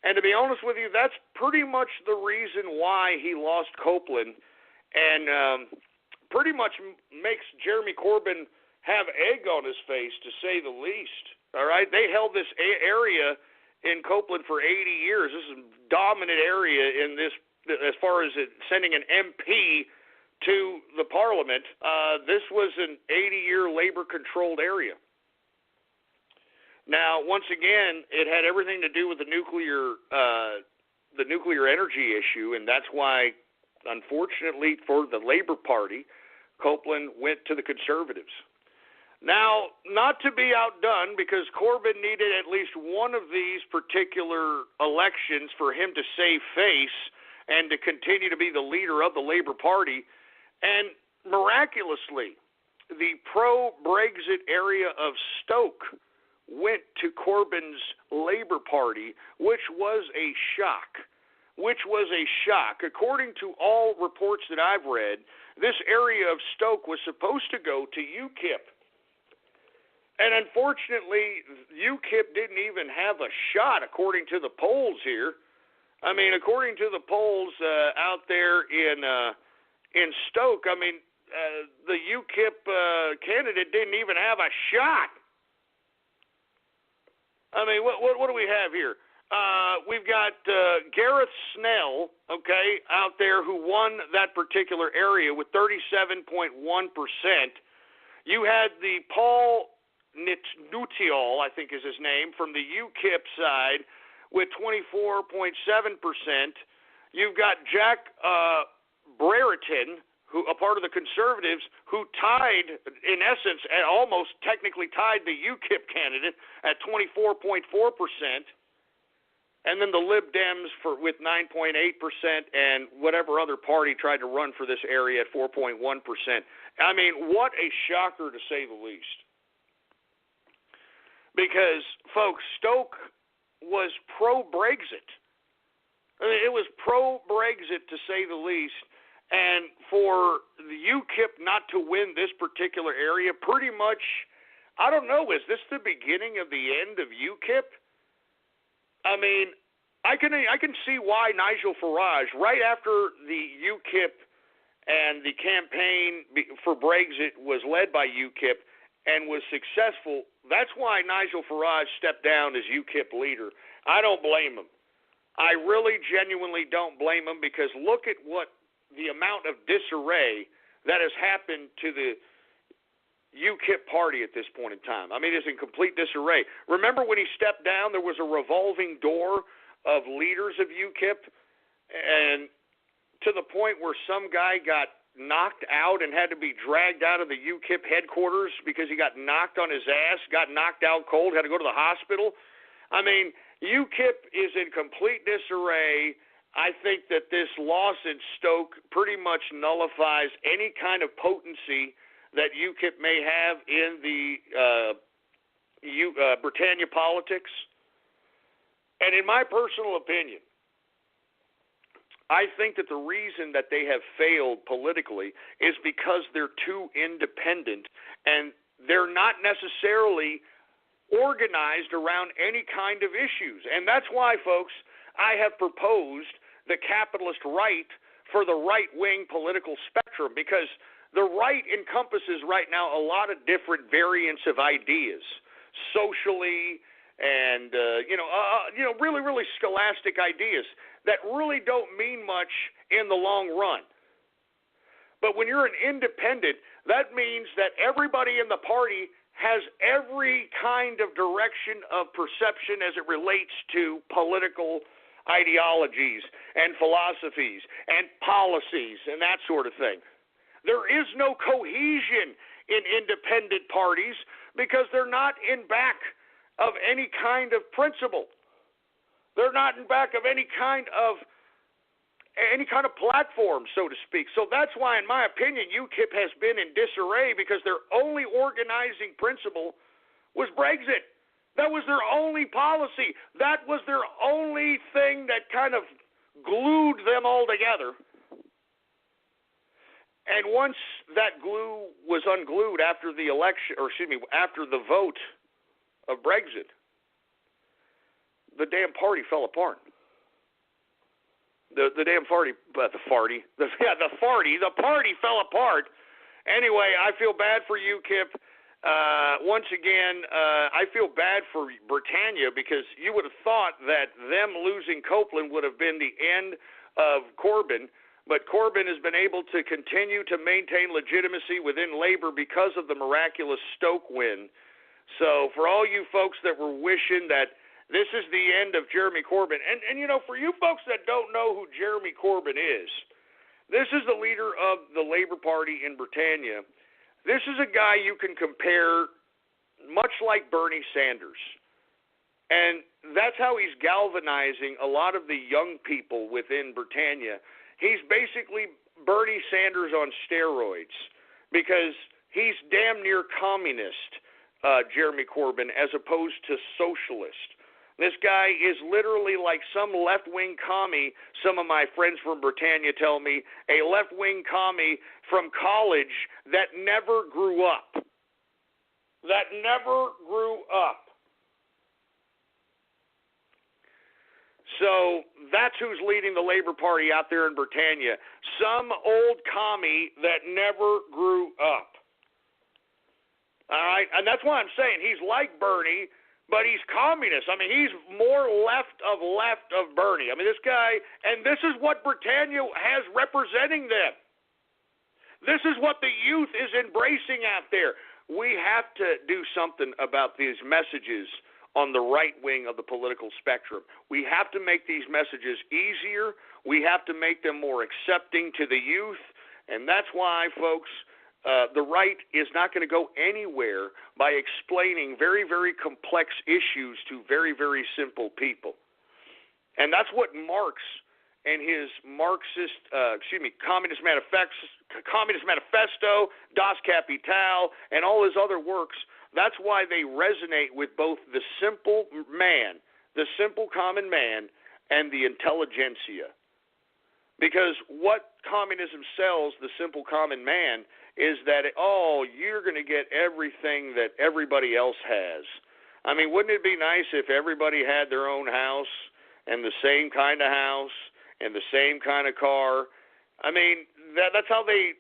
And to be honest with you, that's pretty much the reason why he lost Copeland. And pretty much makes Jeremy Corbyn have egg on his face, to say the least. All right? They held this area in Copeland for 80 years. This is a dominant area in this, as far as sending an MP to the parliament. This was an 80-year Labour-controlled area. Now, once again, it had everything to do with the nuclear energy issue, and that's why, unfortunately, for the Labor Party, Copeland went to the Conservatives. Now, not to be outdone, because Corbyn needed at least one of these particular elections for him to save face and to continue to be the leader of the Labor Party, and miraculously, the pro-Brexit area of Stoke went to Corbyn's Labor Party, which was a shock. According to all reports that I've read, this area of Stoke was supposed to go to UKIP. And unfortunately, UKIP didn't even have a shot, according to the polls here. I mean, according to the polls out there in Stoke, I mean, the UKIP candidate didn't even have a shot. I mean, what do we have here? We've got Gareth Snell, okay, out there who won that particular area with 37.1%. You had the Paul Nutiol, I think is his name, from the UKIP side with 24.7%. You've got Jack Brereton, who a part of the Conservatives, who tied, in essence, almost technically tied the UKIP candidate at 24.4%, and then the Lib Dems with 9.8%, and whatever other party tried to run for this area at 4.1%. I mean, what a shocker, to say the least. Because, folks, Stoke was pro-Brexit. I mean, it was pro-Brexit, to say the least. And for the UKIP not to win this particular area, pretty much, I don't know, is this the beginning of the end of UKIP? I mean, I can see why Nigel Farage, right after the UKIP and the campaign for Brexit was led by UKIP and was successful, that's why Nigel Farage stepped down as UKIP leader. I don't blame him. I really genuinely don't blame him, because look at what the amount of disarray that has happened to the UKIP party at this point in time. I mean, it's in complete disarray. Remember when he stepped down, there was a revolving door of leaders of UKIP, and to the point where some guy got knocked out and had to be dragged out of the UKIP headquarters because he got knocked on his ass, got knocked out cold, had to go to the hospital. I mean, UKIP is in complete disarray. I think that this loss in Stoke pretty much nullifies any kind of potency that UKIP may have in the Britannia politics. And in my personal opinion, I think that the reason that they have failed politically is because they're too independent, and they're not necessarily organized around any kind of issues. And that's why, folks, I have proposed the capitalist right for the right-wing political spectrum, because the right encompasses right now a lot of different variants of ideas, socially and really, really scholastic ideas that really don't mean much in the long run. But when you're an independent, that means that everybody in the party has every kind of direction of perception as it relates to political ideologies and philosophies and policies and that sort of thing. There is no cohesion in independent parties because they're not in back of any kind of principle. They're not in back of any kind of platform, so to speak. So that's why, in my opinion, UKIP has been in disarray, because their only organizing principle was Brexit. That was their only policy. That was their only thing that kind of glued them all together. And once that glue was unglued after the after the vote of Brexit, the damn party fell apart. The party fell apart. Anyway, I feel bad for UKIP. Once again, I feel bad for Britannia, because you would have thought that them losing Copeland would have been the end of Corbyn, but Corbyn has been able to continue to maintain legitimacy within Labour because of the miraculous Stoke win So for all you folks that were wishing that this is the end of Jeremy Corbyn, and you know, for you folks that don't know who Jeremy Corbyn is, this is the leader of the Labour Party in Britannia. This is a guy you can compare much like Bernie Sanders. And that's how he's galvanizing a lot of the young people within Britannia. He's basically Bernie Sanders on steroids because he's damn near communist, Jeremy Corbyn, as opposed to socialist. This guy is literally like some left-wing commie. Some of my friends from Britannia tell me a left-wing commie from college that never grew up. That never grew up. So that's who's leading the Labour Party out there in Britannia. Some old commie that never grew up. All right? And that's why I'm saying he's like Bernie, but he's communist. I mean, he's more left of Bernie. I mean, this guy, and this is what Britannia has representing them. This is what the youth is embracing out there. We have to do something about these messages on the right wing of the political spectrum. We have to make these messages easier. We have to make them more accepting to the youth. And that's why, folks, the right is not going to go anywhere by explaining very, very complex issues to very, very simple people. And that's what Marx and his Communist Manifesto, Das Kapital, and all his other works, that's why they resonate with both the simple man, the simple common man, and the intelligentsia. Because what communism sells the simple common man is that, you're going to get everything that everybody else has. I mean, wouldn't it be nice if everybody had their own house and the same kind of house and the same kind of car? I mean, that's how they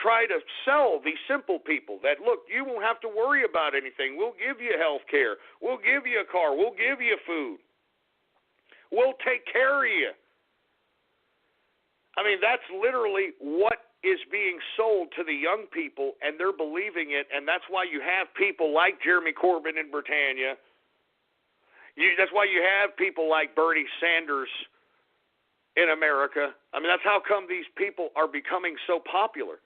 try to sell these simple people that, look, you won't have to worry about anything. We'll give you health care. We'll give you a car. We'll give you food. We'll take care of you. I mean, that's literally what is being sold to the young people, and they're believing it, and that's why you have people like Jeremy Corbyn in Britannia. That's why you have people like Bernie Sanders in America. I mean, that's how come these people are becoming so popular.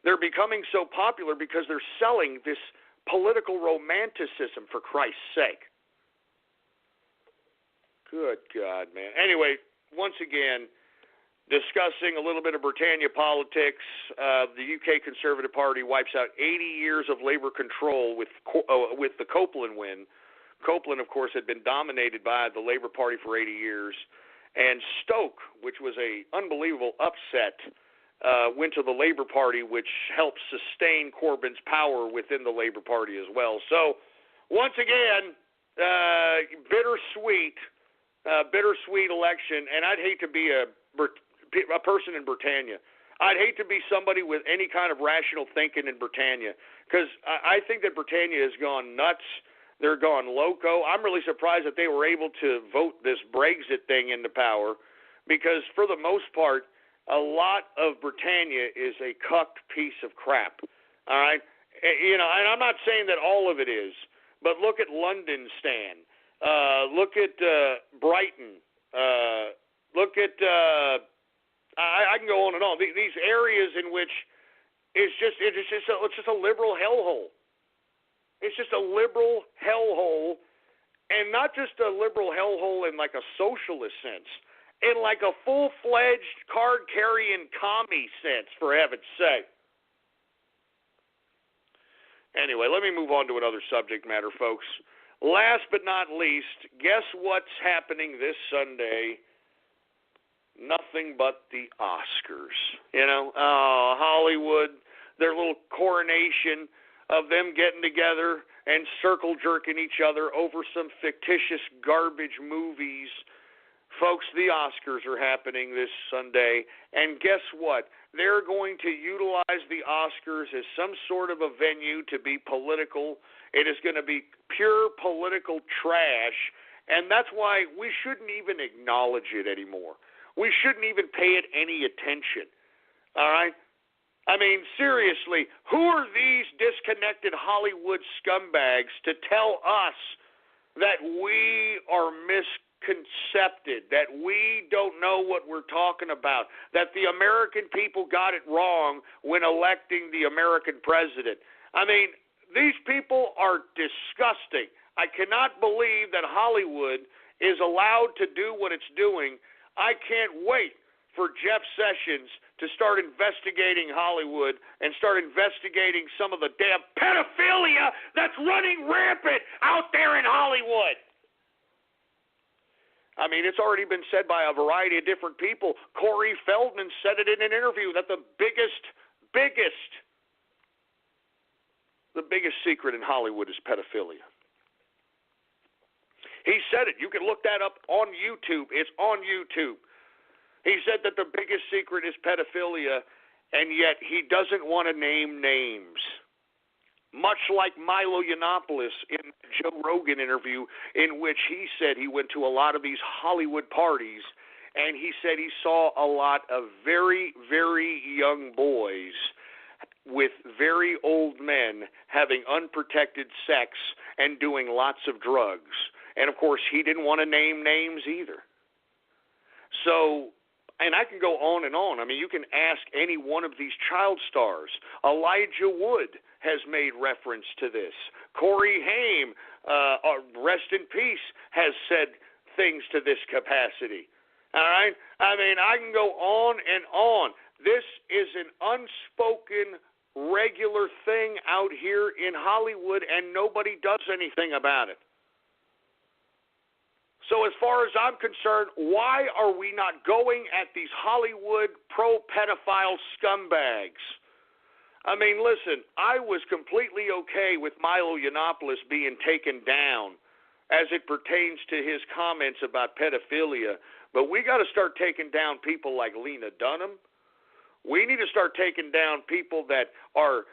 They're becoming so popular because they're selling this political romanticism, for Christ's sake. Good God, man. Anyway, once again, discussing a little bit of Britannia politics, the UK Conservative Party wipes out 80 years of Labour control with the Copeland win. Copeland, of course, had been dominated by the Labour Party for 80 years. And Stoke, which was an unbelievable upset, went to the Labour Party, which helped sustain Corbyn's power within the Labour Party as well. So, once again, bittersweet election, and I'd hate to be a person in Britannia. I'd hate to be somebody with any kind of rational thinking in Britannia, because I think that Britannia has gone nuts. They're gone loco. I'm really surprised that they were able to vote this Brexit thing into power, because for the most part, a lot of Britannia is a cucked piece of crap. All right? And I'm not saying that all of it is, but look at London, Stan. Look at Brighton. Look at I can go on and on. These areas in which it's just a liberal hellhole. It's just a liberal hellhole, and not just a liberal hellhole in like a socialist sense, in like a full-fledged card-carrying commie sense, for heaven's sake. Anyway, let me move on to another subject matter, folks. Last but not least, guess what's happening this Sunday? Nothing but the Oscars. Hollywood, their little coronation of them getting together and circle jerking each other over some fictitious garbage movies. Folks, the Oscars are happening this Sunday, and guess what? They're going to utilize the Oscars as some sort of a venue to be political. It is going to be pure political trash, and that's why we shouldn't even acknowledge it anymore. We shouldn't even pay it any attention, all right? I mean, seriously, who are these disconnected Hollywood scumbags to tell us that we are misconcepted, that we don't know what we're talking about, that the American people got it wrong when electing the American president? I mean, these people are disgusting. I cannot believe that Hollywood is allowed to do what it's doing. I can't wait for Jeff Sessions to start investigating Hollywood and start investigating some of the damn pedophilia that's running rampant out there in Hollywood. I mean, it's already been said by a variety of different people. Corey Feldman said it in an interview that the biggest secret in Hollywood is pedophilia. He said it. You can look that up on YouTube. It's on YouTube. He said that the biggest secret is pedophilia, and yet he doesn't want to name names. Much like Milo Yiannopoulos in the Joe Rogan interview, in which he said he went to a lot of these Hollywood parties, and he said he saw a lot of very, very young boys with very old men having unprotected sex and doing lots of drugs. And, of course, he didn't want to name names either. So, and I can go on and on. I mean, you can ask any one of these child stars. Elijah Wood has made reference to this. Corey Haim, rest in peace, has said things to this capacity. All right? I mean, I can go on and on. This is an unspoken, regular thing out here in Hollywood, and nobody does anything about it. So as far as I'm concerned, why are we not going at these Hollywood pro-pedophile scumbags? I mean, listen, I was completely okay with Milo Yiannopoulos being taken down as it pertains to his comments about pedophilia, but we got to start taking down people like Lena Dunham. We need to start taking down people that are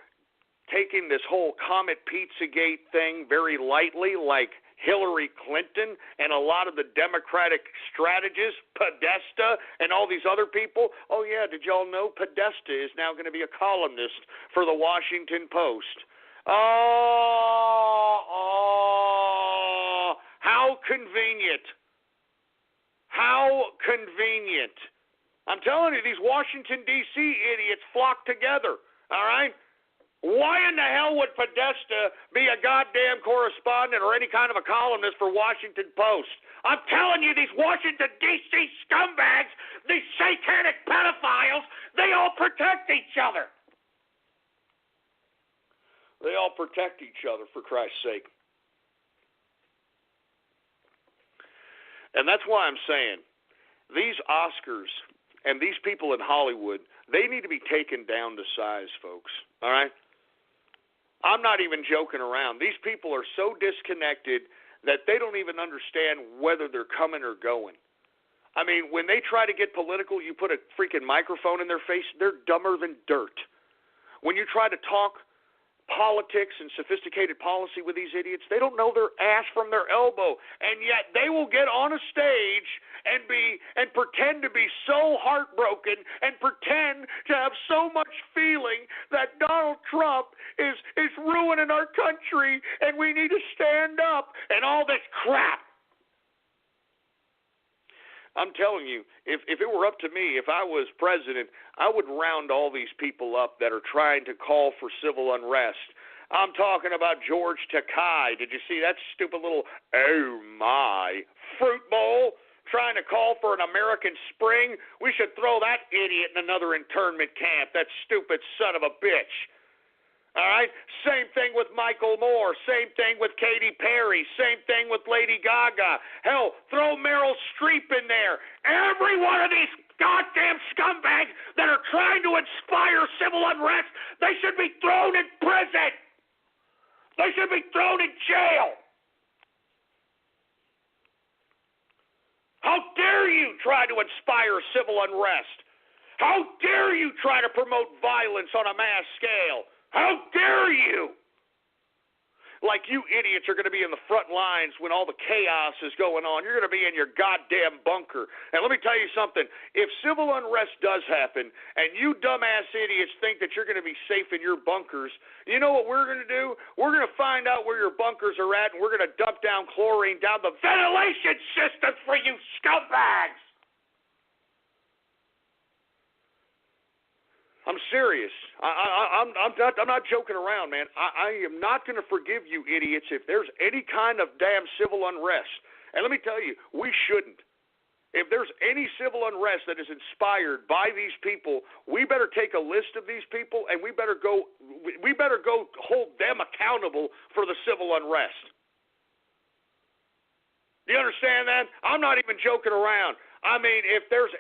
taking this whole Comet Pizzagate thing very lightly, like Hillary Clinton and a lot of the Democratic strategists, Podesta and all these other people. Oh, yeah, did y'all know Podesta is now going to be a columnist for the Washington Post? Oh, how convenient. How convenient. I'm telling you, these Washington, D.C. idiots flock together, all right? Why in the hell would Podesta be a goddamn correspondent or any kind of a columnist for Washington Post? I'm telling you, these Washington, D.C. scumbags, these satanic pedophiles, they all protect each other. They all protect each other, for Christ's sake. And that's why I'm saying these Oscars and these people in Hollywood, they need to be taken down to size, folks, all right? I'm not even joking around. These people are so disconnected that they don't even understand whether they're coming or going. I mean, when they try to get political, you put a freaking microphone in their face, they're dumber than dirt. When you try to talk politics and sophisticated policy with these idiots, they don't know their ass from their elbow, and yet they will get on a stage and pretend to be so heartbroken and pretend to have so much feeling that Donald Trump is ruining our country and we need to stand up and all this crap. I'm telling you, if it were up to me, if I was president, I would round all these people up that are trying to call for civil unrest. I'm talking about George Takei. Did you see that stupid little, oh my, fruit bowl trying to call for an American spring? We should throw that idiot in another internment camp, that stupid son of a bitch. All right? Same thing with Michael Moore. Same thing with Katy Perry. Same thing with Lady Gaga. Hell, throw Meryl Streep in there. Every one of these goddamn scumbags that are trying to inspire civil unrest, they should be thrown in prison. They should be thrown in jail. How dare you try to inspire civil unrest? How dare you try to promote violence on a mass scale? How dare you? like you idiots are going to be in the front lines when all the chaos is going on. You're going to be in your goddamn bunker. And let me tell you something. If civil unrest does happen and you dumbass idiots think that you're going to be safe in your bunkers, you know what we're going to do? We're going to find out where your bunkers are at, and we're going to dump down chlorine down the ventilation systems for you scumbags. I'm serious. I'm not joking around, man. I am not going to forgive you idiots if there's any kind of damn civil unrest. And let me tell you, we shouldn't. If there's any civil unrest that is inspired by these people, we better take a list of these people and we better go hold them accountable for the civil unrest. Do you understand that? I'm not even joking around. I mean, if there's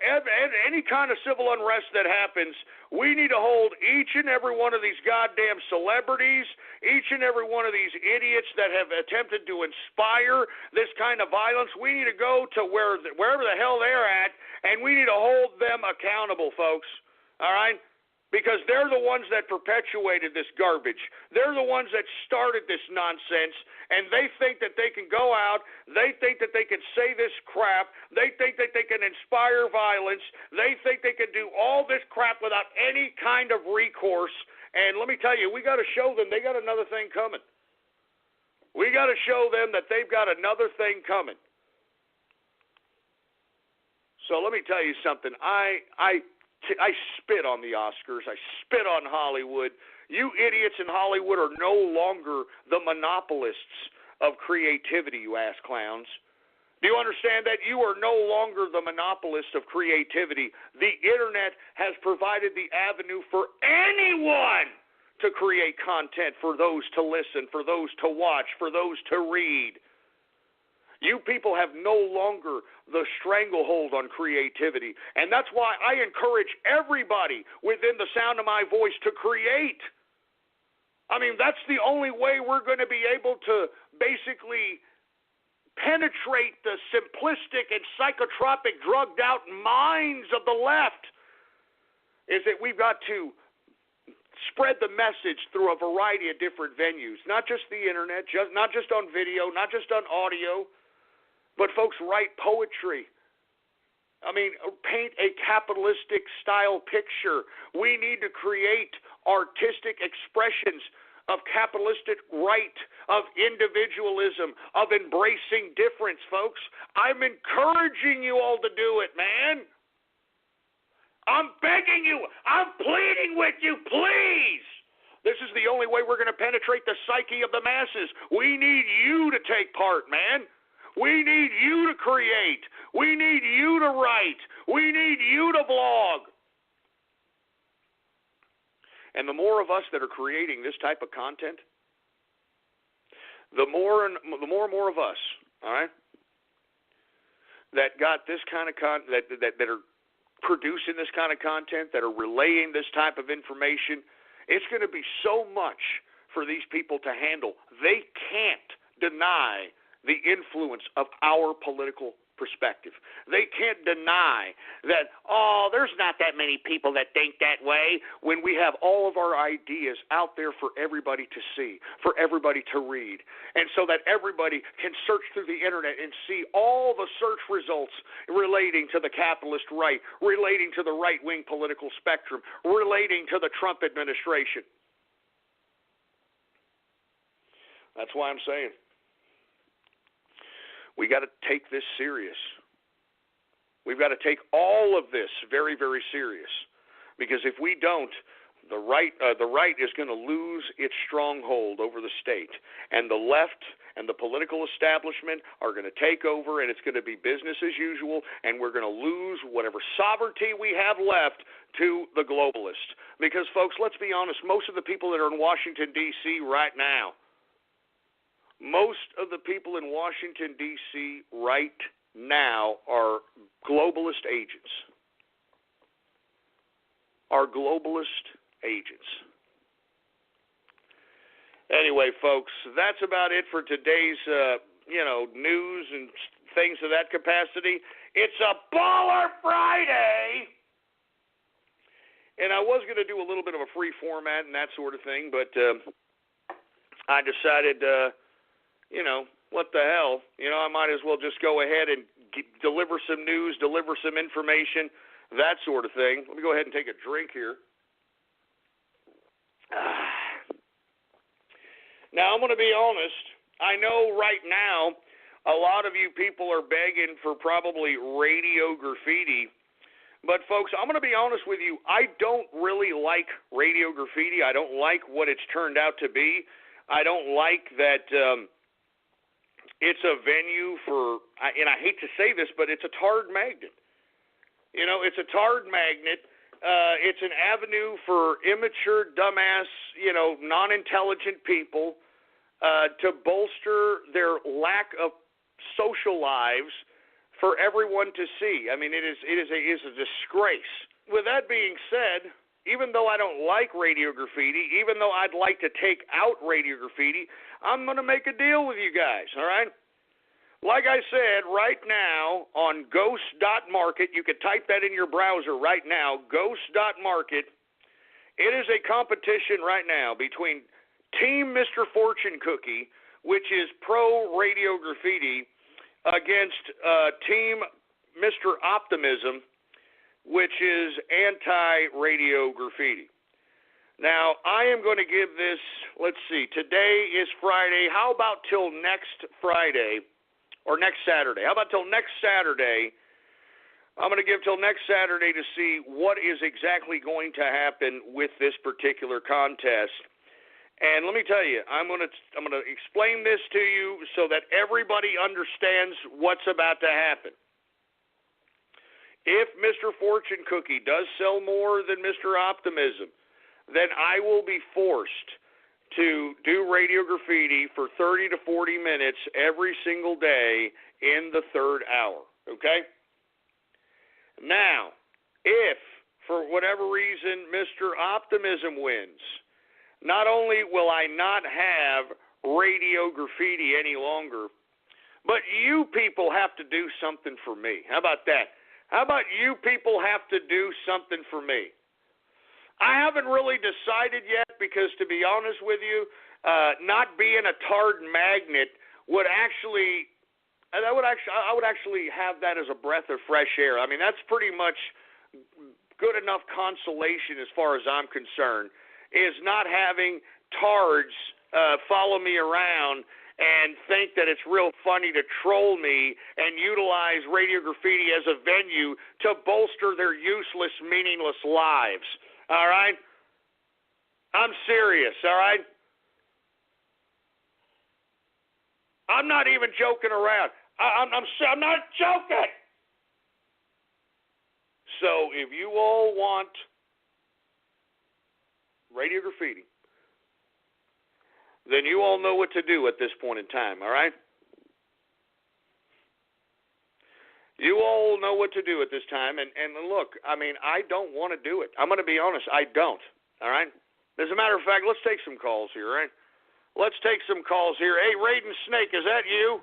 any kind of civil unrest that happens, we need to hold each and every one of these goddamn celebrities, each and every one of these idiots that have attempted to inspire this kind of violence. We need to go to wherever the hell they're at, and we need to hold them accountable, folks. All right? Because they're the ones that perpetuated this garbage. They're the ones that started this nonsense, and they think that they can go out, they think that they can say this crap, they think that they can inspire violence, they think they can do all this crap without any kind of recourse. And let me tell you, we got to show them they got another thing coming. We got to show them that they've got another thing coming. So let me tell you something. I spit on the Oscars. I spit on Hollywood. You idiots in Hollywood are no longer the monopolists of creativity, you ass clowns. Do you understand that? You are no longer the monopolist of creativity. The Internet has provided the avenue for anyone to create content, for those to listen, for those to watch, for those to read. You people have no longer the stranglehold on creativity. And that's why I encourage everybody within the sound of my voice to create. I mean, that's the only way we're going to be able to basically penetrate the simplistic and psychotropic, drugged-out minds of the left, is that we've got to spread the message through a variety of different venues, not just the Internet, not just on video, not just on audio, but folks, write poetry. I mean, paint a capitalistic style picture. We need to create artistic expressions of capitalistic right, of individualism, of embracing difference, folks. I'm encouraging you all to do it, man. I'm begging you. I'm pleading with you, please. This is the only way we're going to penetrate the psyche of the masses. We need you to take part, man. We need you to create. We need you to write. We need you to blog. And the more of us that are creating this type of content, the more and more of us, all right, that got this kind of that are producing this kind of content, that are relaying this type of information, it's going to be so much for these people to handle. They can't deny the influence of our political perspective. They can't deny that, there's not that many people that think that way, when we have all of our ideas out there for everybody to see, for everybody to read, and so that everybody can search through the Internet and see all the search results relating to the capitalist right, relating to the right-wing political spectrum, relating to the Trump administration. That's why I'm saying we got to take this serious. We've got to take all of this very, very serious, because if we don't, the right is going to lose its stronghold over the state, and the left and the political establishment are going to take over, and it's going to be business as usual, and we're going to lose whatever sovereignty we have left to the globalists. Because, folks, let's be honest, most of the people that are in Washington, D.C. right now, most of the people in Washington, D.C. right now are globalist agents. Are globalist agents. Anyway, folks, that's about it for today's, news and things of that capacity. It's a Baller Friday! And I was going to do a little bit of a free format and that sort of thing, but I decided, what the hell? I might as well just go ahead and deliver some news, deliver some information, that sort of thing. Let me go ahead and take a drink here. Now, I'm going to be honest. I know right now a lot of you people are begging for probably radio graffiti. But, folks, I'm going to be honest with you. I don't really like radio graffiti. I don't like what it's turned out to be. I don't like that it's a venue for, and I hate to say this, but it's a tarred magnet. It's a tarred magnet. It's an avenue for immature, dumbass, non-intelligent people to bolster their lack of social lives for everyone to see. I mean, it is a disgrace. With that being said, even though I don't like radio graffiti, even though I'd like to take out radio graffiti, I'm going to make a deal with you guys, all right? Like I said, right now on ghost.market, you could type that in your browser right now, ghost.market. It is a competition right now between Team Mr. Fortune Cookie, which is pro radio graffiti, against Team Mr. Optimism, which is anti-radio graffiti. Now, I am going to give this, let's see, today is Friday. How about till next Friday? Or next Saturday. How about till next Saturday? I'm going to give till next Saturday to see what is exactly going to happen with this particular contest. And let me tell you, I'm going to explain this to you so that everybody understands what's about to happen. If Mr. Fortune Cookie does sell more than Mr. Optimism, then I will be forced to do radio graffiti for 30 to 40 minutes every single day in the third hour, okay? Now, if, for whatever reason, Mr. Optimism wins, not only will I not have radio graffiti any longer, but you people have to do something for me. How about that? How about you people have to do something for me? I haven't really decided yet because, to be honest with you, not being a tarred magnet would actually I would actually have that as a breath of fresh air. I mean, that's pretty much good enough consolation as far as I'm concerned, is not having tards follow me around and think that it's real funny to troll me and utilize radio graffiti as a venue to bolster their useless, meaningless lives. All right? I'm serious, all right? I'm not even joking around. I'm not joking. So if you all want radio graffiti, then you all know what to do at this point in time, all right? You all know what to do at this time. And look, I mean, I don't want to do it. I'm going to be honest, I don't, all right? As a matter of fact, let's take some calls here, all right? Let's take some calls here. Hey, Raiden Snake, is that you?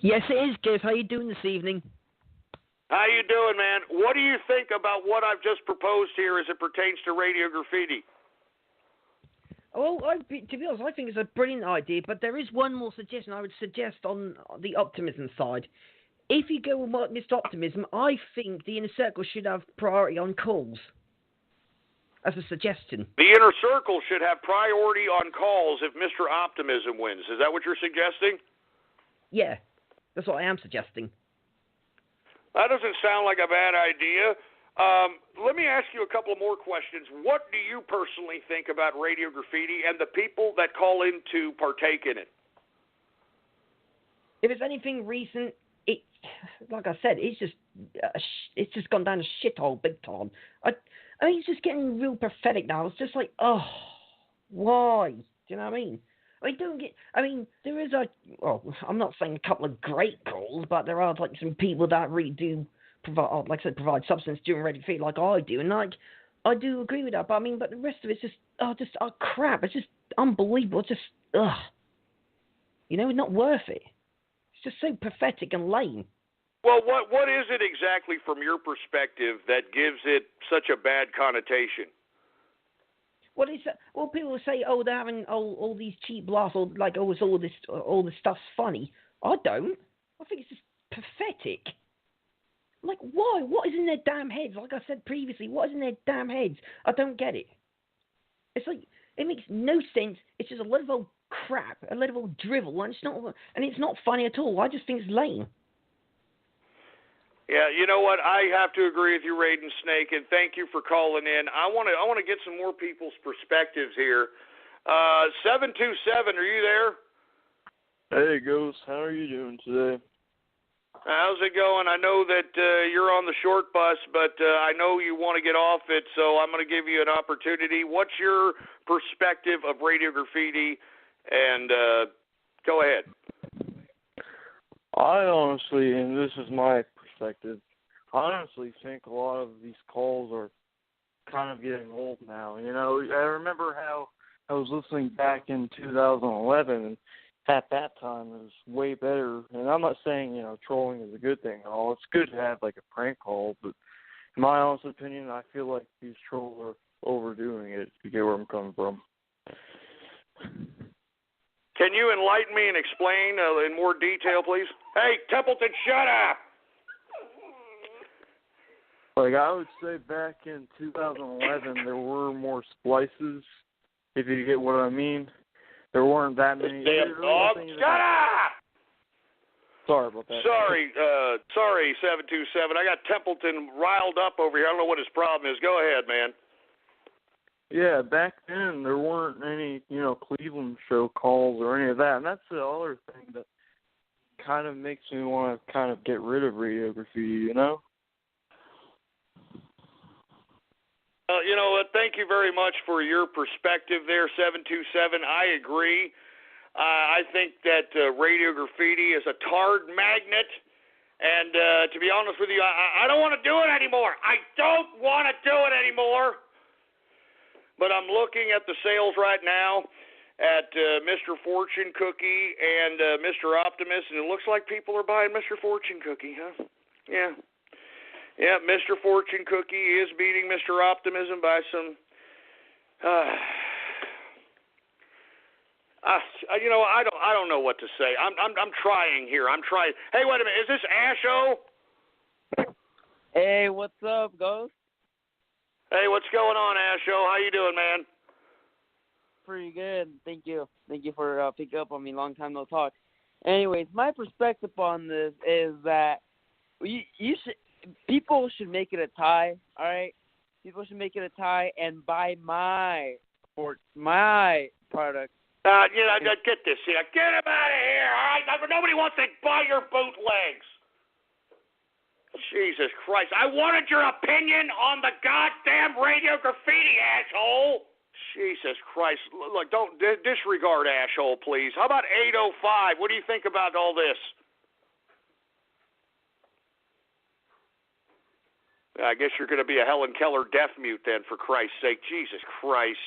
Yes, it is, Giz. How you doing this evening? How you doing, man? What do you think about what I've just proposed here as it pertains to radio graffiti? Well, to be honest, I think it's a brilliant idea, but there is one more suggestion I would suggest on the optimism side. If you go with Mr. Optimism, I think the Inner Circle should have priority on calls. As a suggestion. The Inner Circle should have priority on calls if Mr. Optimism wins. Is that what you're suggesting? Yeah, that's what I am suggesting. That doesn't sound like a bad idea. Let me ask you a couple more questions. What do you personally think about radio graffiti and the people that call in to partake in it? If it's anything recent, like I said, it's just gone down a shithole big time. I mean, it's just getting real pathetic now. It's just like, oh, why? Do you know what I mean? There is I'm not saying a couple of great calls, but there are like some people that really do provide substance during radio feed like I do, and like I do agree with that. But but the rest of it's just crap. It's just unbelievable. It's just not worth it. It's just so pathetic and lame. Well, what is it exactly from your perspective that gives it such a bad connotation? What is that? Well, people will say, oh, they're having all these cheap laughs, or like, oh, it's all this stuff's funny. I don't. I think it's just pathetic. Like, why? What is in their damn heads? Like I said previously, what is in their damn heads? I don't get it. It's like, it makes no sense. It's just a lot of old crap, a lot of old drivel, and it's not funny at all. I just think it's lame. Yeah, you know what? I have to agree with you, Raiden Snake, and thank you for calling in. I want to get some more people's perspectives here. 727, are you there? Hey, Ghost. How are you doing today? How's it going? I know that you're on the short bus, but I know you want to get off it, so I'm going to give you an opportunity. What's your perspective of radio graffiti? And go ahead. I honestly, and this is my perspective, I honestly think a lot of these calls are kind of getting old now. You know, I remember how I was listening back in 2011, and at that time it was way better. And I'm not saying, you know, trolling is a good thing at all. It's good to have like a prank call, but in my honest opinion, I feel like these trolls are overdoing it, if you get where I'm coming from. Can you enlighten me and explain in more detail, please? Hey, Templeton, shut up! Like, I would say back in 2011, there were more splices, if you get what I mean. There weren't that many. Damn dog, shut up! Sorry about that. Sorry, 727. I got Templeton riled up over here. I don't know what his problem is. Go ahead, man. Yeah, back then there weren't any, you know, Cleveland show calls or any of that. And that's the other thing that kind of makes me want to kind of get rid of radio graffiti, you know? You know what? Thank you very much for your perspective there, 727. I agree. I think that radio graffiti is a tard magnet. And to be honest with you, I don't want to do it anymore. I don't want to do it anymore. But I'm looking at the sales right now at Mr. Fortune Cookie and Mr. Optimus, and it looks like people are buying Mr. Fortune Cookie, huh? Yeah. Yeah, Mr. Fortune Cookie is beating Mr. Optimism by some. You know, I don't know what to say. I'm trying here. I'm trying. Hey, wait a minute. Is this Asho? Hey, what's up, Ghost? Hey, what's going on, Asho? How you doing, man? Pretty good. Thank you. Thank you for picking up on me. Long time no talk. Anyways, my perspective on this is that people should make it a tie, all right? People should make it a tie and buy my product. Get this here. Get him out of here, all right? Nobody wants to buy your bootlegs. Jesus Christ. I wanted your opinion on the goddamn radio graffiti, asshole. Jesus Christ. Look, don't disregard asshole, please. How about 805? What do you think about all this? I guess you're going to be a Helen Keller deaf mute then, for Christ's sake. Jesus Christ.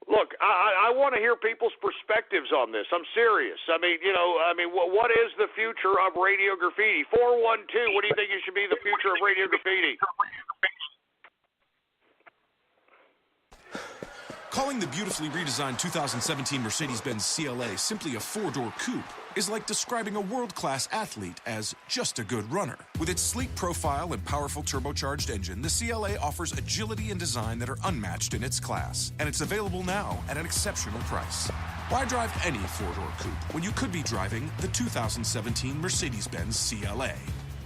Look, I want to hear people's perspectives on this. I'm serious. What is the future of radio graffiti? 412, what do you think should be the future of radio graffiti? Calling the beautifully redesigned 2017 Mercedes-Benz CLA simply a four-door coupe is like describing a world-class athlete as just a good runner. With its sleek profile and powerful turbocharged engine, the CLA offers agility and design that are unmatched in its class, and it's available now at an exceptional price. Why drive any four-door coupe when you could be driving the 2017 Mercedes-Benz CLA?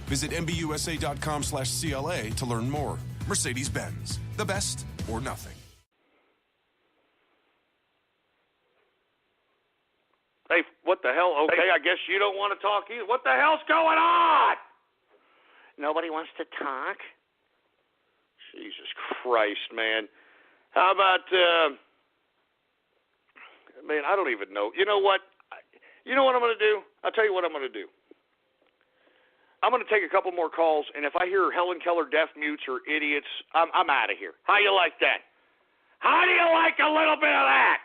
Visit mbusa.com/CLA to learn more. Mercedes-Benz, the best or nothing. Hey, what the hell? Okay, I guess you don't want to talk either. What the hell's going on? Nobody wants to talk? Jesus Christ, man. How about, I don't even know. You know what? I'm going to do? I'll tell you what I'm going to do. I'm going to take a couple more calls, and if I hear Helen Keller deaf mutes or idiots, I'm out of here. How you like that? How do you like a little bit of that?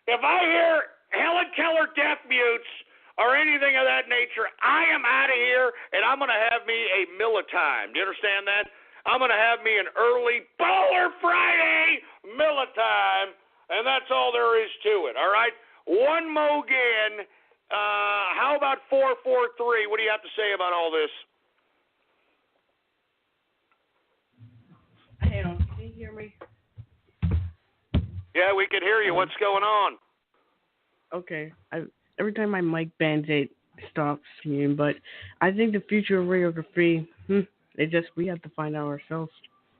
If I hear Helen Keller deaf mutes or anything of that nature, I am out of here, and I'm going to have me a Militime. Do you understand that? I'm going to have me an early Bowler Friday Miller time, and that's all there is to it, all right? One mo again. How about 443? What do you have to say about all this? Hey, can you hear me? Yeah, we can hear you. What's going on? Okay. Every time my mic bends, it stops singing. But I think the future of radiography, we have to find out ourselves.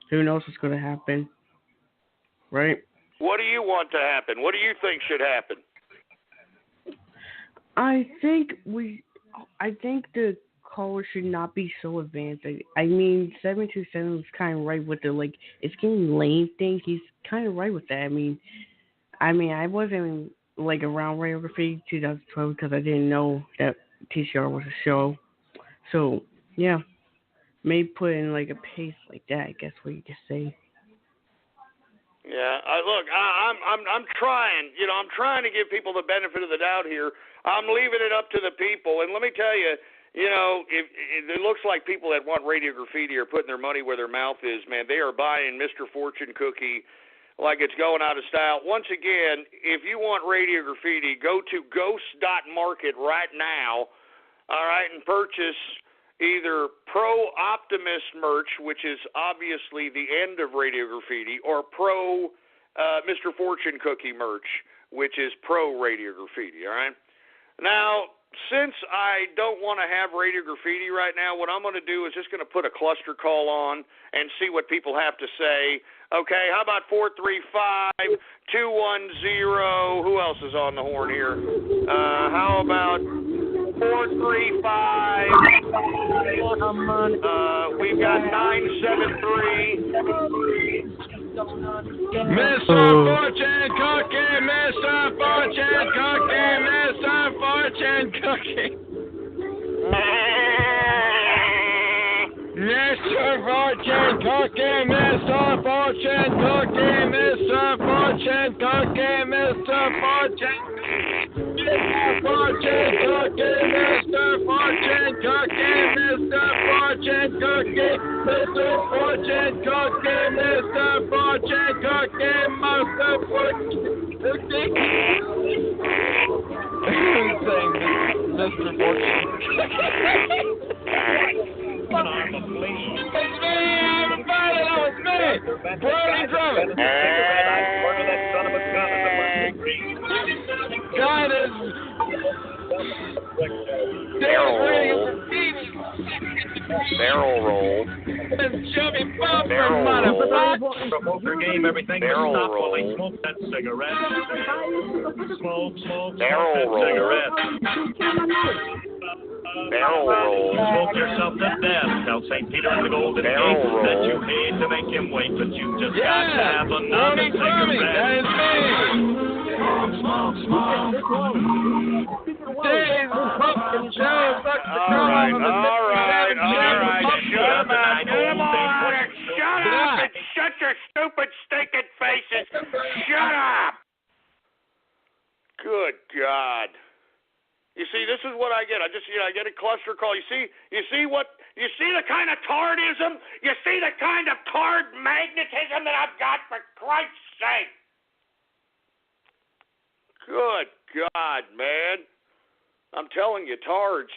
Who knows what's going to happen, right? What do you want to happen? What do you think should happen? I think the caller should not be so advanced. I mean, 727 was kind of right with the it's getting lame thing. He's kind of right with that. I mean, I wasn't around radiography 2012 because I didn't know that TCR was a show. So yeah, maybe put in a pace like that. I guess what you just say. Yeah, look, I'm trying. I'm trying to give people the benefit of the doubt here. I'm leaving it up to the people, and let me tell you, if it looks like people that want Radio Graffiti are putting their money where their mouth is, man. They are buying Mr. Fortune Cookie like it's going out of style. Once again, if you want Radio Graffiti, go to ghost.market right now, all right, and purchase either Pro Optimus merch, which is obviously the end of Radio Graffiti, or Pro Mr. Fortune Cookie merch, which is Pro Radio Graffiti, all right? Now, since I don't want to have Radio Graffiti right now, what I'm going to do is just going to put a cluster call on and see what people have to say. Okay, how about 435-210? Who else is on the horn here? How about 435? We've got 973. Mr. Fortune Cookie, Mr. Fortune Cookie, Mr. Fortune Cookie. Mr. Fortune Cookie, Mr. Fortune Cookie, Mr. Fortune Cookie, Mr. Fortune Fortune Cookie, Mr. Fortune Cookie, Mr. Fortune Cookie, Mr. Fortune Cookie, Mr. Fortune Cookie, Mr. Fortune Cookie. Saying Mr. Fortune. It's me, everybody, that was me, Brody Drummond. God is barrel roll. Chubby Bumper, Poker game, everything barrel stop roll. while they smoke that cigarette. Smoke Barrel that roll. cigarette. Barrel roll. Smoke yourself to death. Tell St. Peter and the Golden Gate Barrel that roll. you hate to make him wait, but you just got to have another Brody Drummond, that cigarette. is me. Smoke. Dave, Pumpkin Joe, sucks the All right. Shut up and shut your stupid stinking faces. Shut up. Good God. You see, this is what I get. I get a cluster call. You see the kind of tardism? You see the kind of tard magnetism that I've got, for Christ's sake? Good God, man. I'm telling you, tards.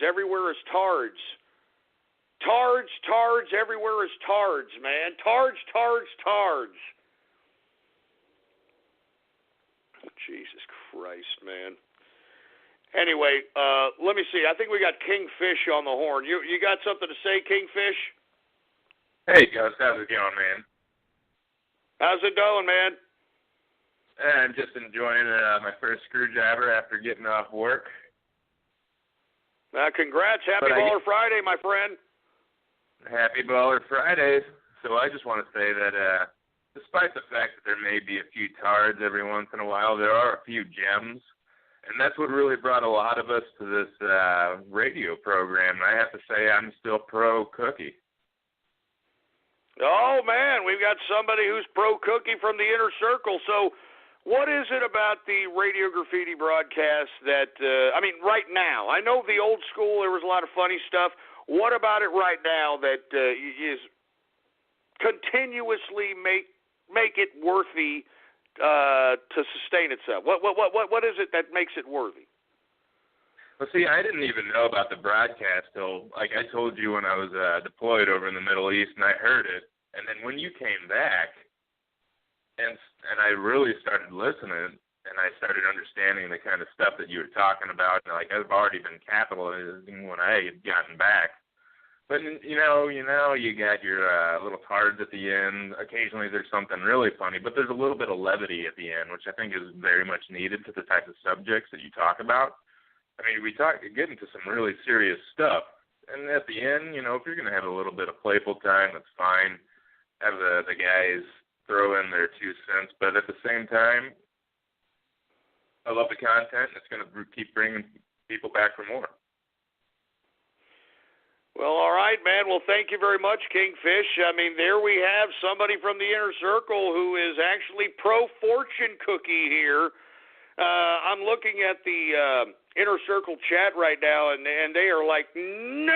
Everywhere is tards. Tards, everywhere is tards, man. Tards. Jesus Christ, man. Anyway, let me see. I think we got Kingfish on the horn. You got something to say, Kingfish? Hey, Gus. How's it going, man? How's it going, man? I'm just enjoying my first screwdriver after getting off work. Congrats. Happy Baller Friday, my friend. Happy Baller Friday. So I just want to say that despite the fact that there may be a few tards every once in a while, there are a few gems. And that's what really brought a lot of us to this radio program. I have to say I'm still pro Cookie. Oh, man, we've got somebody who's pro Cookie from the inner circle. So what is it about the Radio Graffiti broadcast that, right now? I know the old school, there was a lot of funny stuff. What about it right now that is continuously make it worthy to sustain itself? What is it that makes it worthy? Well, see, I didn't even know about the broadcast till, like I told you, when I was deployed over in the Middle East, and I heard it. And then when you came back, and I really started listening, and I started understanding the kind of stuff that you were talking about, and like I've already been capitalizing when I had gotten back. But you got your little cards at the end. Occasionally there's something really funny, but there's a little bit of levity at the end, which I think is very much needed to the type of subjects that you talk about. I mean, we get into some really serious stuff, and at the end, if you're going to have a little bit of playful time, that's fine. Have the guys throw in their 2 cents, but at the same time, I love the content, and it's going to keep bringing people back for more. Well, all right, man. Well, thank you very much, Kingfish. I mean, there we have somebody from the inner circle who is actually pro-fortune cookie here. I'm looking at the inner circle chat right now, and they are like, no!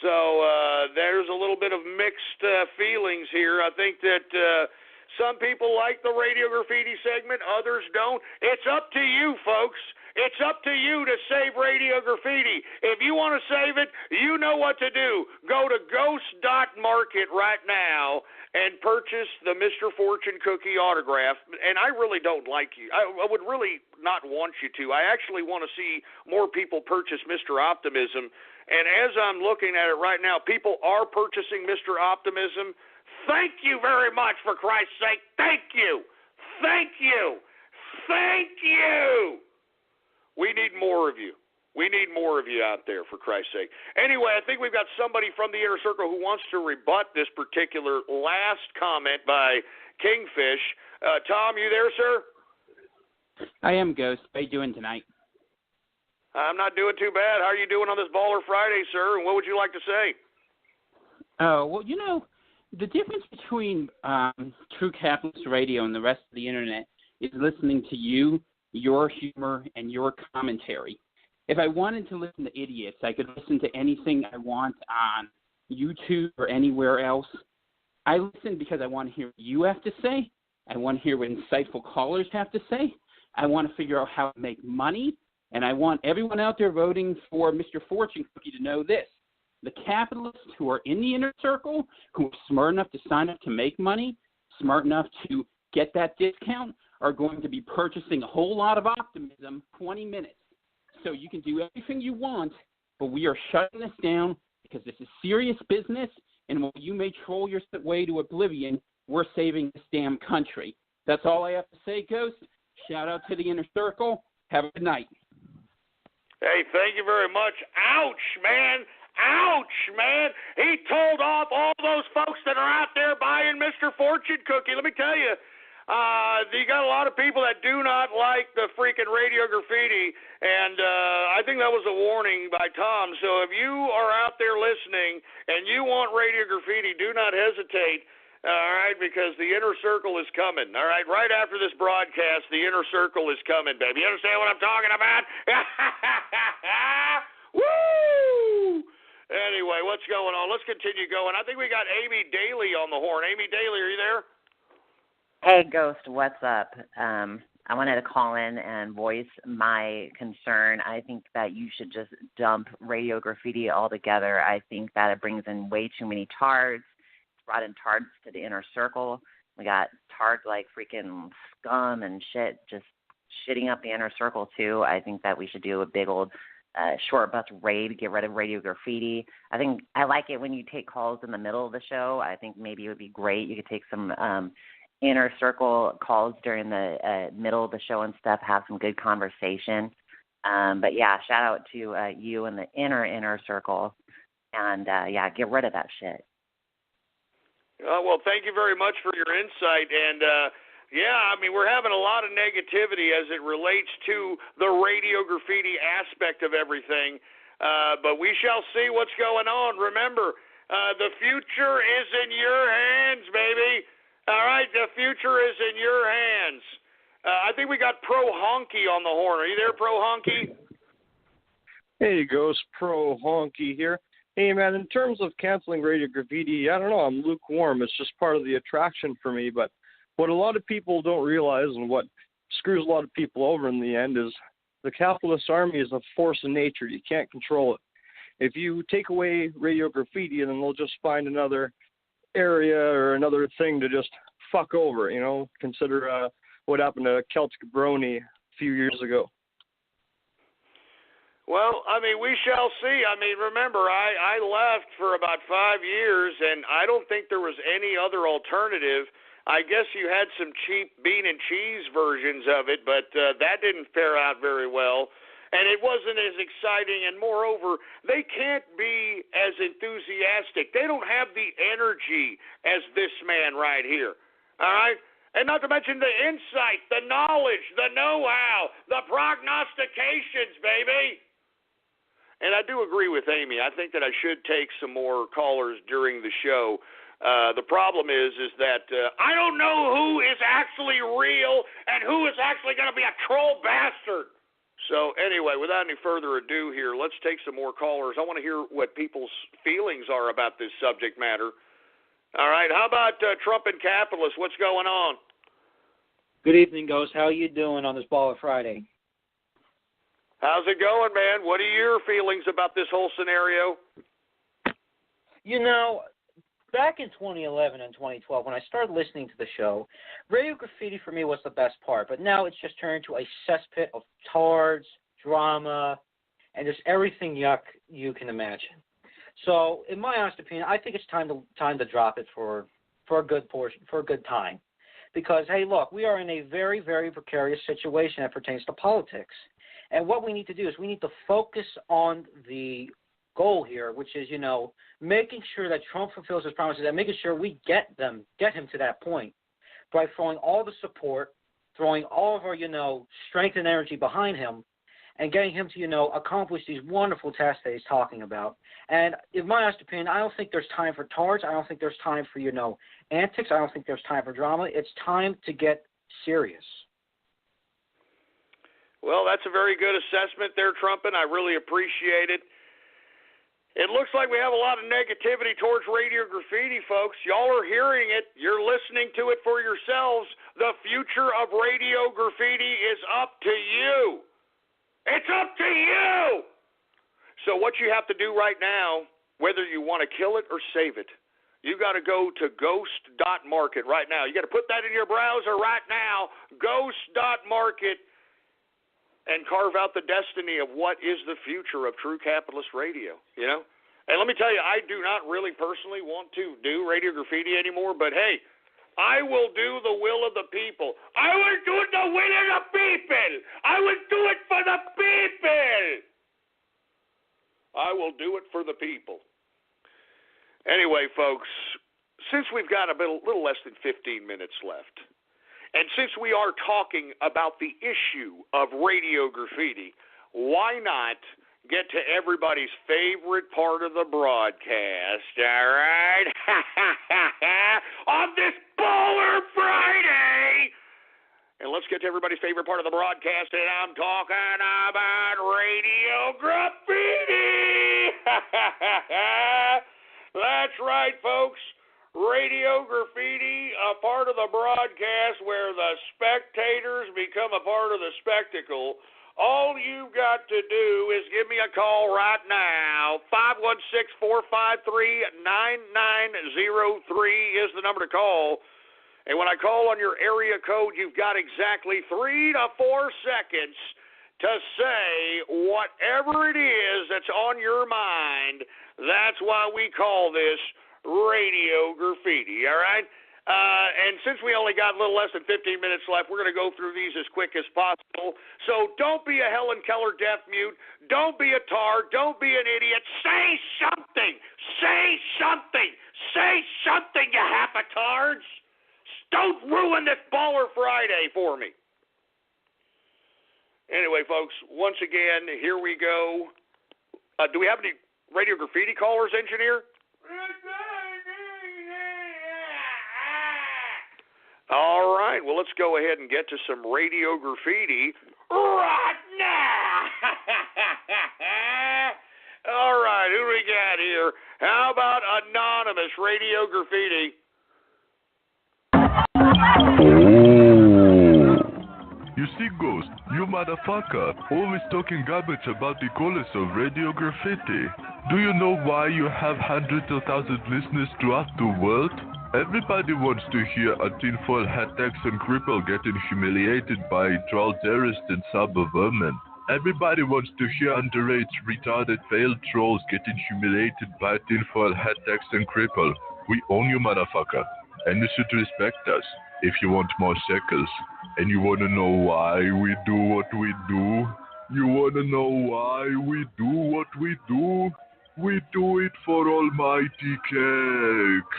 So there's a little bit of mixed feelings here. I think that some people like the Radio Graffiti segment, others don't. It's up to you, folks. It's up to you to save Radio Graffiti. If you want to save it, you know what to do. Go to Ghost.Market right now and purchase the Mr. Fortune Cookie autograph. And I really don't like you. I would really not want you to. I actually want to see more people purchase Mr. Optimism. And as I'm looking at it right now, people are purchasing Mr. Optimism. Thank you very much, for Christ's sake. Thank you. Thank you. Thank you. We need more of you. We need more of you out there, for Christ's sake. Anyway, I think we've got somebody from the inner circle who wants to rebut this particular last comment by Kingfish. Tom, you there, sir? I am, Ghost. How are you doing tonight? I'm not doing too bad. How are you doing on this Baller Friday, sir? And what would you like to say? Oh, well, the difference between True Capitalist Radio and the rest of the Internet is listening to you, your humor, and your commentary. If I wanted to listen to idiots, I could listen to anything I want on YouTube or anywhere else. I listen because I want to hear what you have to say. I want to hear what insightful callers have to say. I want to figure out how to make money. And I want everyone out there voting for Mr. Fortune Cookie to know this. The capitalists who are in the inner circle, who are smart enough to sign up to make money, smart enough to get that discount, are going to be purchasing a whole lot of optimism 20 minutes. So you can do everything you want, but we are shutting this down because this is serious business, and while you may troll your way to oblivion, we're saving this damn country. That's all I have to say, Ghost. Shout out to the inner circle. Have a good night. Hey, thank you very much. Ouch, man. Ouch, man. He told off all those folks that are out there buying Mr. Fortune Cookie. Let me tell you, you got a lot of people that do not like the freaking Radio Graffiti, and I think that was a warning by Tom. So if you are out there listening and you want Radio Graffiti, do not hesitate, all right, because the inner circle is coming, all right? Right after this broadcast, the inner circle is coming, baby. You understand what I'm talking about? Woo! Anyway, what's going on? Let's continue going. I think we got Amy Daly on the horn. Amy Daly, are you there? Hey, Ghost, what's up? I wanted to call in and voice my concern. I think that you should just dump Radio Graffiti altogether. I think that it brings in way too many tards. It's brought in tards to the inner circle. We got tards like freaking scum and shit just shitting up the inner circle, too. I think that we should do a big old short bus raid, get rid of Radio Graffiti. I like it when you take calls in the middle of the show. I think maybe it would be great. You could take some inner circle calls during the middle of the show and stuff, have some good conversation. But yeah, shout out to you and the inner circle, and yeah, get rid of that shit. Well, thank you very much for your insight, and yeah, I mean, we're having a lot of negativity as it relates to the Radio Graffiti aspect of everything, but we shall see what's going on. Remember, the future is in your hands, baby. All right, the future is in your hands. I think we got Pro Honky on the horn. Are you there, Pro Honky? Hey, Ghost, Pro Honky here. Hey, man, in terms of canceling Radio Graffiti, I don't know. I'm lukewarm. It's just part of the attraction for me. But what a lot of people don't realize and what screws a lot of people over in the end is the capitalist army is a force of nature. You can't control it. If you take away Radio Graffiti, then they'll just find another area or another thing to just fuck over, Consider what happened to Celtic Brony a few years ago. Well, I mean, we shall see. I mean, remember, I left for about 5 years, and I don't think there was any other alternative. I guess you had some cheap bean and cheese versions of it, but that didn't fare out very well. And it wasn't as exciting, and moreover, they can't be as enthusiastic. They don't have the energy as this man right here, all right? And not to mention the insight, the knowledge, the know-how, the prognostications, baby. And I do agree with Amy. I think that I should take some more callers during the show. The problem is that I don't know who is actually real and who is actually going to be a troll bastard. So anyway, without any further ado here, let's take some more callers. I want to hear what people's feelings are about this subject matter. All right, how about Trump and capitalists? What's going on? Good evening, Ghost. How are you doing on this Baller Friday? How's it going, man? What are your feelings about this whole scenario? Back in 2011 and 2012, when I started listening to the show, Radio Graffiti for me was the best part, but now it's just turned into a cesspit of tards, drama, and just everything yuck you can imagine. So, in my honest opinion, I think it's time to drop it for a good portion, for a good time. Because, hey, look, we are in a very, very precarious situation that pertains to politics. And what we need to do is we need to focus on the goal here, which is, making sure that Trump fulfills his promises and making sure we get him to that point by throwing all the support, throwing all of our, strength and energy behind him and getting him to, accomplish these wonderful tasks that he's talking about. And in my honest opinion, I don't think there's time for tards. I don't think there's time for, antics. I don't think there's time for drama. It's time to get serious. Well, that's a very good assessment there, Trumpin. I really appreciate it. It looks like we have a lot of negativity towards Radio Graffiti, folks. Y'all are hearing it. You're listening to it for yourselves. The future of Radio Graffiti is up to you. It's up to you. So what you have to do right now, whether you want to kill it or save it, you got to go to ghost.market right now. You got to put that in your browser right now, ghost.market, and carve out the destiny of what is the future of true capitalist radio, And let me tell you, I do not really personally want to do Radio Graffiti anymore, but hey, I will do the will of the people. I will do the will of the people. I will do it for the people. I will do it for the people. Anyway, folks, since we've got a little less than 15 minutes left, and since we are talking about the issue of Radio Graffiti, why not get to everybody's favorite part of the broadcast, all right? On this Baller Friday! And let's get to everybody's favorite part of the broadcast, and I'm talking about Radio Graffiti! That's right, folks. Radio Graffiti, a part of the broadcast where the spectators become a part of the spectacle. All you've got to do is give me a call right now. 516-453-9903 is the number to call. And when I call on your area code, you've got exactly 3 to 4 seconds to say whatever it is that's on your mind. That's why we call this Radio Graffiti, all right? And since we only got a little less than 15 minutes left, we're going to go through these as quick as possible. So don't be a Helen Keller deaf mute. Don't be a tar. Don't be an idiot. Say something. Say something. Say something, you half-a-tards. Don't ruin this Baller Friday for me. Anyway, folks, once again, here we go. Do we have any Radio Graffiti callers, engineer? All right, well, let's go ahead and get to some Radio Graffiti right now. All right, who do we got here? How about anonymous radio graffiti? You see, Ghost, you motherfucker, always talking garbage about the callers of Radio Graffiti. Do you know why you have hundreds of thousands of listeners throughout the world? Everybody wants to hear a tinfoil hat Texan cripple getting humiliated by troll terrorists and cybervermin. Everybody wants to hear underage, retarded, failed trolls getting humiliated by a tinfoil hat Texan cripple. We own you, motherfucker, and you should respect us if you want more shekels. And you want to know why we do what we do? You want to know why we do what we do? We do it for Almighty Cake.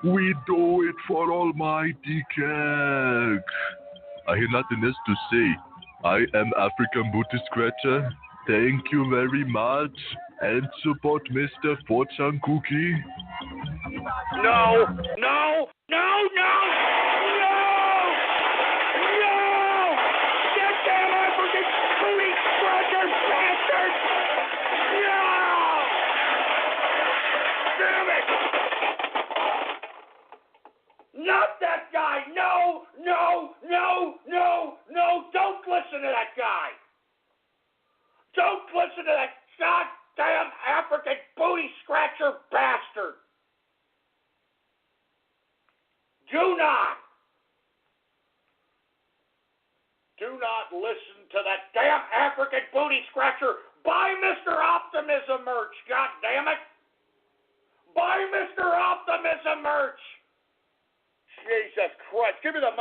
We do it for Almighty Cake. I hear nothing else to say. I am African Booty Scratcher. Thank you very much. And support Mr. Fortune Cookie. No, no, no, no, no! Get that African booty scratcher bastard! No! Damn it! Not that guy! No, no, no, no, no! Don't listen to that guy! Don't listen to that goddamn African booty scratcher bastard! Do not listen to that damn African booty scratcher. Buy Mr. Optimism merch, god damn it! Buy Mr. Optimism merch! Jesus Christ, give me the mic.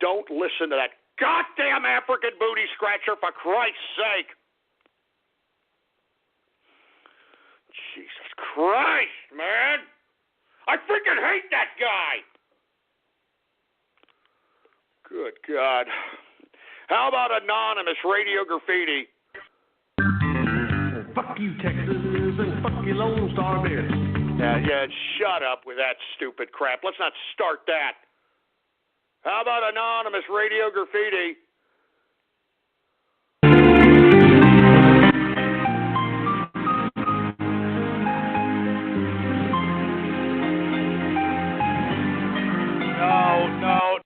Don't listen to that goddamn African booty scratcher, for Christ's sake. Jesus Christ, man. I freaking hate that guy. Good God. How about anonymous radio graffiti? Fuck you, Texas, and fuck you, Lone Star Bears. Yeah, shut up with that stupid crap. Let's not start that. How about anonymous radio graffiti?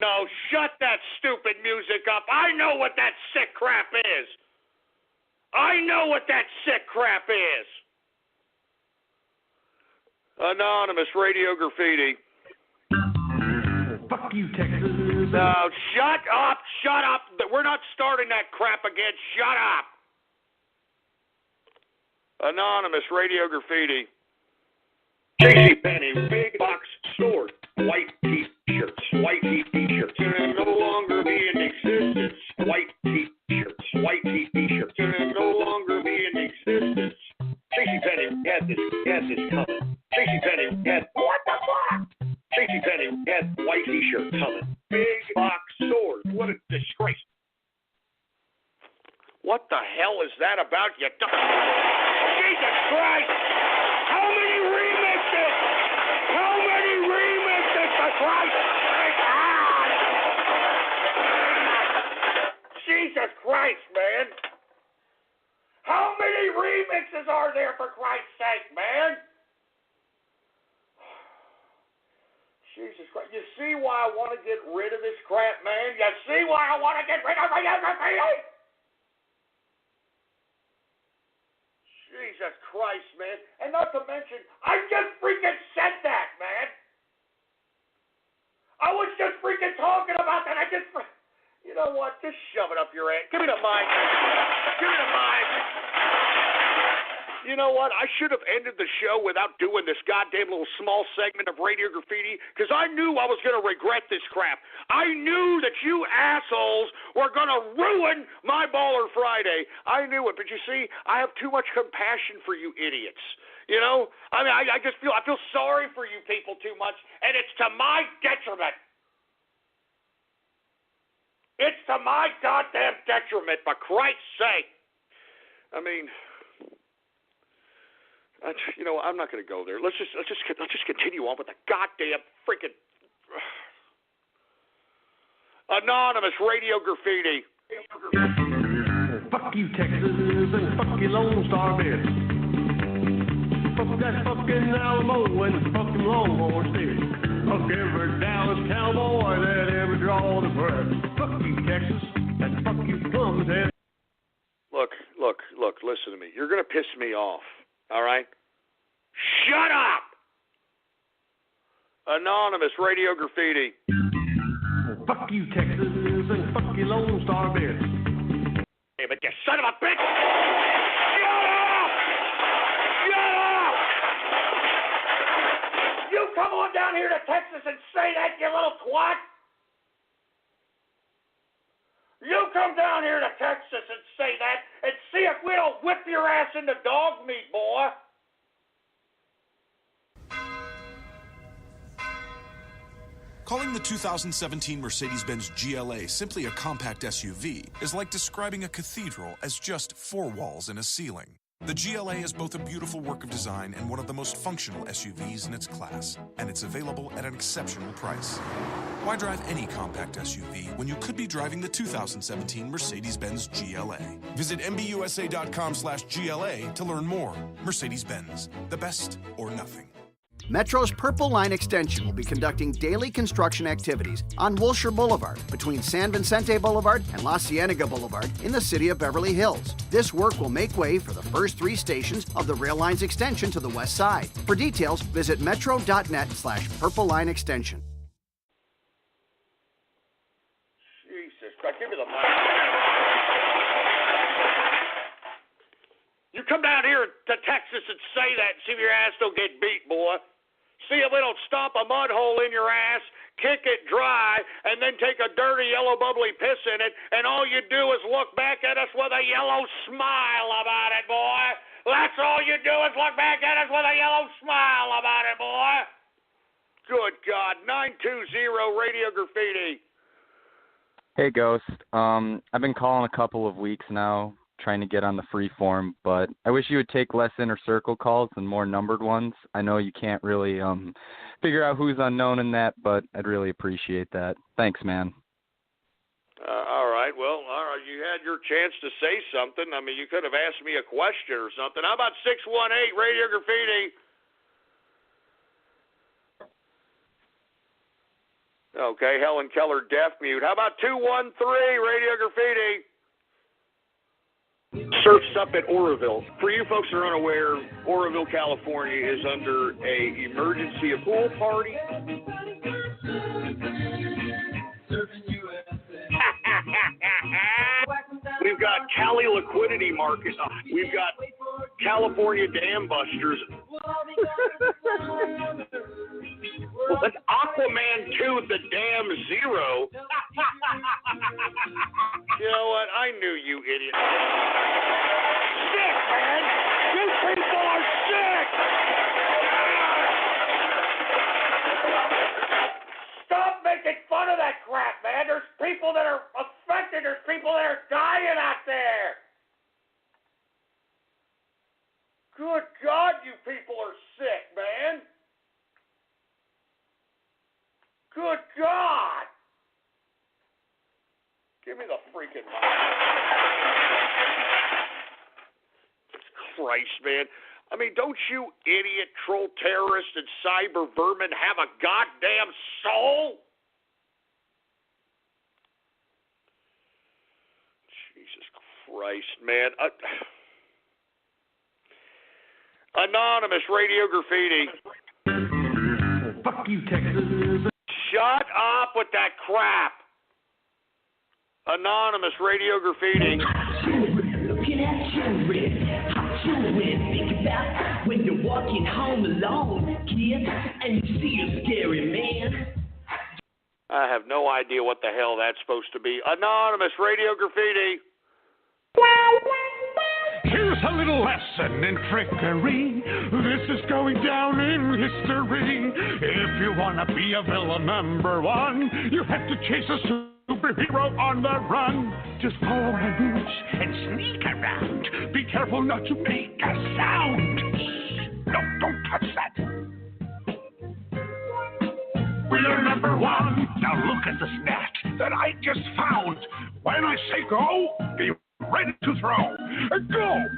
No, shut that stupid music up. I know what that sick crap is. I know what that sick crap is. Anonymous radio graffiti. Fuck you, Texas. No, shut up. We're not starting that crap again. Shut up. Anonymous radio graffiti. JCPenney, big box store, white t-shirts, white t-shirts, no longer be in existence. White t-shirts, white t-shirts, no longer be in existence. JCPenney had this coming. JCPenney had, what the fuck? JCPenney had white t-shirts coming. Big box stores, what a disgrace. What the hell is that about, you Jesus Christ! How many remixes? How many remixes, for Christ's sake? Jesus Christ, man. How many remixes are there, for Christ's sake, man? Jesus Christ. You see why I want to get rid of this crap, man? You see why I want to get rid of it? Jesus Christ, man. And not to mention, I just freaking said that, man. I was just freaking talking about that. You know what? Just shove it up your ass. Give me the mic. Give me the mic. You know what? I should have ended the show without doing this goddamn little small segment of radio graffiti, because I knew I was going to regret this crap. I knew that you assholes were going to ruin my Baller Friday. I knew it, but you see, I have too much compassion for you idiots. You know? I mean, I feel sorry for you people too much, and it's to my detriment. It's to my goddamn detriment, for Christ's sake. I mean, you know, I'm not going to go there. Let's just continue on with the goddamn freaking anonymous radio graffiti. Fuck Fuck you, Texas, and fuck you, Lone Star Bears. Fuck that fucking Alamo and fuck them Longhorn Steers. Fuck every Dallas cowboy that ever draws a breath. Fuck you, Texas, and fuck you, Plumstead. Look, listen to me. You're going to piss me off, all right? Shut up! Anonymous Radio Graffiti. Fuck you, Texas, and fuck you, Lone Star Bears. Hey, but you son of a bitch! Shut up! Shut up! You come on down here to Texas and say that, you little twat! You come down here to Texas and say that, and see if we don't whip your ass into dog meat, boy! Calling the 2017 Mercedes-Benz GLA simply a compact SUV is like describing a cathedral as just 4 walls and a ceiling. The GLA is both a beautiful work of design and one of the most functional SUVs in its class, and it's available at an exceptional price. Why drive any compact SUV when you could be driving the 2017 Mercedes-Benz GLA? Visit mbusa.com/GLA to learn more. Mercedes-Benz, the best or nothing. Metro's Purple Line Extension will be conducting daily construction activities on Wilshire Boulevard between San Vicente Boulevard and La Cienega Boulevard in the city of Beverly Hills. This work will make way for the first 3 stations of the rail line's extension to the west side. For details, visit metro.net/Purple Line Extension. Jesus Christ, give me the mic. You come down here to Texas and say that and see if your ass don't get beat, boy. See if we don't stomp a mud hole in your ass, kick it dry, and then take a dirty yellow bubbly piss in it, and all you do is look back at us with a yellow smile about it, boy. That's all you do is look back at us with a yellow smile about it, boy. Good God, 920 Radio Graffiti. Hey, Ghost. I've been calling a couple of weeks now, trying to get on the free form, but I wish you would take less inner circle calls and more numbered ones. I know you can't really figure out who's unknown in that, but I'd really appreciate that. Thanks, man. All right. Well, all right. You had your chance to say something. I mean, you could have asked me a question or something. How about 618 Radio Graffiti? Okay, Helen Keller, deaf mute. How about 213 Radio Graffiti? Surf's up at Oroville. For you folks who are unaware, Oroville, California is under a emergency pool party. We've got Cali Liquidity Market. We've got California Dam Busters. An Aquaman 2, the Dam Zero. You know what? I knew you idiot. Sick, man! You people are sick! Stop making fun of that crap, man. There's people that are affected. There's people that are dying out there. Good God, you people are sick, man. Good God. Give me the freaking mic. Christ, man. I mean, don't you idiot troll terrorists and cyber vermin have a goddamn soul? Jesus Christ, man. Anonymous Radio Graffiti. Fuck you, Texas. Shut up with that crap. Anonymous Radio Graffiti. Looking at children, how children think about when you're walking home alone, kid, and you see a scary man. I have no idea what the hell that's supposed to be. Anonymous Radio Graffiti. Here's a little lesson in trickery. This is going down in history. If you want to be a villain #1, you have to chase a superhero on the run. Just follow my moves and sneak around. Be careful not to make a sound. No, don't touch that. We're #1. Now look at the snack that I just found. When I say go, be ready to throw. Go!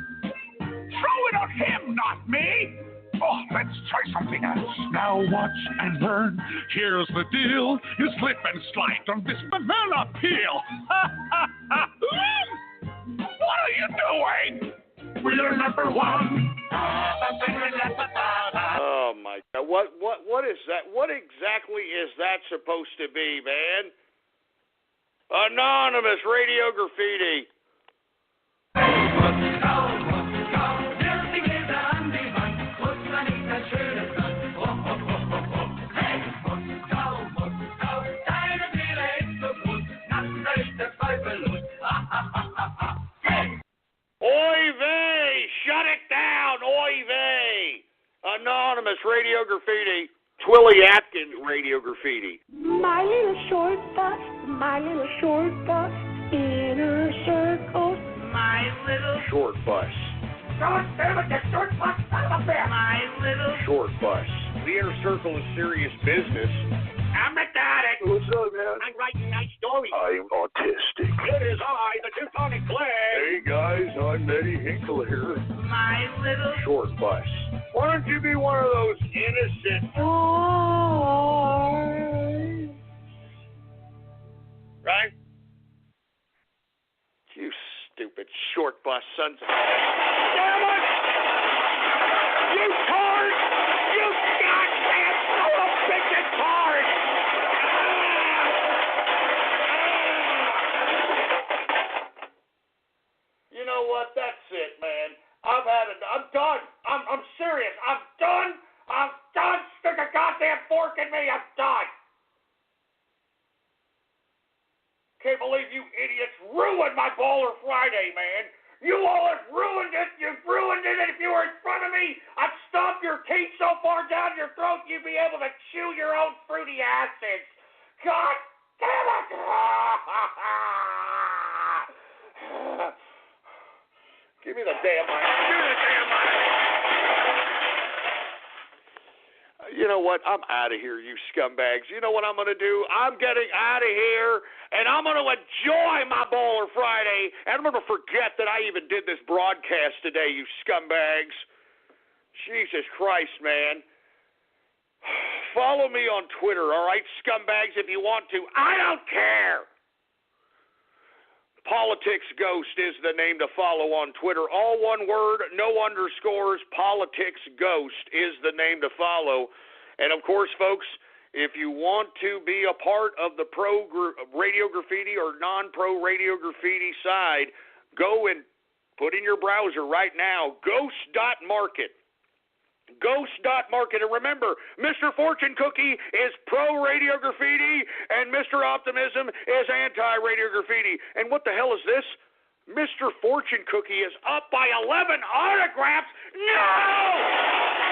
Throw it on him, not me! Oh, let's try something else. Now watch and learn. Here's the deal. You slip and slide on this banana peel. What are you doing? We're number one. Oh, my God. What is that? What exactly is that supposed to be, man? Anonymous Radio Graffiti. Oy vey! Shut it down! Oy vey! Anonymous Radio Graffiti. Twilly Atkins Radio Graffiti. My little short bus, inner circles. My little short bus. God damn it, that short bus, son of a bitch. My little short bus. The inner circle is serious business. I'm ecstatic. What's up, man? I'm writing nice stories. I'm autistic. It is I, the Teutonic Blade. Hey, guys, I'm Eddie Hinkle here. My little short bus. Why don't you be one of those innocent... Right? You stupid short bus sons of... Damn it! You tard! You goddamn son of a bitch tard! You know what? That's it, man. I've had it. I'm done. I'm serious. I'm done. I'm done. Stick a goddamn fork in me. I'm done. Can't believe you idiots ruined my Baller Friday, man. You all have ruined it. You've ruined it. And if you were in front of me, I'd stomp your teeth so far down your throat you'd be able to chew your own fruity acids. God damn it. Give me the damn mic. Give me the damn mic. You know what? I'm out of here, you scumbags. You know what I'm going to do? I'm getting out of here, and I'm going to enjoy my Baller Friday, and I'm going to forget that I even did this broadcast today, you scumbags. Jesus Christ, man. Follow me on Twitter, all right, scumbags, if you want to. I don't care. Politics Ghost is the name to follow on Twitter. All one word, no underscores. Politics Ghost is the name to follow. And, of course, folks, if you want to be a part of the pro Radio Graffiti or non-pro Radio Graffiti side, go and put in your browser right now, ghost.market. Ghost.market. And remember, Mr. Fortune Cookie is pro-Radio Graffiti, and Mr. Optimism is anti-Radio Graffiti. And what the hell is this? Mr. Fortune Cookie is up by 11 autographs. No!